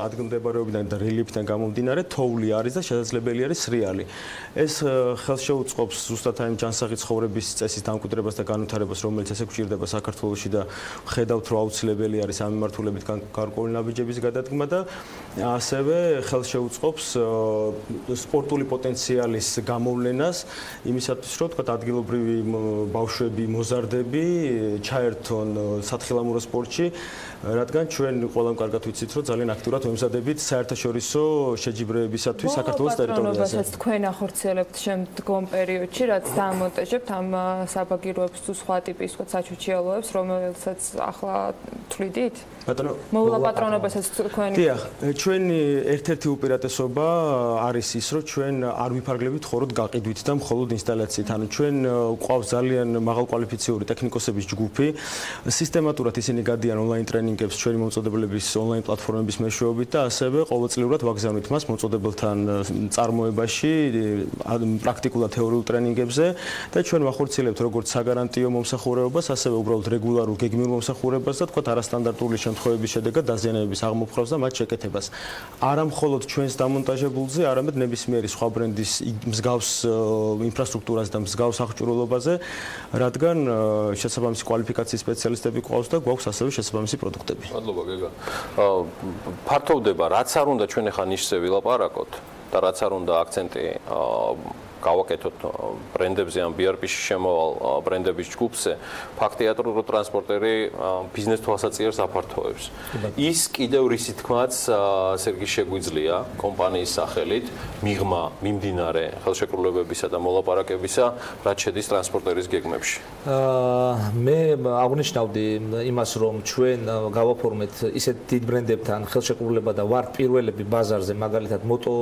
ადგილმდებარეობიდან და რელიეფიდან გამომდინარე თოვლი არის და შესაძლებელი არის სრიალი. ეს ხელს შეუწყობს ზუსტად აი ჯანსაღი ცხოვრების წესის დამკვიდრებას და განვითარებას, რომელიც ესე გვჭირდება საქართველოში და ხედავთ, რომ აუცილებელი არის ამ მიმართულებით გარკვეული ნაბიჯების გადადგმა და ასევე ხელს შეუწყობს სპორტული პოტენციალის გამოვლენას იმისათვის, რომ თქვა ადგილობრივი ბავშვები, მოზარდები ჩაერთონ სათხილამურო სპორტში, რადგან ჩვენ ყველამ კარგად ვიცით, რომ ძალიან აქტიურად ვემზადებით საერთაშორისო შეჯიბრებებისათვის საქართველოს ტერიტორიაზე. თქვენ ახორციელებთ შემდგომ პერიოდში, რაც დამონტაჟებთ ამ საბაგიროებს თუ სხვა ტიპის საჩუჩიალოებს, რომელსაც ახლა თვლიდით? ბატონო, მოვლა პატრონობასაც თქვენ. დიახ, ჩვენი ერთ-ერთი უპირატესობა არის ის, რომ ჩვენ არ ვიფარგლებით მხოლოდ გაყიდვით და მხოლოდ ინსტალაციით. ანუ ჩვენ გვყავს ძალიან მაღალკვალიფიციური ტექნიკოსების ჯგუფი. სისტემატურად ისინი გადიან ონლაინ ტრენინგებს ჩვენი მომწოდებლების ონლაინ პლატფორმების მეშვეობით და ასევე ყოველწლიურად ვაგზავნით მას მომწოდებელთან წარმოებაში, პრაქტიკულად თეორიულ ტრენინგებზე და ჩვენ ვახორციელებთ როგორც საგარანტიო მომსახურებას, ასევე უბრალოდ რეგულარულ გეგმიურ მომსახურებას და თქვათ არასტანდარტული შემთხვევების შედეგად დაზიანებების აღმოფხვრას და მათ შეკეთებას. არა მხოლოდ ჩვენს დამონტაჟებულზე, არამედ ნებისმიერი სხვა ბრენდის მსგავს ინფრასტრუქტურაზე და მსგავს აღჭურვილობაზე, რადგან შესაბამისი კვალიფიკაციის სპეციალისტები გვყავს და გვაქვს ასევე შესაბამისი პროდუქტები. მადლობა გეგა. ფართოვდება, რაც არ უნდა ჩვენ ახლა ნიშზე ვილაპარაკოთ და რაც არ უნდა აქცენტი გავაკეთოთ ბრენდებზე ან BRP-ში შემოვალ ბრენდების ჯგუფზე, ფაქტია, რომ ტრანსპორტერი ბიზნეს თვალსაჩინოს აფართოვებს. ის კიდევ რისი თქმაც სერგი შეგვიძლია კომპანიის სახელით მიღმა მიმდინარე ხელშეკრულებებისა და მოლაპარაკებისა, რაც შედის ტრანსპორტერის გეგმებში. მე აღნიშნავდი იმას, რომ ჩვენ გავაფორმეთ ისეთ დიდ ბრენდებთან ხელშეკრულება და ვართ პირველები ბაზარზე, მაგალითად მოტო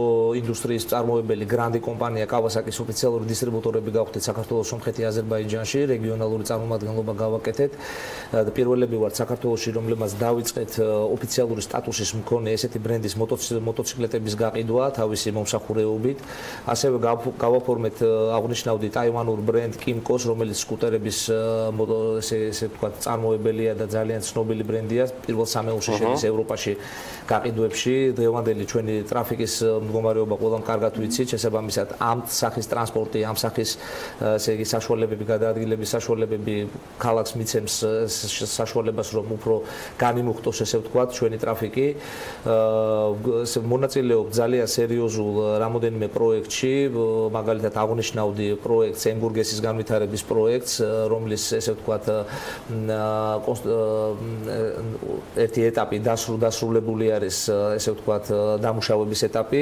ინდუსტრიის წარმოებელი გრანდი კომპანია კავასაკის ოფიციალური დისტრიბუტორები გავხდით საქართველოს, სომხეთი, აზერბაიჯანში, რეგიონალური წარმომადგენლობა გავაკეთეთ და პირველები ვართ საქართველოში, რომლებმაც დავიწყეთ ოფიციალური სტატუსის მქონე ესეთი ბრენდის მოტოციკლეტების გაყიდვა თავისი მომსახურეობით. ასევე გავაფორმეთ აღნიშნავდი ტაივანურ ბრენდ კიმკოს, რომელიც სკუტერების ესე ვთქვათ წარმოებელია და ძალიან ცნობილი ბრენდია, პირველ სამეულში შედის ევროპაში გაყიდვებში. დღევანდელი ჩვენი ტრაფიკის მდგომარეობა ყველამ კარგად ვიცით, შესაბამისად ამ სახის ტრანსპორტი, ამ სახის ესე იგი საშუალებები, გადაადგილების საშუალებები ქალაქს მიცემს საშუალებას, რომ უფრო განიმუხტოს ესე ვთქვათ ჩვენი ტრაფიკი. მონაწილეობ ძალიან სერიოზულ რამოდენიმე პროექტში, მაგალითად აღნიშნავდი პროექტს ემბურგესის განვითარების პროექტს, რომლის ესე ვთქვათ ერთი ეტაპი დასრულებული არის, ესე ვთქვათ დამუშავების ეტაპი.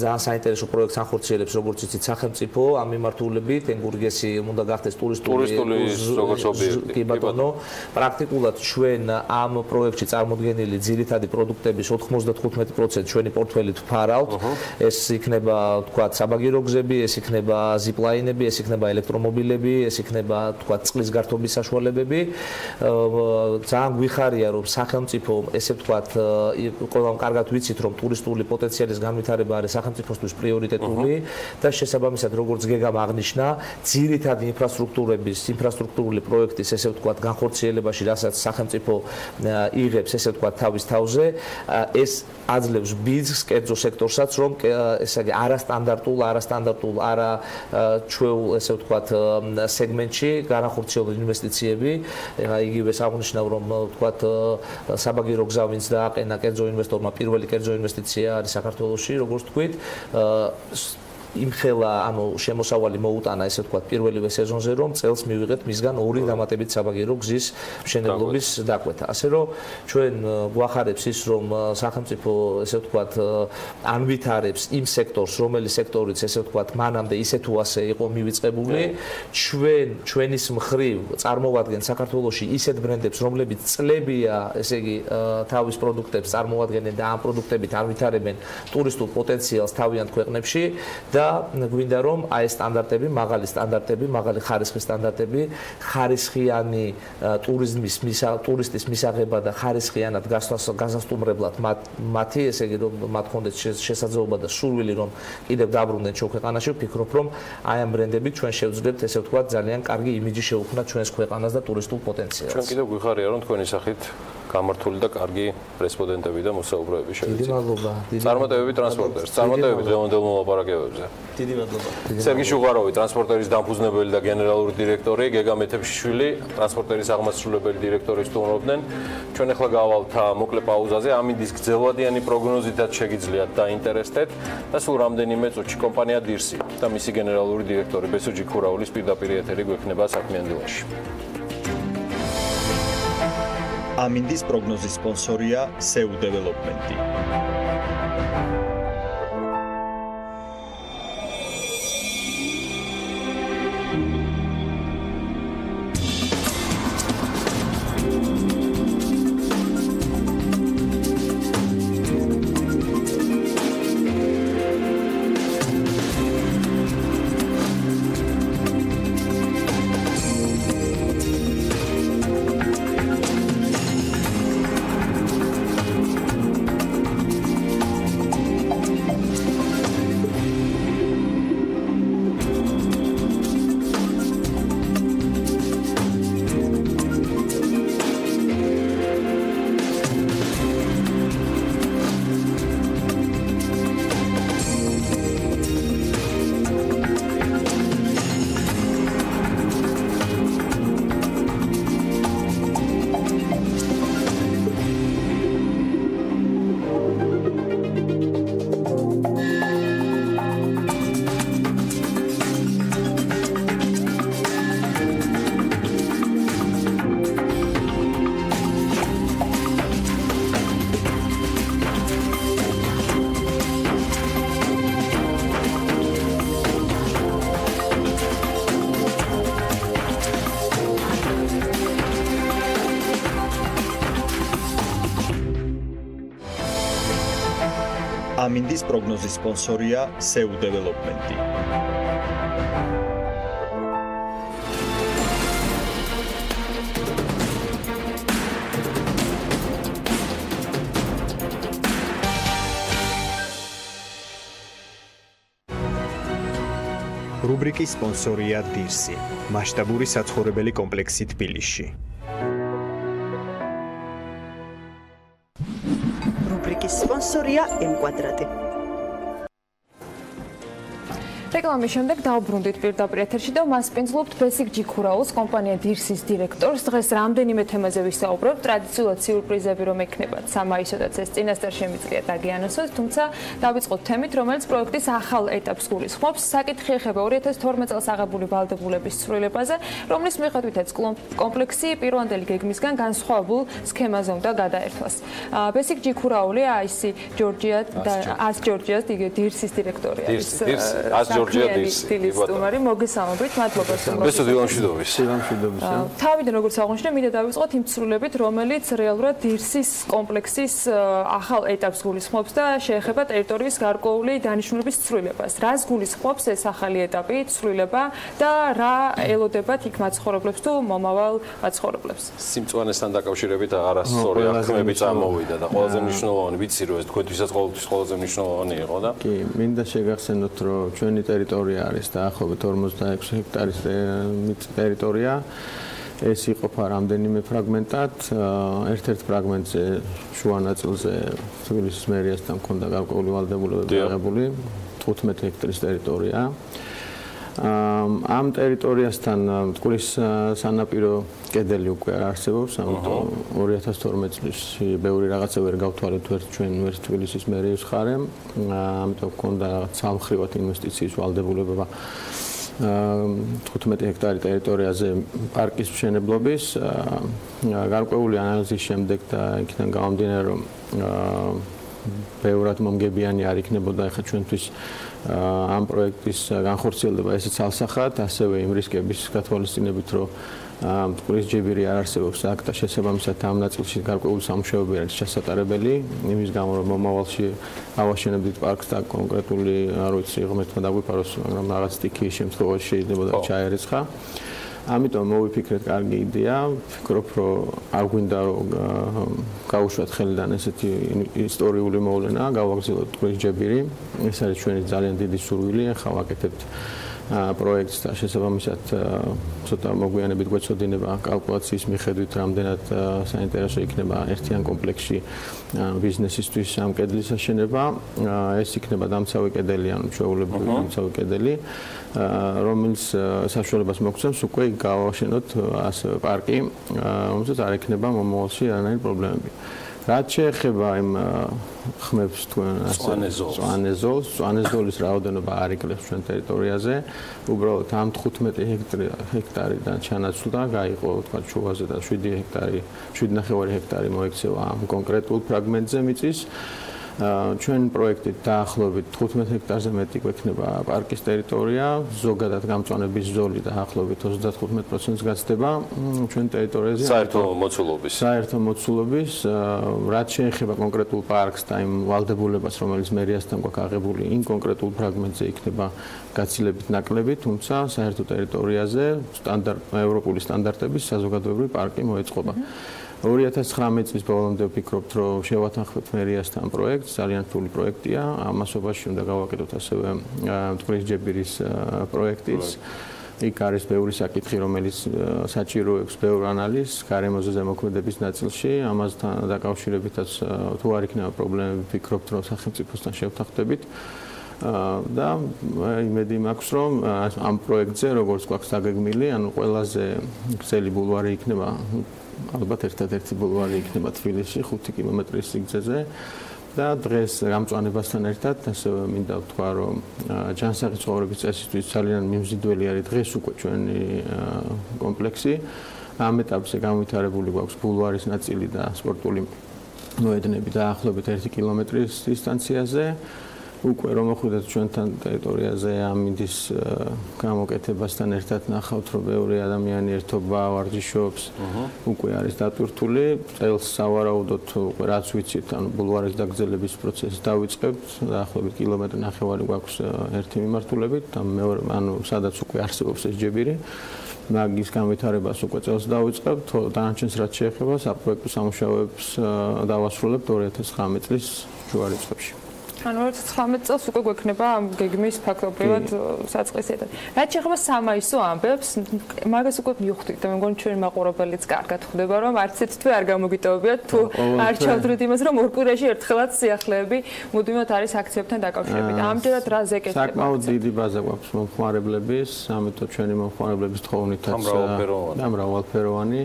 ძალიან საინტერესო პროექტს ახორციელებს, როგორც იცით, სახელმწიფო ამ მიმართულებით ემბურგესი უნდა გახდეს ტურისტული როგორც ობიექტი. კი ბატონო, პრაქტიკულად ჩვენ ამ პროექტში წარმოდგენილი ძირითადი პროდუქტების 95% ჩვენი პორტფელით ვფარავთ. ეს იქნება თქვათ საბაგირო გზები, ეს იქნება ზიპლაინები, ეს იქნება ელექტრომობილები, ეს იქნება თქვათ წყლის გართობის საშუალებები. ძალიან გვიხარია, რომ სახელმწიფო ესე ვთქვათ ყველამ კარგად ვიცით, რომ ტურისტული პოტენციალის განვითარება არის სახელმწიფოსთვის პრიორიტეტული და შესაბამისად როგორც გეგამ აღნიშნა, ძირითადი ინფრასტრუქტურული პროექტის ესე ვთქვათ განხორციელებაში, რასაც სახელმწიფო იღებს ესე ვთქვათ თავის თავზე, ეს აძლევს ბიზნეს კერძო სექტორსაც, რომ ესე იგი არასტანდარტულ, არა ჩვეულ ესე ვთქვათ სეგმენტში განახორციელოს ინვესტიციები. იგივე აღნიშნავ, რომ ვთქვათ საბაგირო გზა ვინც დააყენა კერძო ინვესტორმა, პირველი კერძო ინვესტიცია არის საქართველოში, როგორც თქვით. იმხელა ანუ შემოსავალი მოუტანა ესე ვთქვათ პირველივე სეზონზე, რომ წელს მივიღეთ მისგან 2 დამატებით საბაგირო გზის მშენებლობის დაკვეთა. ასე რომ ჩვენ გვახარებს ის, რომ სახელმწიფო ესე ვთქვათ ანვითარებს იმ სექტორს, რომელიც სექტორიც ესე ვთქვათ მანამდე ისე თუ ასე იყო მივიწყებული. ჩვენის მხრივ წარმოვადგენთ საქართველოში ისეთ ბრენდებს, რომლებიც წლებია ესე იგი თავის პროდუქტებს წარმოადგენენ და ამ პროდუქტებით ანვითარებენ ტურისტულ პოტენციალს თავიანთ ქვეყნებში და და გვინდა რომ აი სტანდარტები, მაღალი სტანდარტები, მაღალი ხარისხის სტანდარტები, ხარისხიანი ტურისტის მისაღება და ხარისხიანად გასასტუმრებლად მათი, ესე იგი რომ მათ ჰქონდეთ შესაძლებლობა და სურვილი რომ კიდევ დაბრუნდნენ ჩვენ ქვეყანაში, ვფიქრობ რომ აი ამ ბრენდებით ჩვენ შევძლებთ ესე ვთქვათ ძალიან კარგი იმიჯი შევქმნათ ჩვენს ქვეყანას და ტურისტულ პოტენციალს. ჩვენ კიდევ გვიხარია რომ თქვენი სახით გამართული და კარგი რესპონდენტები და მოსაუბრეები შევიცით. დიდი მადლობა. წარმატებები ტრანსპორტერს, წარმატებები დღევანდელ მოლაპარაკებებზე. დიდი მადლობა. სერგი შუღაროვი, ტრანსპორტერის დამფუძნებელი და გენერალური დირექტორი, გეგა მეთევშიშვილი, ტრანსპორტერის აღმასრულებელი დირექტორი სტუმრობდნენ. ჩვენ ახლა გავალთ მოკლე პაუზაზე, ამინდის გრძელვადიანი პროგნოზითაც შეგიძლიათ დაინტერესდეთ და სულ რამდენიმე წუთში კომპანია დირსი და მისი გენერალური დირექტორი ბესო ჯიქურაულის პირდაპირ ეთერი გვექნება საქმიან დილაში. ამინდის პროგნოზის სპონსორია სეუდეველოპმენტი. ამინდის პროგნოზის სპონსორია სეუდეველოპმენტი. რუბრიკის სპონსორია დირსი, მასშტაბური საცხოვრებელი კომპლექსი თბილისში. რუბრიკის სპონსორია M-კვადრატი. რეკლამის შემდეგ დავბრუნდით პირდაპირ ეთერში და მასპინძლობთ ბესიკ ჯიქურაუს კომპანია დირსის დირექტორს. დღეს რამდენიმე თემაზე ვისაუბრებთ, ტრადიციულად სიურპრიზები რომ ექნებათ სამაისოდაც ეს წინასწარ შემიძლია დაგიანოსოთ, თუმცა დავიწყოთ თემით, რომელიც პროექტის ახალ ეტაპს გულისხმობს. საკითხი ეხება 2012 წელს აღებული ვალდებულების ცვლილებაზე, რომლის მიხედვითაც კომპლექსი პირვანდელი გეგმისგან განსხვავებულ სქემაზე უნდა გადაერთვას. ბესიკ ჯიქურაული აისი ჯორჯია და ას ჯორჯიას დირსის დირექტორია. სტუმარი მოგესალმებით, მადლობა სტუმრობისთვის. ბესო დილამშვიდობის. თავიდან როგორც აღნიშნე, მინდა დავიწყოთ იმ ცვლილებებით, რომელიც რეალურად დირსის კომპლექსის ახალ ეტაპს გულისხმობს და შეეხება ტერიტორიის გარკვეული დანიშნულების ცვლილებას. რას გულისხმობს ეს ახალი ეტაპი, ცვლილება და რა ელოდებათ იქ მაცხოვრებლებს თუ მომავალ მაცხოვრებლებს? სიმწვანესთან დაკავშირებით არასწორი აღქმები წარმოვიდა და ყველაზე მნიშვნელოვანი ვიცი რომ ეს თქვენთვისაც ყოველთვის ყველაზე მნიშვნელოვანი იყო და კი, მინდა შეგახსენოთ რომ ჩვენი ტერიტორია არის დაახლოებით 46 ჰექტარის ტერიტორია. ეს იყოფა რამდენიმე ფრაგმენტად. ერთ-ერთ ფრაგმენტზე შუა ნაწილზე თბილისის მერიასთან მქონდა გარკვეული ვალდებულებები აღებული 15 ჰექტარის ტერიტორია. ამ ტერიტორიასთან მტკვრის სანაპირო კედელი უკვე არ არსებობს, ამიტომ 2012 წლში ბევრი რაღაცა ვერ გავთვალეთ ჩვენ თბილისის მერიის ხარემ, ამიტომ მქონდა რაღაც სამხრივად ინვესტიციის ვალდებულება 15 ჰექტარი ტერიტორიაზე პარკის მშენებლობის. გარკვეული ანალიზის შემდეგ და იქიდან გამომდინარე რომ ბევრად მომგებიანი არ იქნებოდა ახლა ჩვენთვის ამ პროექტის განხორციელება ესეც ალსახად, ასევე იმ რისკების გათვალისწინებით, რომ მტკვრის ჯებირი არ არსებობს აქ და შესაბამისად ამ ნაწილში გარკვეული სამუშაოები არის ჩასატარებელი იმის გამო რომ მომავალში ავაშენებდით პარკს და კონკრეტული არ ვიცი ღმერთმა დაგვიფაროს მაგრამ რაღაც სტიქიის შემთხვევაში შეიძლება და ჩაერიცხა ამიტომ მოვიფიქრეთ კარგი იდეა ვფიქრობ რომ არ გვინდა რომ გავუშვათ ხელიდან ესეთი ისტორიული მოვლენა გავაგრძელოთ მტკვრის ჯებირი ეს არის ჩვენი ძალიან დიდი სურვილი ახლა ვაკეთებთ პროექტს და შესაბამისად ცოტა მოგვიანებით გვეცოდინება კალკულაციის მიხედვით რამდენად საინტერესო იქნება ერთიან კომპლექსში ბიზნესისთვის ამ კედლის აშენება ეს იქნება დამცავი კედელი ანუ ჩვეულებრივი დამცავი კედელი რომელიც საშუალებას მოგცემს უკვე გავაშენოთ ასევე პარკი რომელსაც არ ექნება მომავალში არანაირი პრობლემები რაც შეეხება იმ ხმებს თქვენ წვანეზოლის რაოდენობა არ იკლებს ჩვენ ტერიტორიაზე უბრალოდ ამ 15 ჰექტარიდან ჩანაცვლდა გაიყო თქვა ჩუვაზე და 7 ჰექტარი მოექცევა ამ კონკრეტულ ფრაგმენტზე მიწის ჩვენ პროექტით დაახლოებით 15 ჰექტარზე მეტი გვექნება პარკის ტერიტორია, ზოგადად გამწვანების ზოლი დაახლოებით 35%-ს გაცდება ჩვენ ტერიტორიაზე. საერთო მოცულობის, რაც შეეხება კონკრეტულ პარკს და იმ ვალდებულებას, რომელიც მერიასთან გვაქვს აღებული, იმ კონკრეტულ ფრაგმენტზე იქნება გაცილებით ნაკლები, თუმცა საერთო ტერიტორიაზე ევროპული სტანდარტების საზოგადოებრივი პარკი მოეწყობა. 2019 წლის ბოლომდე ვფიქრობთ, რომ შევათანხმებთ მერიასთან პროექტს, ძალიან რთული პროექტია. ამასობაში უნდა გავაკეთოთ ასევე მტკვრის ჯებირის პროექტიც. იქ არის ბევრი საკითხი, რომელიც საჭიროებს ბევრ ანალიზს გარემოზე ზემოქმედების ნაწილში. ამასთან დაკავშირებითაც თუ არ იქნება პრობლემები, ვფიქრობთ, რომ სახელმწიფოსთან შევთანხმდებით. და იმედი მაქვს, რომ ამ პროექტზე, როგორც გვაქვს დაგეგმილი, ანუ ყველაზე გრძელი ბულვარი იქნება ალბათ ერთადერთი ბულვარი იქნება თბილისში 5 კილომეტრის სიგრძეზე და დღეს გამწვანებასთან ერთად ასევე მინდა ვთქვა რომ ჯანსაღი ცხოვრების წესისთვის ძალიან მიმზიდველი არის დღეს უკვე ჩვენი კომპლექსი ამ ეტაპზე განვითარებული გვაქვს ბულვარის ნაწილი და სპორტული მოედნები დაახლოებით 1 კილომეტრის დისტანციაზე უკვე რომ მოხვიდეთ ჩვენთან ტერიტორიაზე ამინდის გამოკეთებასთან ერთად ნახავთ რომ ბევრი ადამიანი ერთობა ვარჯიშობს უკვე არის დატვირთული წელს სავარაუდოდ უკვე რაც ვიცით ანუ ბულვარის დაგრძელების პროცესი დავიწყებთ დაახლოებით კილომეტრი ნახევარი გვაქვს ერთი მიმართულებით და მეორე ანუ სადაც უკვე არსებობს ეს ჯებირი მაგის განვითარებას უკვე წელს დავიწყებთ დანარჩენს რაც შეეხება საპროექტო სამუშაოებს დავასრულებთ 2019 წლის ჯვარი წლებში ანუ 2019 წელს უკვე გვექნება ამ გეგმის ფაქტობრივად საწყისიდან. რაც შეეხება სამაისო ამბებს, მაგას უკვე მივხვდით და მე მგონი ჩვენი მაყურებელიც კარგად ხვდება, რომ არც თუ არ გამოგიტოვებიათ თუ არ ჩავთვლით იმას, რომ ორ კვირაში ერთხელაც სიახლეები მუდმივად არის აქციებთან დაკავშირებით. ამჯერად რა ზეკეთება? საკმაოდ დიდი ბაზა გვაქვს მომხმარებლების, ამიტომ ჩვენი მომხმარებლების თხოვნითაც და მრავალფეროვანი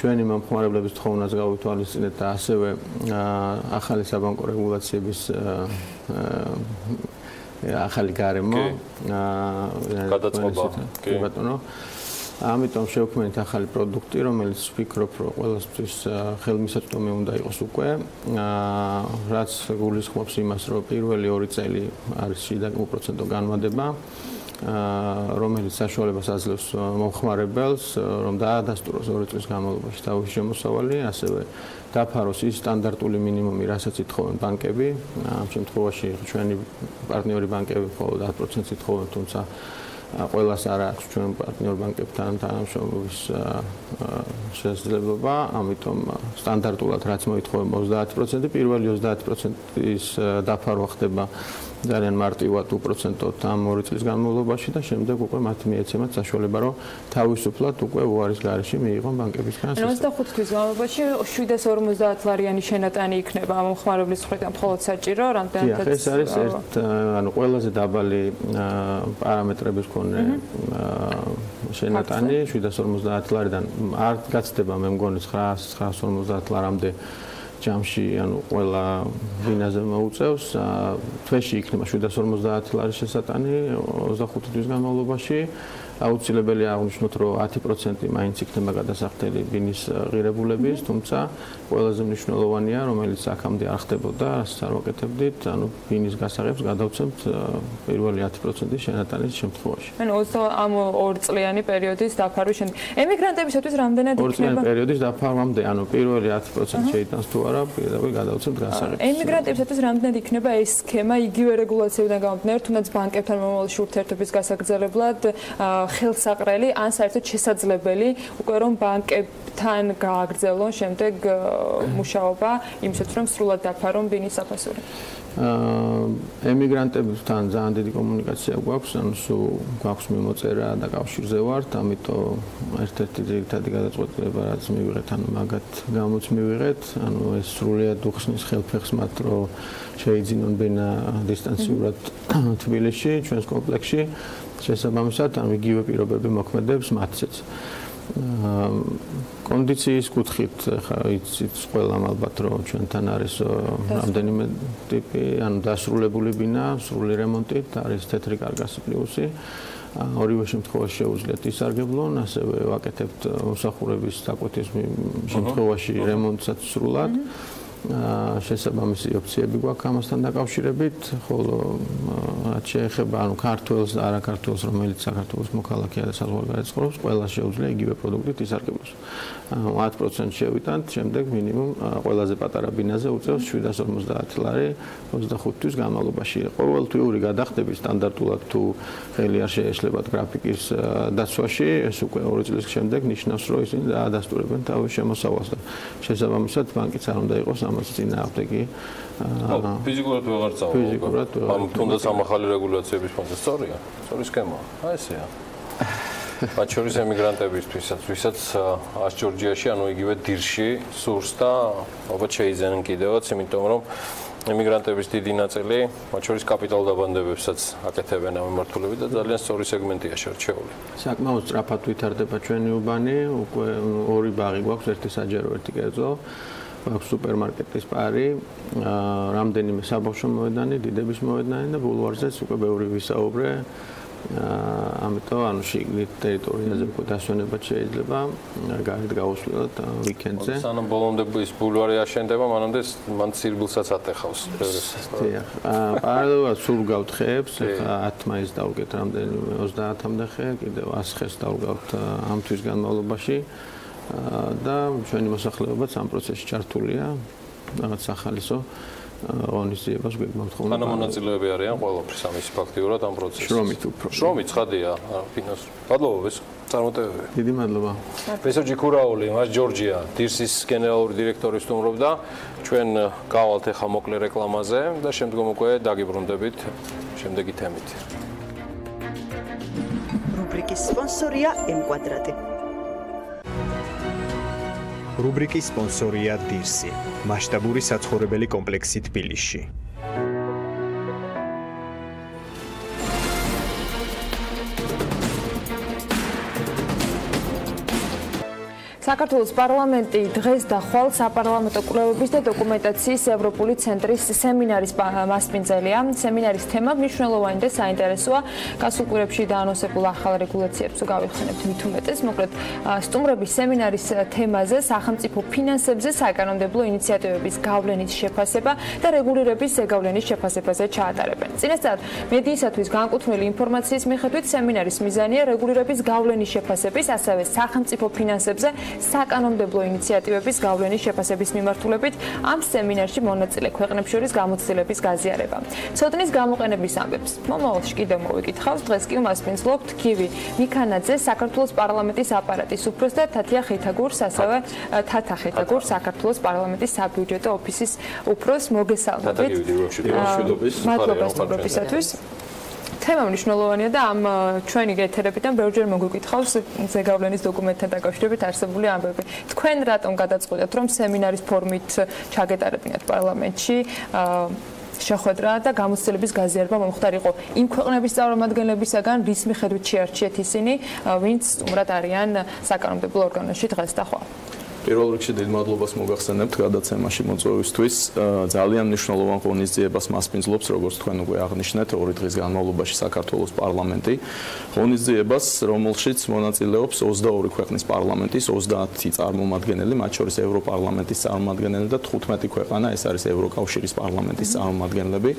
ჩვენი მომხმარებლების თხოვნას გავითვალისწინეთ და ასევე ახალი საბანკო რეგულაციების ახალი გარემო გადაწყობა კი ბატონო ამიტომ შევქმნით ახალი პროდუქტი რომელიც ვფიქრობ რომ ყველასთვის ხელმისაწვდომი უნდა იყოს უკვე რაც გულისხმობს იმას რომ პირველი 2 წელი არის შიდა უპროცენტო განმადება რომელიც საშუალებას აძლევს მომხმარებელს რომ დაადასტუროს 2 წლის განმავლობაში თავისი შემოსავალი, ასევე დაფაროს ის სტანდარტული მინიმუმი, რასაც ითხოვენ ბანკები. ამ შემთხვევაში ჩვენი პარტნიორი ბანკები მხოლოდ 10%-ს ითხოვენ, თუმცა ყველას არ აქვს ჩვენ პარტნიორ ბანკებთან თანამშრომლობის შესაძლებლობა, ამიტომ სტანდარტულად რაც მოითხოვენ 30%, პირველი 30%-ის დაფარვა ხდება ძალიან მარტივად უპროცენტოდ ამ 2 წლის განმავლობაში და შემდეგ უკვე მათ მიეცემათ საშუალება რომ თავისუფლად უკვე უარის გარეშე მიიღონ ბანკებისგან. 25 თვის განმავლობაში 750 ლარიანი შენატანი იქნება მომხმარებლის მხრიდან მხოლოდ საჭირო, რამდენადაც ეს არის ანუ ყველაზე დაბალი პარამეტრების მქონე შენატანი 750 ლარიდან არ გაცდება მე მგონი 950 ლარამდე ჯამში ანუ ყველა ბინაზე მოუწევს თვეში იქნება 750 ლარის შესატანი 25 თვის განმავლობაში აუცილებელი აღნიშნოთ, რომ 10% მაინც იქნება გადასახდელი ბინის ღირებულების, თუმცა ყველაზე მნიშვნელოვანია, რომელიც აქამდე არ ხდებოდა, რასაც არ ვაკეთებდით, ანუ ბინის გასაღებს გადავცემთ პირველი 10% შენატანის შემთხვევაში. ანუ ამ 2 წლიანი პერიოდის დაფარვის შემდეგ ემიგრანტებისათვის რამდენად იქნება? 2 წლიანი პერიოდის დაფარვამდე, ანუ პირველი 10% შეიტანს თუ არა, პირდაპირ გადავცემთ გასაღებს. ემიგრანტებისათვის რამდენად იქნება ეს სქემა იგივე რეგულაციებიდან გამომდინარე, თუნდაც ბანკებთან მომავალში ურთიერთობის გასაგრძელებლად ხელსაყრელი ან საერთოდ შესაძლებელი უკვე რომ ბანკებთან გააგრძელონ შემდეგ მუშაობა იმისათვის რომ სრულად დაფარონ ბინის საფასური. ემიგრანტებთან ძალიან დიდი კომუნიკაცია გვაქვს, ანუ სულ გვაქვს მიმოწერა და კავშირზე ვართ, ამიტომ ერთ-ერთი ძირითადი გადაწყვეტილება რაც მივიღეთ, ანუ მაგათ გამოც მივიღეთ, ანუ ეს სრულიად უხსნის ხელფეხს მათ, რომ შეიძინონ ბინა დისტანციურად თბილისში, ჩვენს კომპლექსში, შესაბამისად, ანუ იგივე პირობები მოქმედებს მათზეც. კონდიციის კუთხით ხა იცით ყველამ ალბათ რომ ჩვენთან არის რამდენიმე ტიპი, ანუ დასრულებული ბინა, სრული რემონტით, არის თეთრი კარგასი პლუსი. ორივე შემთხვევაში შეუძლიათ ისარგებლონ, ასევე ვაკეთებთ მოსახურების დაკვეთის შემთხვევაში რემონტსაც სრულად. შესაბამისი ოფციები გვაქვს ამასთან დაკავშირებით, ხოლო რაც შეეხება ანუ ქართველს და არაქართველს, რომელიც საქართველოს მოქალაქეა და საზღვარგარეთ ცხოვრობს, ყველა შეუძლია იგივე პროდუქტით ისარგებლოს. 10% შევიტანთ, შემდეგ მინიმუმ ყველაზე პატარა ბინაზე უწევს 750 ლარი 25 თვის განმავლობაში. ყოველთვიური გადახდები სტანდარტულად თუ ხელი არ შეეშლებათ გრაფიკის დაცვაში, ეს უკვე 2 წლის შემდეგ ნიშნავს, რომ ისინი დაადასტურებენ თავის შემოსავალს და შესაბამისად ბანკიც არ უნდა იყოს ამას წინააღმდეგი. ფიზიკურად ვეღარ წავალ. ამ თუნდაც ამ ახალი რეგულაციების ფონზე სწორია? სწორი სქემაა. აი ესეა. მათ შორის ემიგრანტებისთვისაც, ვისაც ას ჯორჯიაში, ანუ იგივე დირში სურს და ალბათ შეიძენენ კიდევაც, იმიტომ რომ ემიგრანტების დიდი ნაწილი, მათ შორის კაპიტალ დაბანდებებსაც აკეთებენ ამ მიმართულებით და ძალიან სწორი სეგმენტია შერჩეული. საკმაოდ სწრაფად ვითარდება ჩვენი უბანი, უკვე 2 ბაღი გვაქვს, ერთი საჯარო, ერთი კერძო. აქვს სუპერმარკეტის პარი, რამდენიმე საბავშვო მოედანი, დიდების მოედანი და ბულვარზეც უკვე ბევრი ვისაუბრე. ამიტომ ანუ შიგნით ტერიტორიაზე უკვე დასვენება შეიძლება გარეთ გაუსვლელად ვიკენდზე. სანამ ბოლომდე ის ბულვარი აშენდება, მანამდე მან სირბილსაც ატეხავს. დიახ. პარალელურად სურგავთ ხეებს, 10 მაისს დავუგეთ რამდენიმე 30-მდე ხე, კიდევ 100 ხეს დავუგავთ ამ თვის განმავლობაში. და ჩვენი მოსახლეობაც ამ პროცესში ჩართულია, რაღაც სახალისო ორგანიზებას გვეგმავთ ხოლმე. თანამონაწილეები არიან ყველაფრის ამის ფაქტიურად ამ პროცესში. შრომით უფრო. შრომით ცხადია, ფინანს. მადლობა, წარმატებები. დიდი მადლობა. ბესო ჯიქურაული, მას ჯორჯია, დირსის გენერალური დირექტორი სტუმრობდა. ჩვენ გავალთ ახლა მოკლე რეკლამაზე და შემდგომ უკვე დაგიბრუნდებით შემდეგი თემით. რუბრიკის სპონსორია M-კვადრატი. რუბრიკის სპონსორია დირსი, მასშტაბური საცხოვრებელი კომპლექსი თბილისში. საქართველოს პარლამენტი დღეს და ხვალ საპარლამენტო კვლევების და დოკუმენტაციის ევროპული ცენტრის სემინარის მასპინძელია. სემინარის თემა მნიშვნელოვანი და საინტერესოა. გასულ კვირებში დაანონსებულ ახალ რეგულაციებს გავიხსენებთ მით უმეტეს. მოკლედ, სტუმრები სემინარის თემაზე სახელმწიფო ფინანსებზე საკანონმდებლო ინიციატივების გავლენის შეფასება და რეგულირების ზეგავლენის შეფასებაზე ჩაატარებენ. წინასწარ მედიისათვის განკუთვნილი ინფორმაციის მიხედვით სემინარის მიზანია რეგულირების გავლენის შეფასების, ასევე სახელმწიფო ფინანსებზე საკანონმდებლო ინიციატივების გავლენის შეფასების მიმართულებით ამ სემინარში მონაწილე ქვეყნებს შორის გამოცდილების გაზიარება. ცოდნის გამოყენების ამბებს მომავალში კიდევ მოვიკითხავს. დღეს კი მასპინძლობთ გივი მიქანაძე, საქართველოს პარლამენტის აპარატის უფროს და თათია ხეთაგურს, ასევე თათა ხეთაგურს, საქართველოს პარლამენტის საბიუჯეტო ოფისის უფროს. მოგესალმებით. მადლობა სტუმრობისათვის. თემა მნიშვნელოვანია და ამ ჩვენი ეთერებიდან ბევრჯერ მოგვიკითხავს ზეგავლენის დოკუმენტთან დაკავშირებით არსებული ამბები. თქვენ რატომ გადაწყვეტეთ, რომ სემინარის ფორმით ჩაგეტარებინათ პარლამენტში შეხვედრა და გამოცდილების გაზიარება მომხდარიყო იმ ქვეყნების წარმომადგენლებისაგან, რის მიხედვით შეარჩიეთ ისინი, ვინც სტუმრად არიან საკანონმდებლო ორგანოში დღეს და ხვალ? პირველ რიგში დიდ მადლობას მოგახსენებთ გადაცემაში მოწვევისთვის. ძალიან მნიშვნელოვან ღონისძიებას მასპინძლობს, როგორც თქვენ უკვე აღნიშნეთ, 2 დღის განმავლობაში საქართველოს პარლამენტი. ღონისძიებას, რომელშიც მონაწილეობს 22 ქვეყნის პარლამენტის 30 წარმომადგენელი, მათ შორის ევროპარლამენტის წარმომადგენელი და 15 ქვეყანა, ეს არის ევროკავშირის პარლამენტის წარმომადგენლები.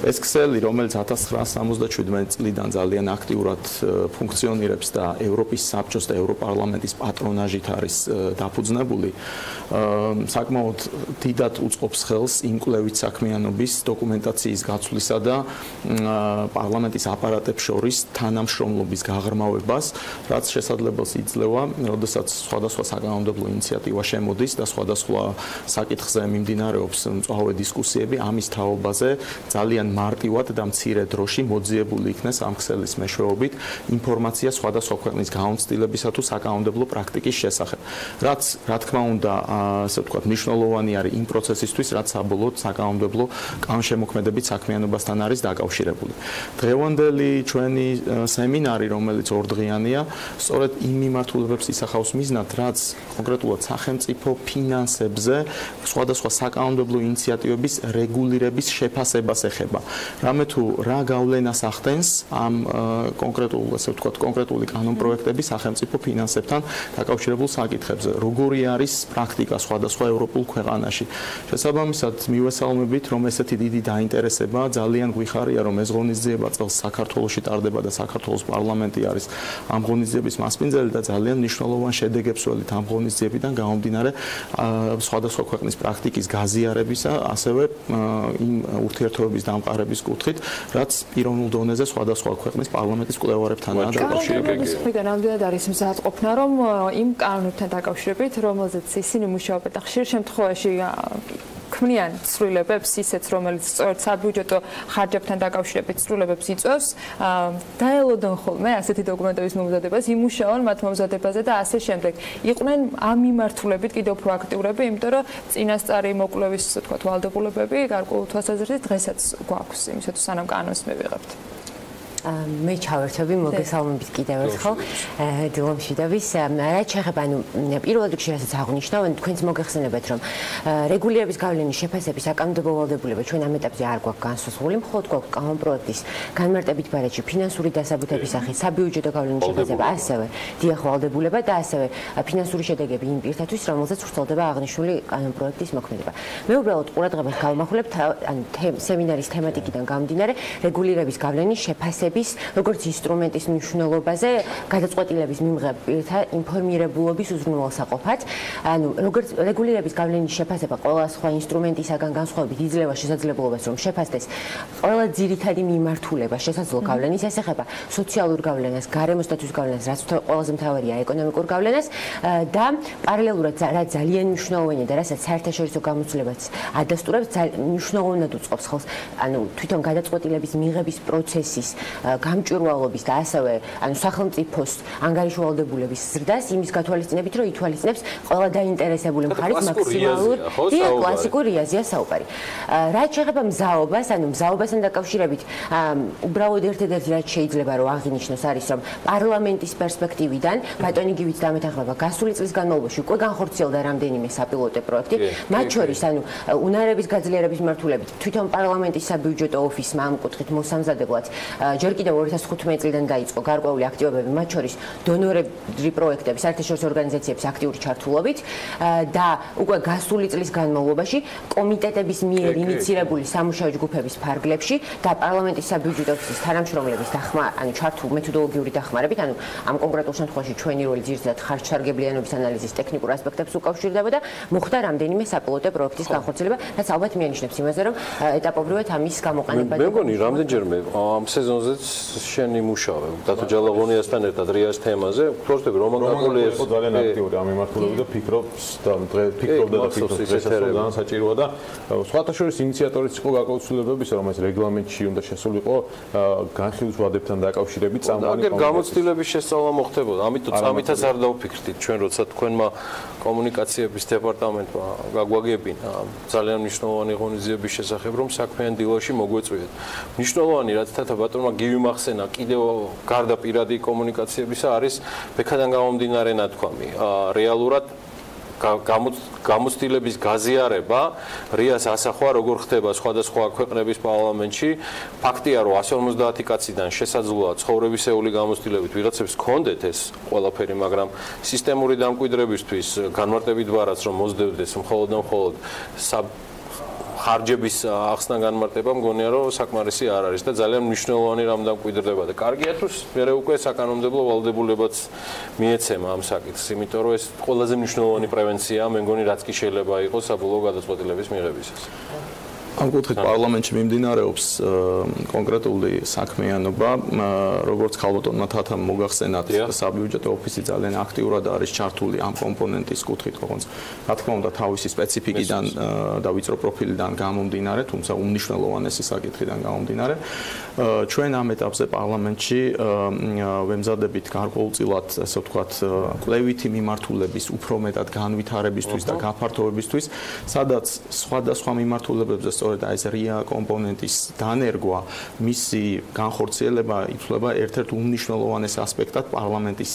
ეს ქსელი, რომელიც 1977 წლიდან ძალიან აქტიურად ფუნქციონირებს და ევროპის საბჭოს და ევროპარლამენტის პატრონაჟით არის დაფუძნებული, საკმაოდ დიდად უწყობს ხელს იმ კვლევით საქმიანობის დოკუმენტაციის გაცვლისა და პარლამენტის აპარატებს შორის თანამშრომლობის გაღრმავებას, რაც შესაძლებელს იძლევა, როდესაც სხვადასხვა საკანონმდებლო ინიციატივა შემოდის და სხვადასხვა საკითხზე მიმდინარეობს მწვავე დისკუსიები, ამის თაობაზე ძალიან მარტივად და მცირე დროში მოძიებული იქნეს ამ ქსელის მეშვეობით ინფორმაცია სხვადასხვა ქვეყნის გაუცდილებისა თუ საკანონმდებლო პრაქტიკის შესახებ. რაც, რა თქმა უნდა, ასე ვთქვათ, მნიშვნელოვანი არის იმ პროცესისთვის, რაც საბოლოოდ საკანონმდებლო კანონშემოქმედებით საქმიანობასთან არის დაკავშირებული. დღევანდელი ჩვენი სემინარი, რომელიც 2 დღიანია, სწორედ იმ მიმართულებებს ისახავს მიზნად, რაც კონკრეტულად სახელმწიფო ფინანსებზე სხვადასხვა საკანონმდებლო ინიციატივების რეგულირების შეფასებას ეხება. რამე თუ რა გავლენას ახდენს ამ კონკრეტულ, ასე ვთქვათ, კონკრეტული კანონპროექტების სახელმწიფო ფინანსებთან დაკავშირებულ საკითხებზე. როგორი არის პრაქტიკა სხვადასხვა ევროპულ ქვეყანაში. შესაბამისად, მივესალმებით, რომ ესეთი დიდი დაინტერესება, ძალიან გვიხარია, რომ ეს ღონისძიება წელს საქართველოში ტარდება და საქართველოს პარლამენტი არის ამ ღონისძიების მასპინძელი და ძალიან მნიშვნელოვან შედეგებს ველით ამ ღონისძიებიდან გამომდინარე სხვადასხვა ქვეყნის პრაქტიკის გაზიარებისა, ასევე იმ ურთიერთობების დამყარების კუთხით, რაც პიროვნულ დონეზე სხვადასხვა ქვეყნის პარლამენტის კვლევარებთანაა დაკავშირებული. ხიდან ამდენად არის მზადყოფნა, რომ იმ კანონებთან დაკავშირებით, რომელზეც ისინი მუშაობენ და ხშირ შემთხვევაში ქმნიან ცვლილებებს, ისეც რომელიც სწორედ საბიუჯეტო ხარჯებთან დაკავშირებით ცვლილებებს იწვევს, დაელოდონ ხოლმე ასეთი დოკუმენტების მომზადებას, იმუშაონ მათ მომზადებაზე და ასე შემდეგ. იყვნენ ამ მიმართულებით კიდევ უფრო აქტიურები, იმიტომ რომ წინასწარი მოკვლევის, თქვათ, ვალდებულებები გარკვეულ თვალსაზრისით დღესაც გვაქვს, იმისათვის სანამ კანონს მივიღებთ. მე ჩავერთვები მოგესალმებით კიდევ ერთხელ დილა მშვიდობის. რაც შეეხება პირველ რიგში რასაც აღნიშნავ, თქვენც მოგეხსენებათ, რომ რეგულირების გავლენის შეფასების საკანონმდებლო ვალდებულება ჩვენ ამ ეტაპზე არ გვაქვს განსაზღვრული, მხოლოდ გვაქვს კანონპროექტის განმარტებით ბარათში ფინანსური დასაბუთების სახით საბიუჯეტო გავლენის შეფასება, ასევე დიახ ვალდებულება და ასევე ფინანსური შედეგები იმ პირთათვის, რომელზეც ვრცელდება აღნიშნული კანონპროექტის მოქმედება. მე უბრალოდ ყურადღებას გავმახვილებ სემინარის თემატიკიდან გამომდინარე რეგულირების გავლენის შეფასების როგორც ინსტრუმენტის მნიშვნელობაზე გადაწყვეტილების მიმღებელთა ინფორმირებულობის უზრუნველსაყოფად. ანუ როგორც რეგულირების გავლენის შეფასება ყველა სხვა ინსტრუმენტისაგან განსხვავებით იძლევა შესაძლებლობას, რომ შეფასდეს ყველა ძირითადი მიმართულება შესაძლო გავლენის, ეს ეხება სოციალურ გავლენას, გარემოსდაცვის გავლენას, რაც ყველაზე მთავარია ეკონომიკურ გავლენას და პარალელურად რაც ძალიან მნიშვნელოვანია და რასაც საერთაშორისო გამოცდილებაც ადასტურებს, მნიშვნელოვნად უწყობს ხელს, ანუ თვითონ გადაწყვეტილების მიღების პროცესის გამჭვირვალობის და ასევე ანუ სახელმწიფოს ანგარიშვალდებულების ზრდას იმის გათვალისწინებით, რომ ითვალისწინებს ყველა დაინტერესებული მხარის მაქსიმალურ კლასიკურ რიაზია საუბარი. რაც შეეხება მზაობას, ანუ მზაობასთან დაკავშირებით, უბრალოდ ერთადერთი რაც შეიძლება რომ აღინიშნოს არის, რომ პარლამენტის პერსპექტივიდან ბატონი გივით დამეთანხმება გასული წლის განმავლობაში უკვე განხორციელდა რამდენიმე საპილოტო პროექტი, მათ შორის ანუ უნარების გაძლიერების მიმართულებით თვითონ პარლამენტის საბიუჯეტო ოფისმა ამ კუთხით მოსამზადებლად ჯერ კიდევ 2015 წლიდან დაიწყო გარკვეული აქტივობები, მათ შორის დონორები პროექტები, საერთაშორისო ორგანიზაციების აქტიური ჩართულობით და უკვე გასული წლის განმავლობაში კომიტეტების მიერ ინიცირებული სამუშაო ჯგუფების ფარგლებში და პარლამენტის საბიუჯეტო ოფისის თანამშრომლების ანუ მეთოდოლოგიური დახმარებით, ანუ ამ კონკრეტულ შემთხვევაში ჩვენი როლი ძირითადად ხარჯ-სარგებლიანობის ანალიზის ტექნიკურ ასპექტებს უკავშირდება და მოხდა რამდენიმე საპილოტო პროექტის განხორციელება, რაც ალბათ მიანიშნებს იმაზე, რომ ეტაპობრივად ამის გამოყენება მე მგონი რამდენჯერმე ამ სეზონზეც შენ იმუშავე დათო ჯალაღონიასთან ერთად რიას თემაზე, ვთქვი რომ მაგაკული ეს ძალიან აქტიური ამ მიმართულებით და ფიქრობს და ფიქრობდა და ფიქრობს დღესაც საჭიროა და სხვათა შორის ინიციატორიც იყო გაკავშირებებისა, რომ ეს რეგლამენტში უნდა შესულიყო განხილვის ვადებთან დაკავშირებით წამყვანი კომიტეტი. გამოცდილების შესწავლა მოხდებოდა, ამიტომ წამითაც არ დავფიქრდით ჩვენ, როცა თქვენმა კომუნიკაციების დეპარტამენტმა გაგვაგებინა ძალიან მნიშვნელოვანი ღონისძიების შესახებ, რომ საქმიანი დილოში მოგვეწვიეთ. მნიშვნელოვანი რაც თათა ბატონმა გივიმახსენა კიდევ გარდა პირადი კომუნიკაციებისა არის ბექადან გამომდინარე ნათქვამი. რეალურად გამოცდილების გაზიარება რიას ასახვა როგორ ხდება სხვადასხვა ქვეყნების პარლამენტში. ფაქტია, რომ 150 კაციდან შესაძლოა ცხოვრებისეული გამოცდილებით ვიღაცებს ჰქონდეთ ეს ყველაფერი, მაგრამ სისტემური დამკვიდრებისთვის განმარტებით ვარაც რომ მოსდევდეს მხოლოდ და მხოლოდ ხარჯების ახსნა განმარტება მგონია რომ საკმარისი არ არის და ძალიან მნიშვნელოვანი რამ დამკვიდრდება და კარგია თუ მე უკვე საკანონმდებლო ვალდებულებაც მიეცემა ამ საკითხს, იმიტომ რომ ეს ყველაზე მნიშვნელოვანი პრევენციაა, მე მგონი რაც კი შეიძლება იყოს საბოლოო გადაწყვეტილების მიღებისას. ამ კუთხით პარლამენტში მიმდინარეობს კონკრეტული საქმიანობა, როგორც ხალბატონმა თათამ მოგახსენათ, საბიუჯეტო ოფისი ძალიან აქტიურად არის ჩართული ამ კომპონენტის კუთხით, როგორც რა თქმა უნდა თავისი სპეციფიკიდან და ვიწრო პროფილიდან გამომდინარე, თუმცა უმნიშვნელოვანესი საკითხიდან გამომდინარე, ჩვენ ამ ეტაპზე პარლამენტში ვემზადებით გარკვეულწილად, ასე ვთქვათ, კვლევითი მიმართულების უფრო მეტად განვითარებისთვის და გაფართოებისთვის, სადაც სხვადასხვა მიმართულებებზე სწორედ ეს რია კომპონენტის დანერგვა, მისი განხორციელება ითვლება ერთ-ერთ უმნიშვნელოვანეს ასპექტად პარლამენტის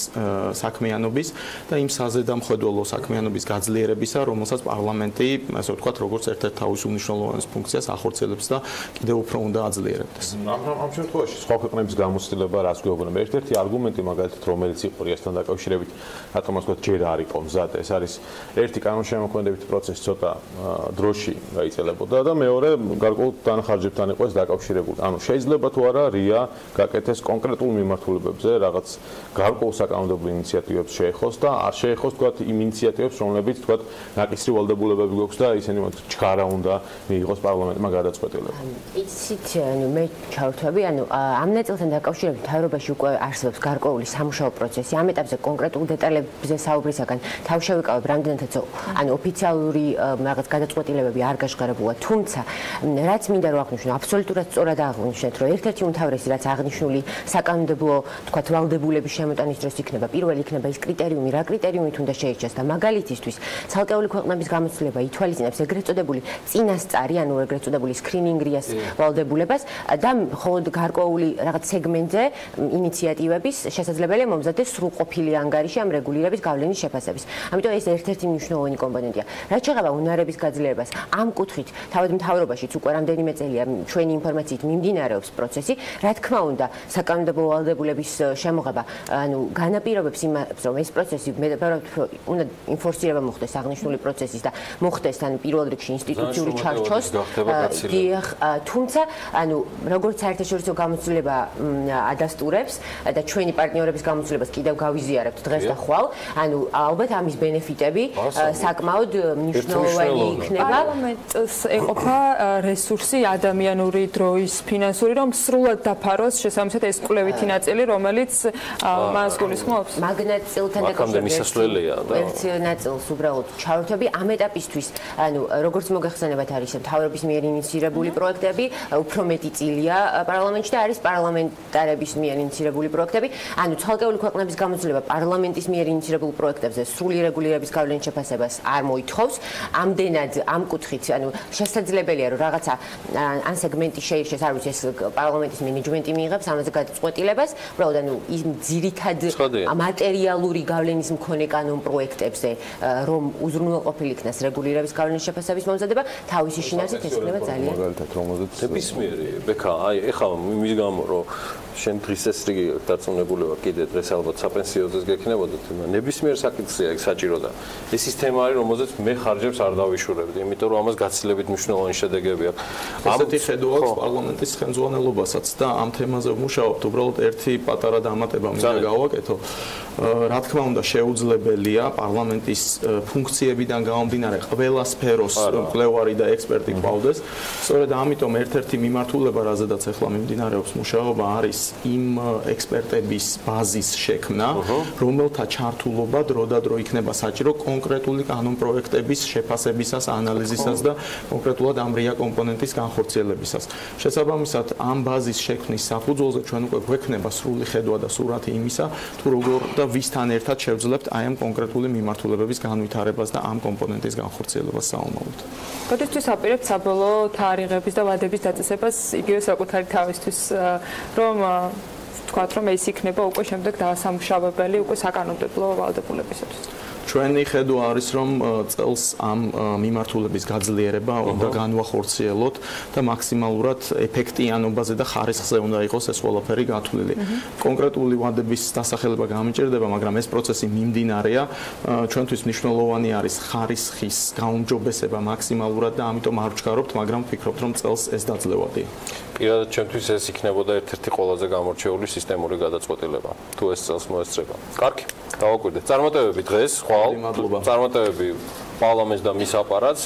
საქმიანობის და იმ საზედამხედველო საქმიანობის გაძლიერებისა, რომელსაც პარლამენტი, ასე ვთქვათ, როგორც ერთ-ერთ თავის უმნიშვნელოვანეს ფუნქციას ახორციელებს და კიდევ უფრო უნდა აძლიერებდეს. ამ შემთხვევაში სხვა ქვეყნების გამოცდილება რას გვეუბნება? ერთ-ერთი არგუმენტი მაგალითად, რომელიც იყო რიასთან დაკავშირებით, რატომ ასე ვთქვათ, ჯერ არ იყო მზად, ეს არის ერთი კანონშემოქმედებითი პროცესი ცოტა დროში გაიწელებოდა და მეორე გარკვეულ დანახარჯებთან იყო ეს დაკავშირებული. ანუ შეიძლება თუ არა რია გაკეთეს კონკრეტულ მიმართულებებზე რაღაც გარკვეულ საკანონმდებლო ინიციატივებს შეეხოს და არ შეეხოს თქვათ იმ ინიციატივებს, რომლებიც თქვათ ნაკისრი ვალდებულებები გვაქვს და ისინი ჩქარა უნდა მიიღოს პარლამენტმა გადაწყვეტილება. იცით, ანუ მე ჩავთვები, ანუ ამ ნაწილთან დაკავშირებით თავრობაში უკვე არსებობს გარკვეული სამუშაო პროცესი. ამ ეტაპზე კონკრეტულ დეტალებზე საუბრისაგან თავ შევიკავებ, რამდენადაც ანუ ოფიციალური რაღაც გადაწყვეტილებები არ გაშკარებულა, თუმცა რაც მინდა რომ აღნიშნო, აბსოლუტურად სწორად აღნიშნეთ, რომ ერთ-ერთი უმთავრესი რაც აღნიშნული საკანონმდებლო, თქვათ, ვალდებულების შემოტანის დროს იქნება, პირველი იქნება ის კრიტერიუმი, რა კრიტერიუმით უნდა შეირჩეს და მაგალითისთვის ცალკეული ქვეყნების გამოცდილება ითვალისწინებს ეგრეთ წოდებული წინასწარი, ანუ ეგრეთ წოდებული სკრინინგ რიას ვალდებულებას და მხოლოდ გარკვეული რაღაც სეგმენტზე ინიციატივების შესაძლებელია მომზადდეს სრულყოფილი ანგარიში ამ რეგულირების გავლენის შეფასების. ამიტომ ეს ერთ-ერთი მნიშვნელოვანი კომპონენტია. რაც შეეხება უნარების გაძლიერებას, ამ კუთხით თავად მთავრობაშიც უკვე რამდენიმე წელია ჩვენი ინფორმაციით მიმდინარეობს პროცესი. რა თქმა უნდა, საკანონმდებლო ვალდებულების შემოღება, ანუ განაპირობებს იმას, რომ ეს პროცესი უნდა ინფორსირება მოხდეს აღნიშნული პროცესის და მოხდეს ან პირველ რიგში ინსტიტუციური ჩარჩოს. თუმცა, ანუ როგორც საერთაშორისო გამოცდილება ადასტურებს და ჩვენი პარტნიორების გამოცდილებას კიდევ გავიზიარებთ დღეს და ხვალ, ანუ ალბათ ამის ბენეფიტები საკმაოდ მნიშვნელოვანი იქნება. პარლამენტს ეყოფა რესურსი, ადამიანური დროის, ფინანსური, რომ სრულად დაფაროს შესაბამისად ეს კვლევითი ნაწილი, რომელიც მას გულისხმობს. მაგ ნაწილთან დაკავშირებით ერთ ნაწილს უბრალოდ ჩავერთვები ამ ეტაპისთვის, ანუ როგორც მოგეხსენებათ არის მთავრობის მიერ ინიციირებული პროექტები, უფრო მეტი წილია პარლამენტში და არის პარლამენტარების მიერ ინიციირებული პროექტები, ანუ ცალკეული ქვეყნების გამოცდილება პარლამენტის მიერ ინიციირებულ პროექტებზე სრული რეგულირების გავლენის შეფასებას არ მოითხოვს. ამდენად ამ კუთხით, ანუ შესაძლებელია რომ რაღაცა ან სეგმენტი შეირჩეს, არ ვიცი, ეს პარლამენტის მენეჯმენტი მიიღებს ამაზე გადაწყვეტილებას, უბრალოდ ანუ იმ ძირითად მატერიალური გავლენის მქონე კანონ პროექტებზე, რომ უზრუნველყოფილი იქნას რეგულირების გავლენის შეფასების მომზადება, თავისი შინაარსით ეს იქნება ძალიან მაგალითად რომელზეც ნებისმიერი ბექა, აი ეხლა იმის გამო რომ შენ დღის ეს რიგი დარწმუნებულება კიდე დღეს ალბათ საპენსიოზე გექნებოდეთ, ნებისმიერ საკითხია ეგ საჭირო და ეს ის თემა არის, რომელზეც მე ხარჯებს არ დავიშურებდი, იმიტომ რომ ამას გაცილებით მნიშვნელოვანი შედეგები აქვს. ასეთი ხედვა აქვს პარლამენტის ხელმძღვანელობასაც და ამ თემაზე ვმუშაობთ, უბრალოდ ერთი პატარა დამატება მინდა გავაკეთო. რა თქმა უნდა, შეუძლებელია პარლამენტის ფუნქციებიდან გამომდინარე ყველა სფეროს მკვლევარი და ექსპერტი გვყავდეს. სწორედ ამიტომ ერთ-ერთი მიმართულება, რაზედაც ახლა მიმდინარეობს მუშაობა, არის იმ ექსპერტების ბაზის შექმნა, რომელთა ჩართულობა დროდადრო იქნება საჭირო კონკრეტული კანონპროექტების შეფასებისას, ანალიზისას და კონკრეტულად ამ რია კომპონენტის განხორციელებისას. შესაბამისად, ამ ბაზის შექმნის საფუძველზე ჩვენ უკვე გვექნება სრული ხედვა და სურათი იმისა, თუ როგორ და ვისთან ერთად შევძლებთ აი ამ კონკრეტული მიმართულებების განვითარებას და ამ კომპონენტის განხორციელებას საომავლოდ. როდესაც აპირებთ საბოლოო თარიღების და ვადების დაწესებას იგივე საკუთარი თავისთვის, რომ თქვათ, რომ ეს იქნება უკვე შემდეგ დაასამუშავებელი უკვე საკანონმდებლო ვალდებულებისათვის. ჩვენი ხედვა არის რომ წელს ამ მიმართულების გაძლიერება უნდა განვახორციელოთ და მაქსიმალურად ეფექტიანობაზე და ხარისხზე უნდა იყოს ეს ყველაფერი გათვლილი. კონკრეტული ვადების დასახელება გამიჭირდება, მაგრამ ეს პროცესი მიმდინარეა. ჩვენთვის მნიშვნელოვანი არის ხარისხის გაუმჯობესება მაქსიმალურად და ამიტომ არ ვჩქარობთ, მაგრამ ვფიქრობთ რომ წელს ეს დაძლევადია. პირადად ჩემთვის ეს იქნებოდა ერთ-ერთი ყველაზე გამორჩეული სისტემური გადაწყვეტილება, თუ ეს წელს მოესწრება. კარგი, დავაკვირდეთ. წარმატებები დღეს, ხვალ. წარმატებები პარლამენტს და მის აპარატს.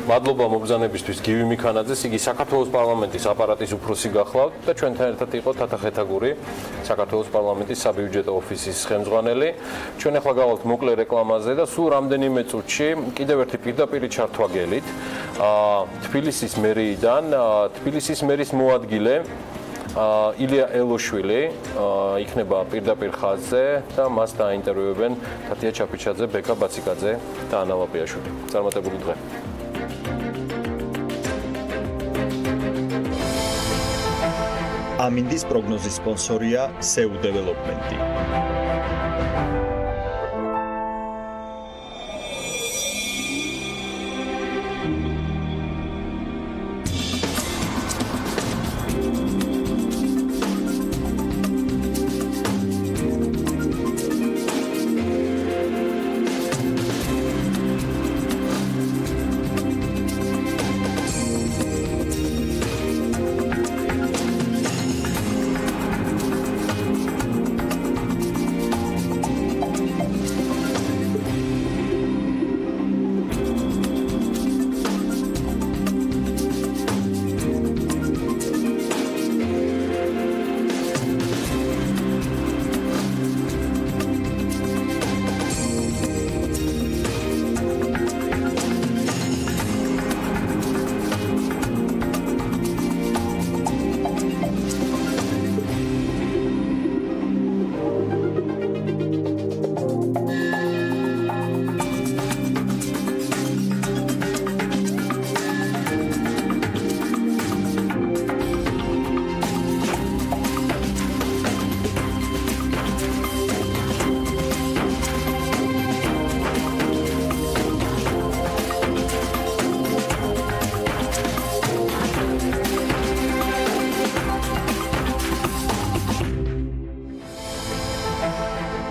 მადლობა მობრძანებისთვის გივი მიქანაძეს, იგი საქართველოს პარლამენტის აპარატის უფროსი გახლავთ და ჩვენთან ერთად იყო თათა ხეთაგური, საქართველოს პარლამენტის საბიუჯეტო ოფისის ხელმძღვანელი. ჩვენ ახლა გავალთ მოკლე რეკლამაზე და სულ რამდენიმე წუთში კიდევ ერთი პირდაპირი ჩართვა გელით. თბილისის მერიიდან, თბილისის მერის მოადგილე ილია ელოშვილი იქნება პირდაპირ ხაზზე და მას დაინტერვიუებენ თათია ჩაფიჩაძე, ბეკა ბაციკაძე და ანა ლაპიაშვილი. წარმატებული დღე. ამინდის პროგნოზის სპონსორია SEU დეველოპმენტი.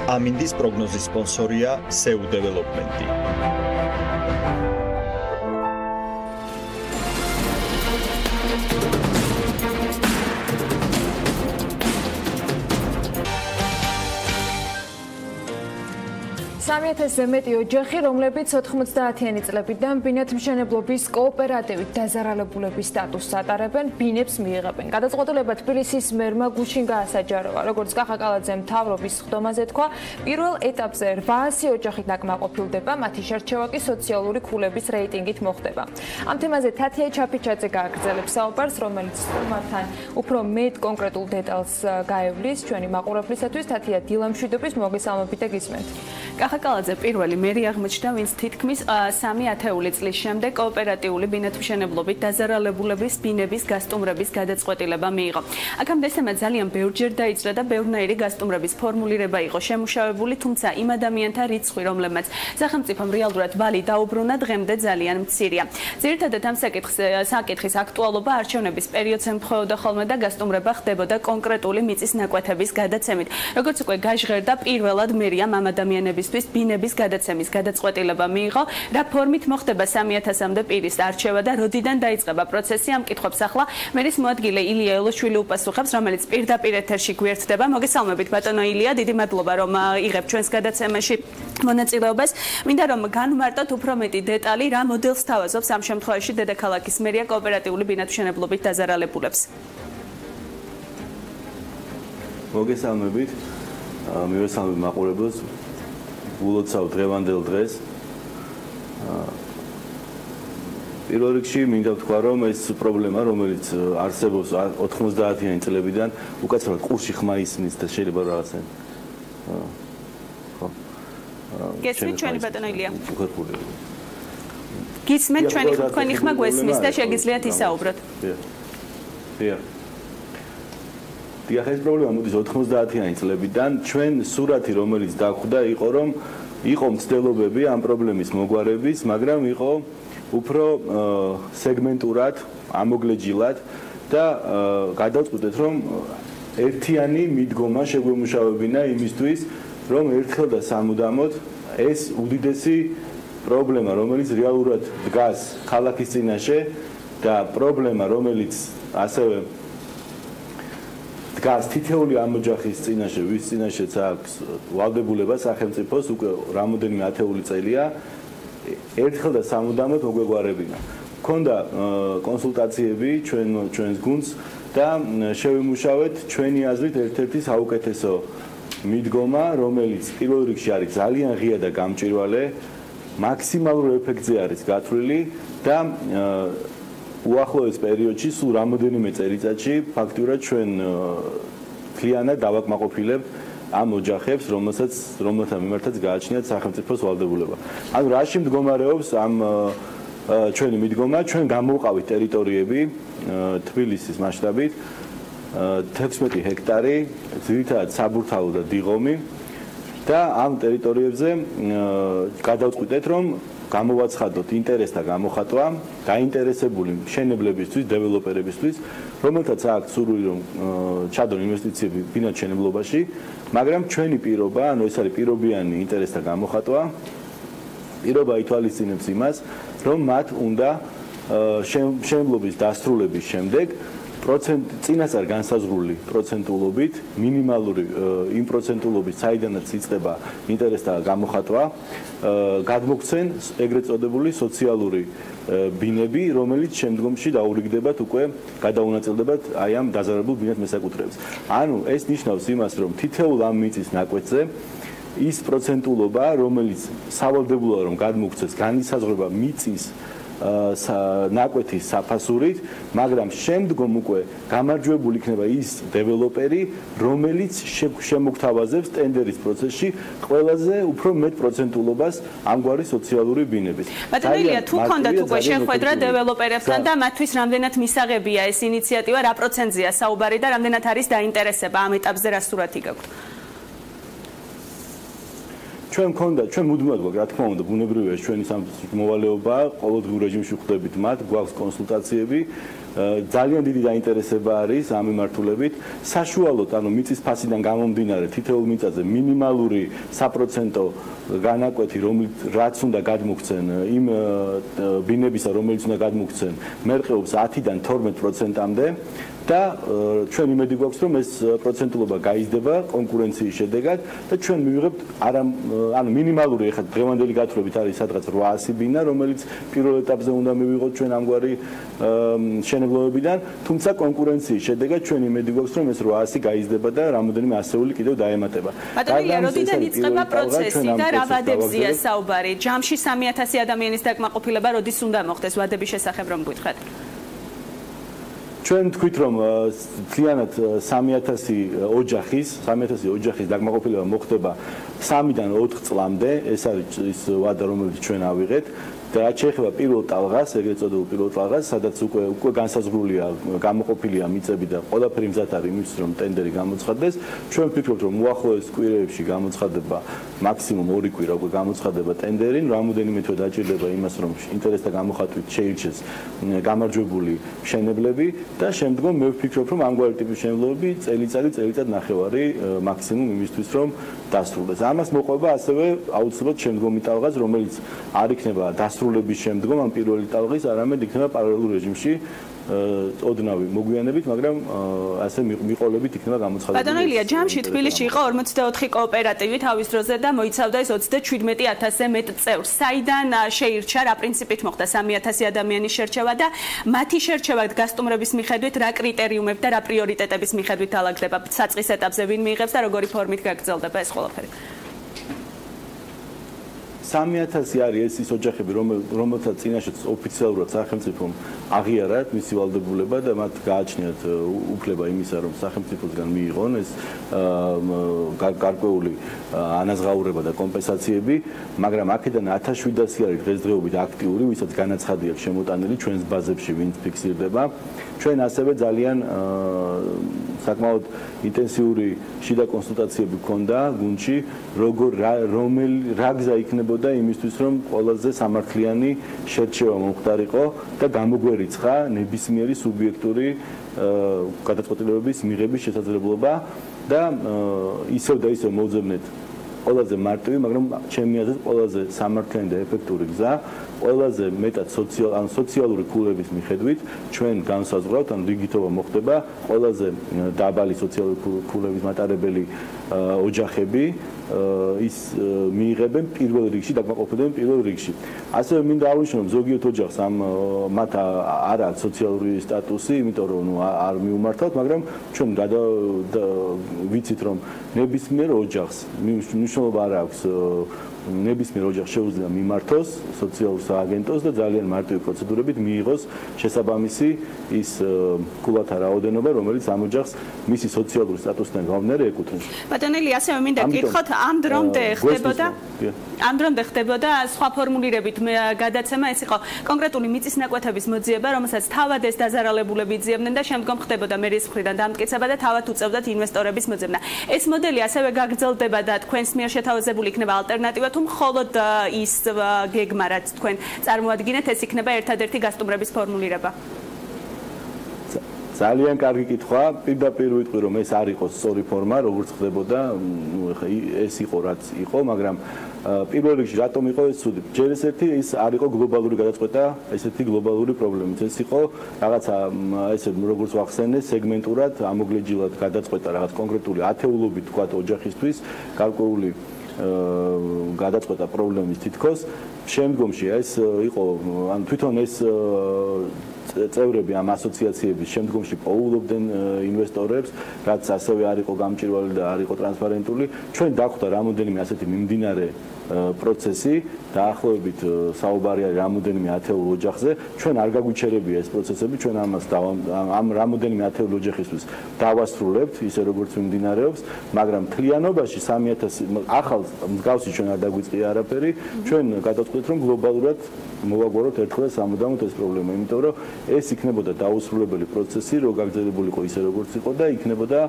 ამინდის პროგნოზის სპონსორია SEU დეველოპმენტი. სამიათასზე მეტი ოჯახი, რომლებიც 90-იანი წლებიდან ბინათმშენებლობის კოოპერატივით დაზარალებულების სტატუსს ატარებენ, ბინებს მიიღებენ. გადაწყვეტილება თბილისის მერმა გუშინ გაასაჯაროვა. როგორც კახაკალაძემ მთავრობის ხდომაზე თქვა, პირველ ეტაპზე 800 ოჯახით აკმაყოფილდება, მათი შერჩევა კი სოციალური ქულების რეიტინგით მოხდება. ამ თემაზე თათია ჩაფიჩაძე გააგრძელებს საუბარს, რომელიც თუმართან უფრო მეტ კონკრეტულ დეტალს გაევლის ჩვენი მაყურებლისათვის. თათია, დილა მშვიდობის მოგესალმებით და გისმენთ. კახაკალაძე პირველი მერი აღმოჩნდა, ვინც თითქმის 3 ათეული წლის შემდეგ კოოპერატიული ბინათმშენებლობით დაზარალებულების ბინების გასტუმრების გადაწყვეტილება მიიღო. აქამდე ესემა ძალიან ბევრჯერ დაიწყო და ბევრნაირი გასტუმრების ფორმულირება იყო შემუშავებული, თუმცა იმ ადამიანთა რიცხვი, რომლებმაც სახელმწიფომ რეალურად ვალი დაუბრუნა, დღემდე ძალიან მცირეა. ძირითადად ამ საკითხის აქტუალობა არჩევნების პერიოდზე მხოლოდ ხოლმე და გასტუმრება ხდებოდა კონკრეტული მიწის ნაკვეთების გადაცემით. როგორც უკვე გაჟღერდა, პირველად მერიამ ამ ადამიანებისთვის ბინების გადაცემის გადაწყვეტილება მიიღო, რა ფორმით მოხდება 3000-მდე პირის არჩევა და როდიდან დაიწყება პროცესი, ამ კითხვებს ახლა მერის მოადგილე ილია ელოშვილი უპასუხებს, რომელიც პირდაპირ ეთერში გვერდდება. მოგესალმებით ბატონო ილია, დიდი მადლობა რომ იღებ ჩვენს გადაცემაში მონაწილეობას. მინდა რომ განვმარტოთ უფრო მეტი დეტალი, რა მოდელს თავაზობს ამ შემთხვევაში დედაქალაქის მერია კოოპერატიული ბინათმშენებლობით დაზარალებულებს. მოგესალმებით, მივესალმებ მაყურებელს. ულოცავ დღევანდელ დღეს. პირველ რიგში მინდა ვთქვა, რომ ეს პრობლემა, რომელიც არსებობს 90-იანი წლებიდან, უკაცრავად ყურში ხმა ისმის და შეიძლება რაღაცა. ხო. გესმით ჩვენი ბატონო ილია? გისმენთ თქვენი ხმა გვესმის და შეგიძლიათ ისაუბროთ. დიახ. ეს პრობლემა მოდის 90-იანი წლებიდან. ჩვენ სურათი, რომელიც დაგვხვდა, იყო რომ იყო მცდელობები ამ პრობლემის მოგვარების, მაგრამ იყო უფრო სეგმენტურად, ამოგლეჯილად და გადავწყვიტეთ, რომ ერთიანი მიდგომა შეგვემუშავებინა იმისთვის, რომ ერთხელ და სამუდამოდ ეს უდიდესი პრობლემა, რომელიც რეალურად დგას ქალაქის წინაშე და პრობლემა, რომელიც ასევე დგას თითოეული ამ ოჯახის წინაშე, ვის წინაშეც აქვს ვალდებულება სახელმწიფოს უკვე რამოდენიმე ათეული წელია, ერთხელ და სამუდამოდ მოგვეგვარებინა. მქონდა კონსულტაციები ჩვენს გუნდს და შევიმუშავეთ ჩვენი აზრით ერთ-ერთი საუკეთესო მიდგომა, რომელიც პირველ რიგში არის ძალიან ღია და გამჭვირვალე, მაქსიმალურ ეფექტზე არის გათვლილი და უახლოეს პერიოდში სულ რამოდენიმე წელიწადში ფაქტურად ჩვენ მთლიანად დავაკმაყოფილებთ ამ ოჯახებს, რომელთა მიმართაც გააჩნიათ სახელმწიფოს ვალდებულება. ანუ რაში მდგომარეობს ამ ჩვენი მიდგომა, ჩვენ გამოვყავით ტერიტორიები თბილისის მასშტაბით 16 ჰექტარი, ძირითადად საბურთალო და დიღომი და ამ ტერიტორიებზე გადავწყვიტეთ, რომ გამოვაცხადოთ ინტერესთა გამოხატვა დაინტერესებული მშენებლებისთვის, დეველოპერებისთვის, რომელთაც აქვს სურვილი რომ ჩადონ ინვესტიციები ბინათმშენებლობაში, მაგრამ ჩვენი პირობა, ანუ ეს არის პირობიანი ინტერესთა გამოხატვა, პირობა ითვალისწინებს იმას, რომ მათ უნდა მშენებლობის დასრულების შემდეგ წინასწარ განსაზღვრული პროცენტულობით, მინიმალური იმ პროცენტულობით, საიდანაც იწყება ინტერესთა გამოხატვა, გადმოგცენ ეგრეთ წოდებული სოციალური ბინები, რომელიც შემდგომში დაურიგდებათ უკვე გადაუნაწილდებათ აი ამ დაზარალებულ ბინათ მესაკუთრეებს. ანუ ეს ნიშნავს იმას, რომ თითოეულ ამ მიწის ნაკვეთზე ის პროცენტულობა, რომელიც სავალდებულოა რომ გადმოგცეს, განისაზღვრება მიწის ნაკვეთის საფასურით, მაგრამ შემდგომ უკვე გამარჯვებული იქნება ის დეველოპერი, რომელიც შემოგთავაზებს ტენდერის პროცესში ყველაზე უფრო მეტ პროცენტულობას ამგვარი სოციალური ბინების. ბატონო, თუ გქონდათ უკვე შეხვედრა დეველოპერებთან და მათთვის რამდენად მისაღებია ეს ინიციატივა, რა პროცენტზეა საუბარი და რამდენად არის დაინტერესება ამ ეტაპზე, რა სურათი გაქვთ? ჩვენ მუდმივად რა თქმა უნდა ბუნებრივია ჩვენი მოვალეობა ყოველდღიურ რეჟიმში ხვდებით მათ გვაქვს კონსულტაციები ძალიან დიდი დაინტერესება არის ამ მიმართულებით საშუალოდ ანუ მიწის ფასიდან გამომდინარე თითოეულ მიწაზე მინიმალური საპროცენტო განაკვეთი რაც უნდა გადმოგცენ იმ ბინებისა რომელიც უნდა გადმოგცენ მერყეობს 10-დან 12%-მდე და ჩვენ იმედი გვაქვს რომ ეს პროცენტულობა გაიზრდება კონკურენციის შედეგად და ჩვენ მივიღებთ ანუ მინიმალური ეხლა დღევანდელი გათვლებით არის სადღაც 800 ბინა რომელიც პირველ ეტაპზე უნდა მივიღოთ ჩვენ ამგვარი მშენებლობებიდან თუმცა კონკურენციის შედეგად ჩვენ იმედი გვაქვს რომ ეს 800 გაიზრდება და რამოდენიმე ასეული კიდევ დაემატება. ბატონო, როდიდან იწყება პროცესი და რა ვადებზეა საუბარი? ჯამში 3000 ადამიანის დაკმაყოფილება როდის უნდა მოხდეს ვადების შესახებ რომ გითხრათ? ჩვენ თქვით რომ მთლიანად 3000 ოჯახის დაკმაყოფილება მოხდება 3-დან 4 წლამდე, ეს არის ის ვადა რომელიც ჩვენ ავიღეთ და რაც შეეხება პირველ ტალღას, ეგრეთ წოდებულ პირველ ტალღას, სადაც უკვე განსაზღვრულია, გამოყოფილია მიწები და ყველაფერი მზად არის იმისთვის რომ ტენდერი გამოცხადდეს. ჩვენ ვფიქრობთ რომ უახლოეს კვირეებში გამოცხადება მაქსიმუმ 2 კვირა უკვე გამოცხადება ტენდერი, რამოდენიმე თვე დაჭირდება იმას რომ ინტერესთა გამოხატვით შეირჩეს გამარჯვებული მშენებლები და შემდგომ მე ვფიქრობ რომ ამგვარი ტიპის მშენებლობები წელიწად ნახევარი მაქსიმუმ იმისთვის რომ დასრულდეს. ამას მოყვება ასევე აუცილებლად შემდგომი ტალღაც, რომელიც არ იქნება დასრულების შემდგომ ამ პირველი ტალღის, არამედ იქნება პარალელურ რეჟიმში ოდნავი მოგვიანებით, მაგრამ ასე მიყოლებით იქნება გამოცხადებული. ბატონო ილია, ჯამში თბილისში იყო 44 კოოპერატივი თავის დროზე და მოიცავდა ეს 27000-ზე მეტ წევრს. საიდან შეირჩა, რა პრინციპით მოხდა 3000 ადამიანის შერჩევა და მათი შერჩევა გასტუმრების მიხედვით რა კრიტერიუმები და რა პრიორიტეტების მიხედვით ალაგდება? საწყის ეტაპზე ვინ მიიღებს და როგორი ფორმით გაგრძელდება ეს ყველაფერი? 3000 არის ის ოჯახები, რომელთა წინაშეც ოფიციალურად სახელმწიფომ აღიარა მისი ვალდებულება და მათ გააჩნიათ უფლება იმისა, რომ სახელმწიფოსგან მიიღონ ეს გარკვეული ანაზღაურება და კომპენსაციები, მაგრამ აქედან 1700 არის დღესდღეობით აქტიური, ვისაც განაცხადი აქვს შემოტანილი ჩვენს ბაზებში, ვინც ფიქსირდება. ჩვენ ასევე ძალიან საკმაოდ ინტენსიური შიდა კონსულტაციები ჰქონდა გუნდში, რა გზა იქნებოდა იმისთვის, რომ ყველაზე სამართლიანი შერჩევა მომხდარიყო და გამოგვერიცხა ნებისმიერი სუბიექტური გადაწყვეტილებების მიღების შესაძლებლობა და ისევ და ისევ მოვძებნეთ ყველაზე მარტივი, მაგრამ ჩემი აზრით ყველაზე სამართლიანი და ეფექტური გზა, ყველაზე მეტად სოციალური ქულების მიხედვით ჩვენ განსაზღვრავთ, ან რიგითობა მოხდება ყველაზე დაბალი სოციალური ქულების მატარებელი ოჯახები ის მიიღებენ პირველ რიგში, დაკმაყოფილებენ პირველ რიგში. ასევე მინდა აღნიშნო, რომ ზოგიერთ ოჯახს მათ არ აქვს სოციალური სტატუსი, იმიტომ რომ არ მიუმართავთ, მაგრამ ჩვენ ვიცით, რომ ნებისმიერ ოჯახს მნიშვნელობა არ აქვს ნებისმიერ ოჯახს შეუძლია მიმართოს სოციალურ სააგენტოს და ძალიან მარტივი პროცედურებით მიიღოს შესაბამისი ის ქულათა რაოდენობა, რომელიც ამ ოჯახს მისი სოციალური სტატუსიდან გამომდინარე ეკუთვნის. ბატონელი, ასევე მინდა გითხოთ, ამ დრომდე ხდებოდა სხვა ფორმულირებით გადაცემა, ეს იყო კონკრეტული მიწისნაკვეთების მოძიება, რომელსაც თავად ეს დაზარალებულები იძიებდნენ და შემდგომ ხდებოდა მერის მხრიდან დამტკიცება და თავად უწევდათ ინვესტორების მოძებნა. ეს მოდელი ასევე გაგრძელდება და თქვენს მიერ შეთავაზებული იქნება ალტერნატივა თუ მხოლოდ ის გეგმა, რაც თქვენ წარმოადგენთ, ეს იქნება ერთადერთი გასტუმრების ფორმულირება? ძალიან კარგი კითხვა. პირდაპირ ვიტყვი, რომ ეს არ იყოს სწორი ფორმა, როგორც ხდებოდა, ეს იყო რაც იყო, მაგრამ პირველ რიგში რატომ იყო ეს ცუდი? ჯერ ესეთი ის არ იყო გლობალური გადაწყვეტა, ესეთი გლობალური პრობლემით. ეს იყო რაღაცა ესე როგორც ვახსენე, სეგმენტურად, ამოგლეჯილად გადაწყვეტა რაღაც კონკრეტული ათეულობით თქვა ოჯახისთვის, გარკვეული გადაწყვეტა პრობლემის თითქოს. შემდგომში ეს იყო, ან თვითონ ეს წევრები ამ ასოციაციების შემდგომში პოულობდნენ ინვესტორებს, რაც ასევე არ იყო გამჭირვალე და არ იყო ტრანსპარენტული. ჩვენ დახვდა რამოდენიმე ასეთი მიმდინარე პროცესი, დაახლოებით საუბარი არის რამოდენიმე ათეულ ოჯახზე. ჩვენ არ გაგვიჩერებია ეს პროცესები, ჩვენ ამ რამოდენიმე ათეულ ოჯახისთვის დავასრულებთ, ისე როგორც მიმდინარეობს, მაგრამ მთლიანობაში 3000 ახალ მსგავსი ჩვენ არ დაგვიწყია არაფერი. ჩვენ გადავწყვეტთ, რომ გლობალურად მოვაგვაროთ ერთხელ სამუდამოდ ეს პრობლემა, იმიტომ რომ ეს იქნებოდა დაუსრულებელი პროცესი, რო გაგრძელებულიყო ისე როგორც იყო და იქნებოდა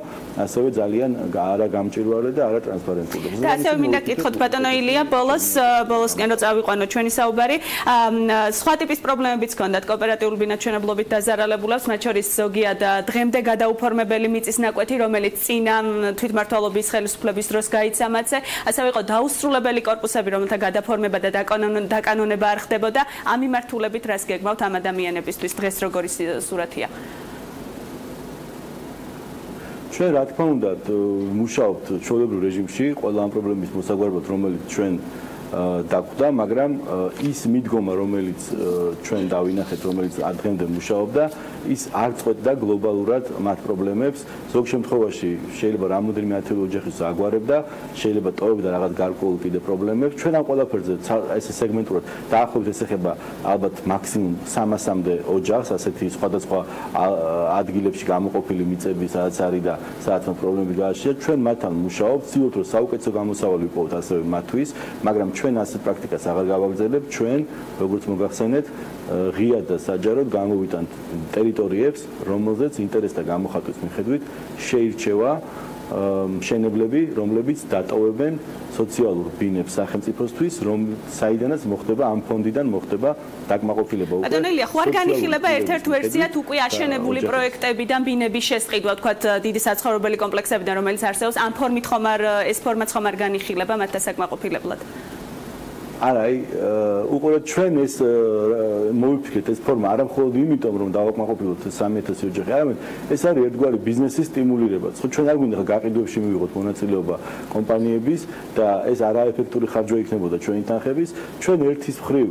ასევე ძალიან არა გამჭირვალე და არა ტრანსპარენტული. და ასევე მინდა გითხოთ ბატონო ილია, ბოლოსკენ რო წავიყვანოთ ჩვენი საუბარი, სხვა ტიპის პრობლემებიც ჰქონდათ კოოპერატიული ბინათმშენებლობით დაზარალებულებს, მათ შორის ზოგიად დღემდე გადაუფორმებელი მიწისნაკვეთი, რომელიც წინა თვითმმართველობის ხელისუფლების დროს გაიცა მათზე, ასევე იყო დაუსრულებელი კორპუსები, რომელთა გადაფორმება და დაკანონება არ ხდებოდა. ამ მიმართულებით რას გეგმავთ ამ ადამიანებისთვის დღეს როგორი სურათია? ჩვენ რა თქმა უნდა მუშაობთ ჩვეულებრივ რეჟიმში ყველა ამ პრობლემის მოსაგვარებლად, რომელიც ჩვენ დაგვდა, მაგრამ ის მიდგომა, რომელიც ჩვენ დავინახეთ, რომელიც დღემდე მუშაობდა, ის არ წყვეტდა გლობალურად მათ პრობლემებს. ზოგ შემთხვევაში შეიძლება რამოდენიმე ათეული ოჯახის აგვარებდა, შეიძლება ტოვებდა რაღაც გარკვეულ კიდე პრობლემებს. ჩვენ ამ ყველაფერზე ესე სეგმენტურად დაახლოებით ეს ეხება ალბათ მაქსიმუმ 300-მდე ოჯახს, ასეთი სხვადასხვა ადგილებში გამოყოფილი მიწები, სადაც არის და სადაც მათ პრობლემები გააჩნიათ. ჩვენ მათთან მუშაობთ, ვცდილობთ, რომ საუკეთესო გამოსავალი ვიპოვოთ ასევე მათთვის, მაგრამ ჩვენ ასეთ პრაქტიკას აღარ გავაგრძელებთ. ჩვენ, როგორც მოგახსენეთ, ღიად და საჯაროდ გამოვიტანთ ტერიტორიებს, რომელზეც ინტერესთა გამოხატვის მიხედვით შეირჩევა მშენებლები, რომლებიც დატოვებენ სოციალურ ბინებს სახელმწიფოსთვის, საიდანაც მოხდება ამ ფონდიდან მოხდება დაკმაყოფილება. ბატონელია, ხო არ განიხილება ერთ-ერთ ვერსიად უკვე აშენებული პროექტებიდან ბინების შესყიდვა, თქვათ დიდი საცხოვრებელი კომპლექსებიდან, რომელიც არსებობს, ამ ფორმით ხომ არ ეს ფორმაც ხომ არ განიხილება მათ დასაკმაყოფილებლად? არა, უყურეთ ჩვენ ეს მოვიფიქრეთ ეს ფორმა არა მხოლოდ იმიტომ, რომ დავაკმაყოფილოთ 3000 ოჯახი, არამედ ეს არის ერთგვარი ბიზნესის სტიმულირებაც. ხო, ჩვენ არ გვინდა გაყიდვებში მივიღოთ მონაწილეობა კომპანიების და ეს არაეფექტური ხარჯვა იქნებოდა ჩვენი თანხების. ჩვენ ერთის მხრივ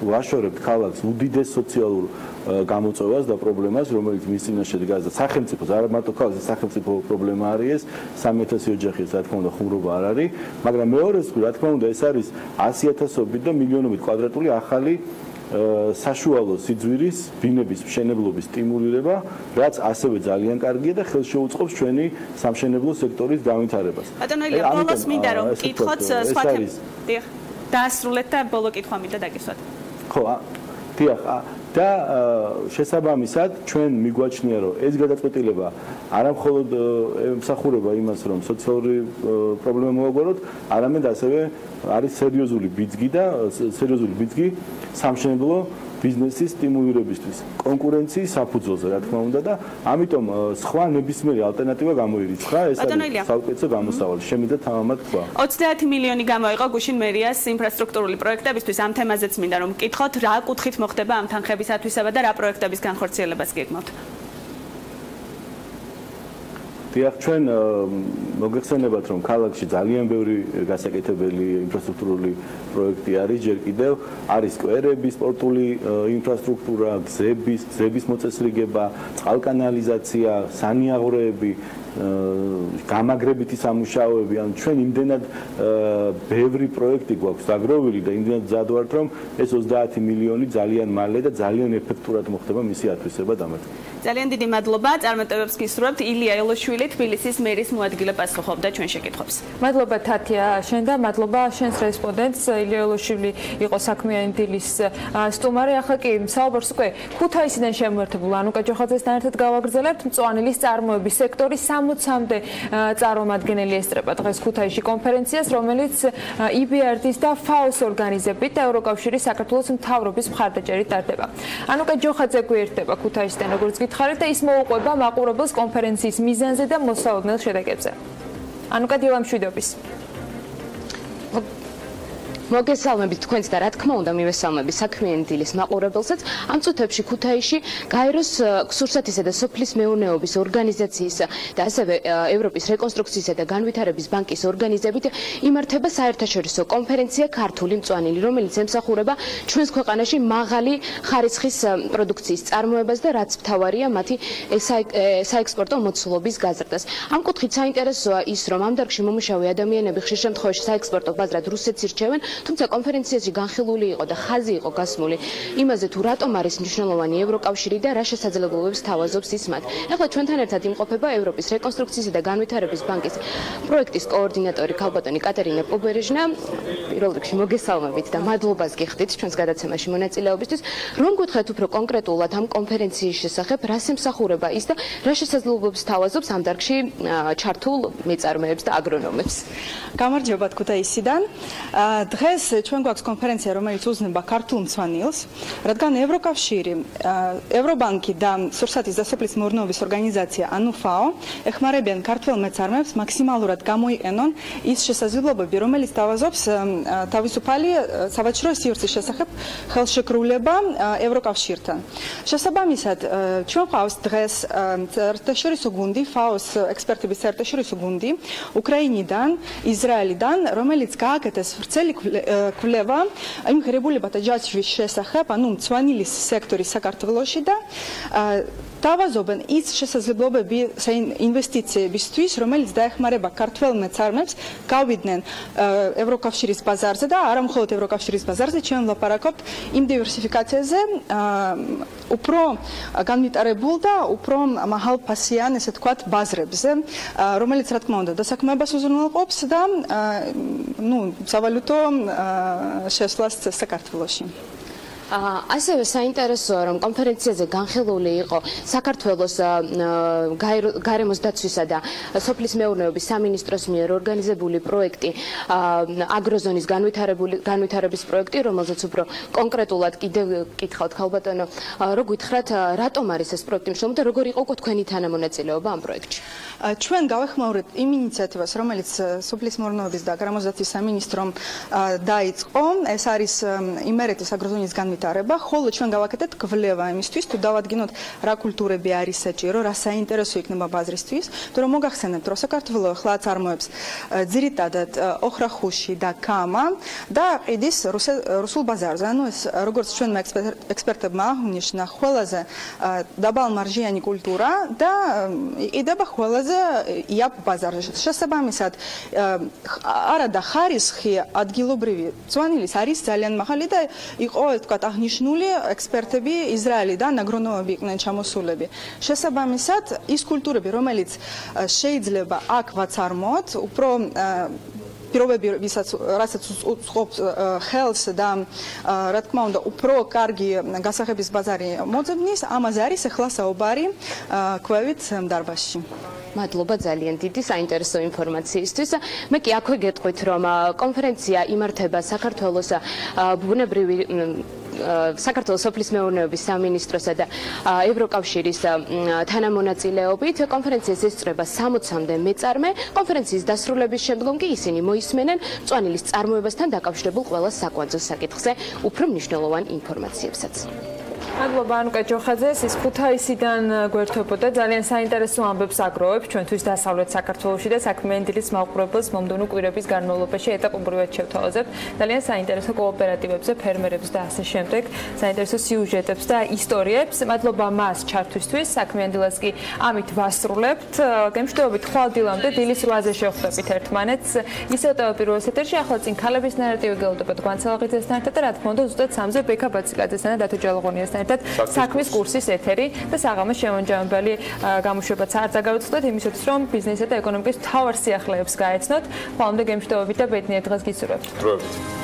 ვაშორებთ ქალაქს უდიდეს სოციალურ გამოწვევას და პრობლემას, რომელიც მის წინაშე დგას და სახელმწიფოს, არა მარტო ქალაქს, სახელმწიფო პრობლემა არის ეს 3000 ოჯახის, რა თქმა უნდა, ხუმრობა არ არის, მაგრამ მეორეს მხრივ, რა თქმა უნდა, ეს არის 100.000-ობით და მილიონობით კვადრატული ახალი საშუალო სიძვირის ბინების მშენებლობის სტიმულირება, რაც ასევე ძალიან კარგია და ხელშეუწყობს ჩვენი სამშენებლო სექტორის განვითარებას. ბატონო ილია, ბოლოს მინდა რომ გკითხოთ სხვა თემებს. დაასრულეთ და ბოლო კითხვა მინდა დაგისვათ. ხო, დიახ, და შესაბამისად ჩვენ მიგვაჩნია რომ ეს გადაწყვეტილება არა მხოლოდ ემსახურება იმას რომ სოციალური პრობლემა მოვაგვაროთ, არამედ ასევე არის სერიოზული ბიძგი სამშენებლო ბიზნესის სტიმულირებისთვის, კონკურენციის საფუძველზე, რა თქმა უნდა და ამიტომ სხვა ნებისმიერი ალტერნატივა გამოირიცხა, ეს არის საუკეთესო გამოსავალი. შემიძლია თამამად თქვა. 30 მილიონი გამოიყო გუშინ მერიას ინფრასტრუქტურული პროექტებისთვის. ამ თემაზეც მინდა რომ მკითხოთ, რა კუთხით მოხდება ამ თანხების ათვისება და რა პროექტების განხორციელებას გეგმავთ? დიახ, ჩვენ მოგეხსენებათ, რომ ქალაქში ძალიან ბევრი გასაკეთებელი ინფრასტრუქტურული პროექტი არის, ჯერ კიდევ არის სკვერები, სპორტული ინფრასტრუქტურა, გზების მოწესრიგება, წყალკანალიზაცია, სანიაღვრეები, გამაგრებითი სამუშაოები, ან ჩვენ იმდენად ბევრი პროექტი გვაქვს დაგროვილი და იმდენად მზად ვართ, რომ ეს 30 მილიონი ძალიან მალე და ძალიან ეფექტურად მოხდება მისი ათვისება დამატებით. ძალიან დიდი მადლობა. წარმატებებს გისურვებთ. ილია ელოშვილი, თბილისის მერის მოადგილე პასუხობდა ჩვენ შეკითხვებს. მადლობა თათია, შენ და მადლობა შენს რესპონდენტს ილია ელოშვილი იყო საქმიანი დილის სტუმარი. ახლა კი საუბარს უკვე ქუთაისიდან შემოერთებულ ანუკა ჯოხაძესთან ერთად გავაგრძელებთ. მწვანილის წარმოების სექტორის 60-მდე წარმომადგენელი ესწრება დღეს ქუთაისში კონფერენციას, რომელიც EBRD-ის და FAO-ს ორგანიზებით და ევროკავშირის საქართველოს მთავრობის მხარდაჭერით ტარდება. ანუკა ჯოხაძე გვერდება ქუთაისიდან, როგორც გითხარით და ის მოუყვება მაყურებელს კონფერენციის მიზანზე და მოსაოდნელ შედეგებზე. ანუკა დილა მშვიდობის. მოგესალმებით თქვენს და რა თქმა უნდა მივესალმები საქმიანი დილის მაყურებელსაც. ამ წუთებში ქუთაისში გაეროს სურსათისა და სოფლის მეურნეობის ორგანიზაციის და ასევე ევროპის რეკონსტრუქციისა და განვითარების ბანკის ორგანიზებით იმართება საერთაშორისო კონფერენცია ქართული მწვანილი, რომელიც ემსახურება ჩვენს ქვეყანაში მაღალი ხარისხის პროდუქციის წარმოებას და რაც მთავარია მათი საექსპორტო მოცულობის გაზრდას. ამ კუთხით საინტერესოა ის, რომ ამ დარგში მომუშავე ადამიანები ხშირ შემთხვევაში საექსპორტო ბაზრად რუსეთს ირჩევენ, თუმცა კონფერენციაში განხილული იყო და ხაზი იყო გასმული იმაზე თუ რატომ არის მნიშვნელოვანი ევროკავშირი და რა შესაძლებლობებს თავაზობს ის მათ. ახლა ჩვენთან ერთად იმყოფება ევროპის რეკონსტრუქციისა და განვითარების ბანკის პროექტის კოორდინატორი ქალბატონი კატერინა პობერეჟნა. პირველ რიგში მოგესალმებით და მადლობას გიხდით ჩვენს გადაცემაში მონაწილეობისთვის. რომ გითხრათ უფრო კონკრეტულად ამ კონფერენციის შესახებ, რას ემსახურება ის და რა შესაძლებლობებს თავაზობს ამ დარგში ჩართულ მეწარმეებს და აგრონომებს. გამარჯობა ქუთაისიდან. დღეს ჩვენ გვაქვს კონფერენცია, რომელიც უზრდება ქართულ მწვანილს, რადგან ევროკავშირი, ევრობანკი და სურსათის და სოფლის მეურნეობის ორგანიზაცია, ანუ FAO, ეხმარებიან ქართველ მეწარმეებს მაქსიმალურად გამოიყენონ ის შესაძლებლობები, რომელიც თავაზობს თავისუფალი სავაჭრო სივრცის შესახებ ხელშეკრულება ევროკავშირთან. შესაბამისად, ჩვენ ყავს დღეს საერთაშორისო გუნდი, FAO-ს ექსპერტების საერთაშორისო გუნდი, უკრაინიდან, ისრაელიდან, რომელიც გააკეთეს ვრცელი კვლევა იმ ღირებულებათა ჯაჭვის შესახებ, ანუ მწვანილის სექტორის საქართველოში და თავაზობენ ის შესაძლებლობები ინვესტიციებისთვის, რომელიც დაეხმარება ქართველ მეწარმეებს გავიდნენ ევროკავშირის ბაზარზე და არა მხოლოდ ევროკავშირის ბაზარზე, ჩვენ ვლაპარაკობთ იმ დივერსიფიკაციაზე, უფრო განვითარებულ და უფრო მაღალფასიან, ესე ვთქვათ, ბაზრებზე, რომელიც რა თქმა უნდა დასაქმებას უზრუნველყოფს და სავალუტო შესვლას საქართველოში. ასევე საინტერესოა, რომ კონფერენციაზე განხილული იყო საქართველოს გარემოს დაცვისა და სოფლის მეურნეობის სამინისტროს მიერ ორგანიზებული პროექტი, აგროზონის განვითარების პროექტი, რომელზეც უფრო კონკრეტულად კიდევ გითხავთ ქალბატონო, რო გითხრათ, რატომ არის ეს პროექტი მნიშვნელოვანი და როგორ იყო თქვენი თანამონაწილეობა ამ პროექტში? ჩვენ გავეხმაურეთ იმ ინიციატივას, რომელიც სოფლის მეურნეობის და გარემოსდაცვის სამინისტრომ დაიწყო. ეს არის იმერეთის აგროზონის განვითარება, ხოლო ჩვენ გავაკეთეთ კვლევა იმისთვის, თუ დავადგინოთ რა კულტურები არის საჭირო, რა საინტერესო იქნება ბაზრისთვის, თუ რომ მოგახსენებთ, რომ საქართველო ახლა წარმოებს ძირითადად ოხრახუში და კამა და ყიდის რუსულ ბაზარზე. ანუ ეს როგორც ჩვენმა ექსპერტებმა აღნიშნა, ყველაზე დაბალმარჟიანი კულტურა და იყიდება ყველაზე იაფ ბაზარზე. შესაბამისად, არა და ხარისხი ადგილობრივი მწვანილის არის ძალიან მაღალი და იყო, ვთქვათ, აღნიშნული ექსპერტები ისრაელიდან, აგრონომები იყვნენ ჩამოსულები. შესაბამისად, ის კულტურები, რომელიც შეიძლება აქ ვაცარმოთ, უფრო პირობები, რასაც უწყობს ხელს და რა თქმა უნდა, უფრო კარგი გასაღების ბაზარი მოძებნის, ამაზე არის ახლა საუბარი ქვევით დარბაზში. მადლობა ძალიან დიდი საინტერესო ინფორმაციისთვის. მე კი აქვე გეტყვით, რომ კონფერენცია იმართება საქართველოს ბუნებრივი საქართველოს სოფლის მეურნეობის სამინისტროსა და ევროკავშირის თანამონაწილეობით. კონფერენციას ესწრება 60-მდე მეწარმე. კონფერენციის დასრულების შემდგომ კი ისინი მოისმენენ მწვანილის წარმოებასთან დაკავშირებულ ყველა საკვანძო საკითხზე უფრო მნიშვნელოვან ინფორმაციებსაც. მადლობა ანუკა ჯოხაძეს, ის ქუთაისიდან გვერდებოდა, ძალიან საინტერესო ამბებს აგროვებს ჩვენთვის დასავლეთ საქართველოში და საქმიანი დილის მაყურებელს მომდევნო კვირების განმავლობაში ეტაპობრივად შევთავაზებთ ძალიან საინტერესო კოოპერატივებზე, ფერმერებს და ასე შემდეგ, საინტერესო სიუჟეტებს და ისტორიებს. მადლობა მას ჩართვისთვის, საქმიანი დილას კი ამით ვასრულებთ. გემშვიდობით ხვალ დილამდე დილის 8-ზე შევხვდებით ერთმანეთს. ისევ პირველ ეთერში ახლა წინ ქალების ნარატივი გელოდებათ გვანცალაღიძესთან ერთად და რა თქმა უნდა ზუსტად 3-ზე ბექა ბაციკაძესთან და დათო ჯალაღონიასთან საქმის კურსის ეთერი და საღამოს შემონჯამებელი გამოშვებაც არ დაგავიწყდეთ იმისათვის რომ ბიზნესსა და ეკონომიკის მთავარ სიახლეებს გაეცნოთ. ხვალამდე გემშვიდობით და ბედნიერ დღეს გისურვებთ.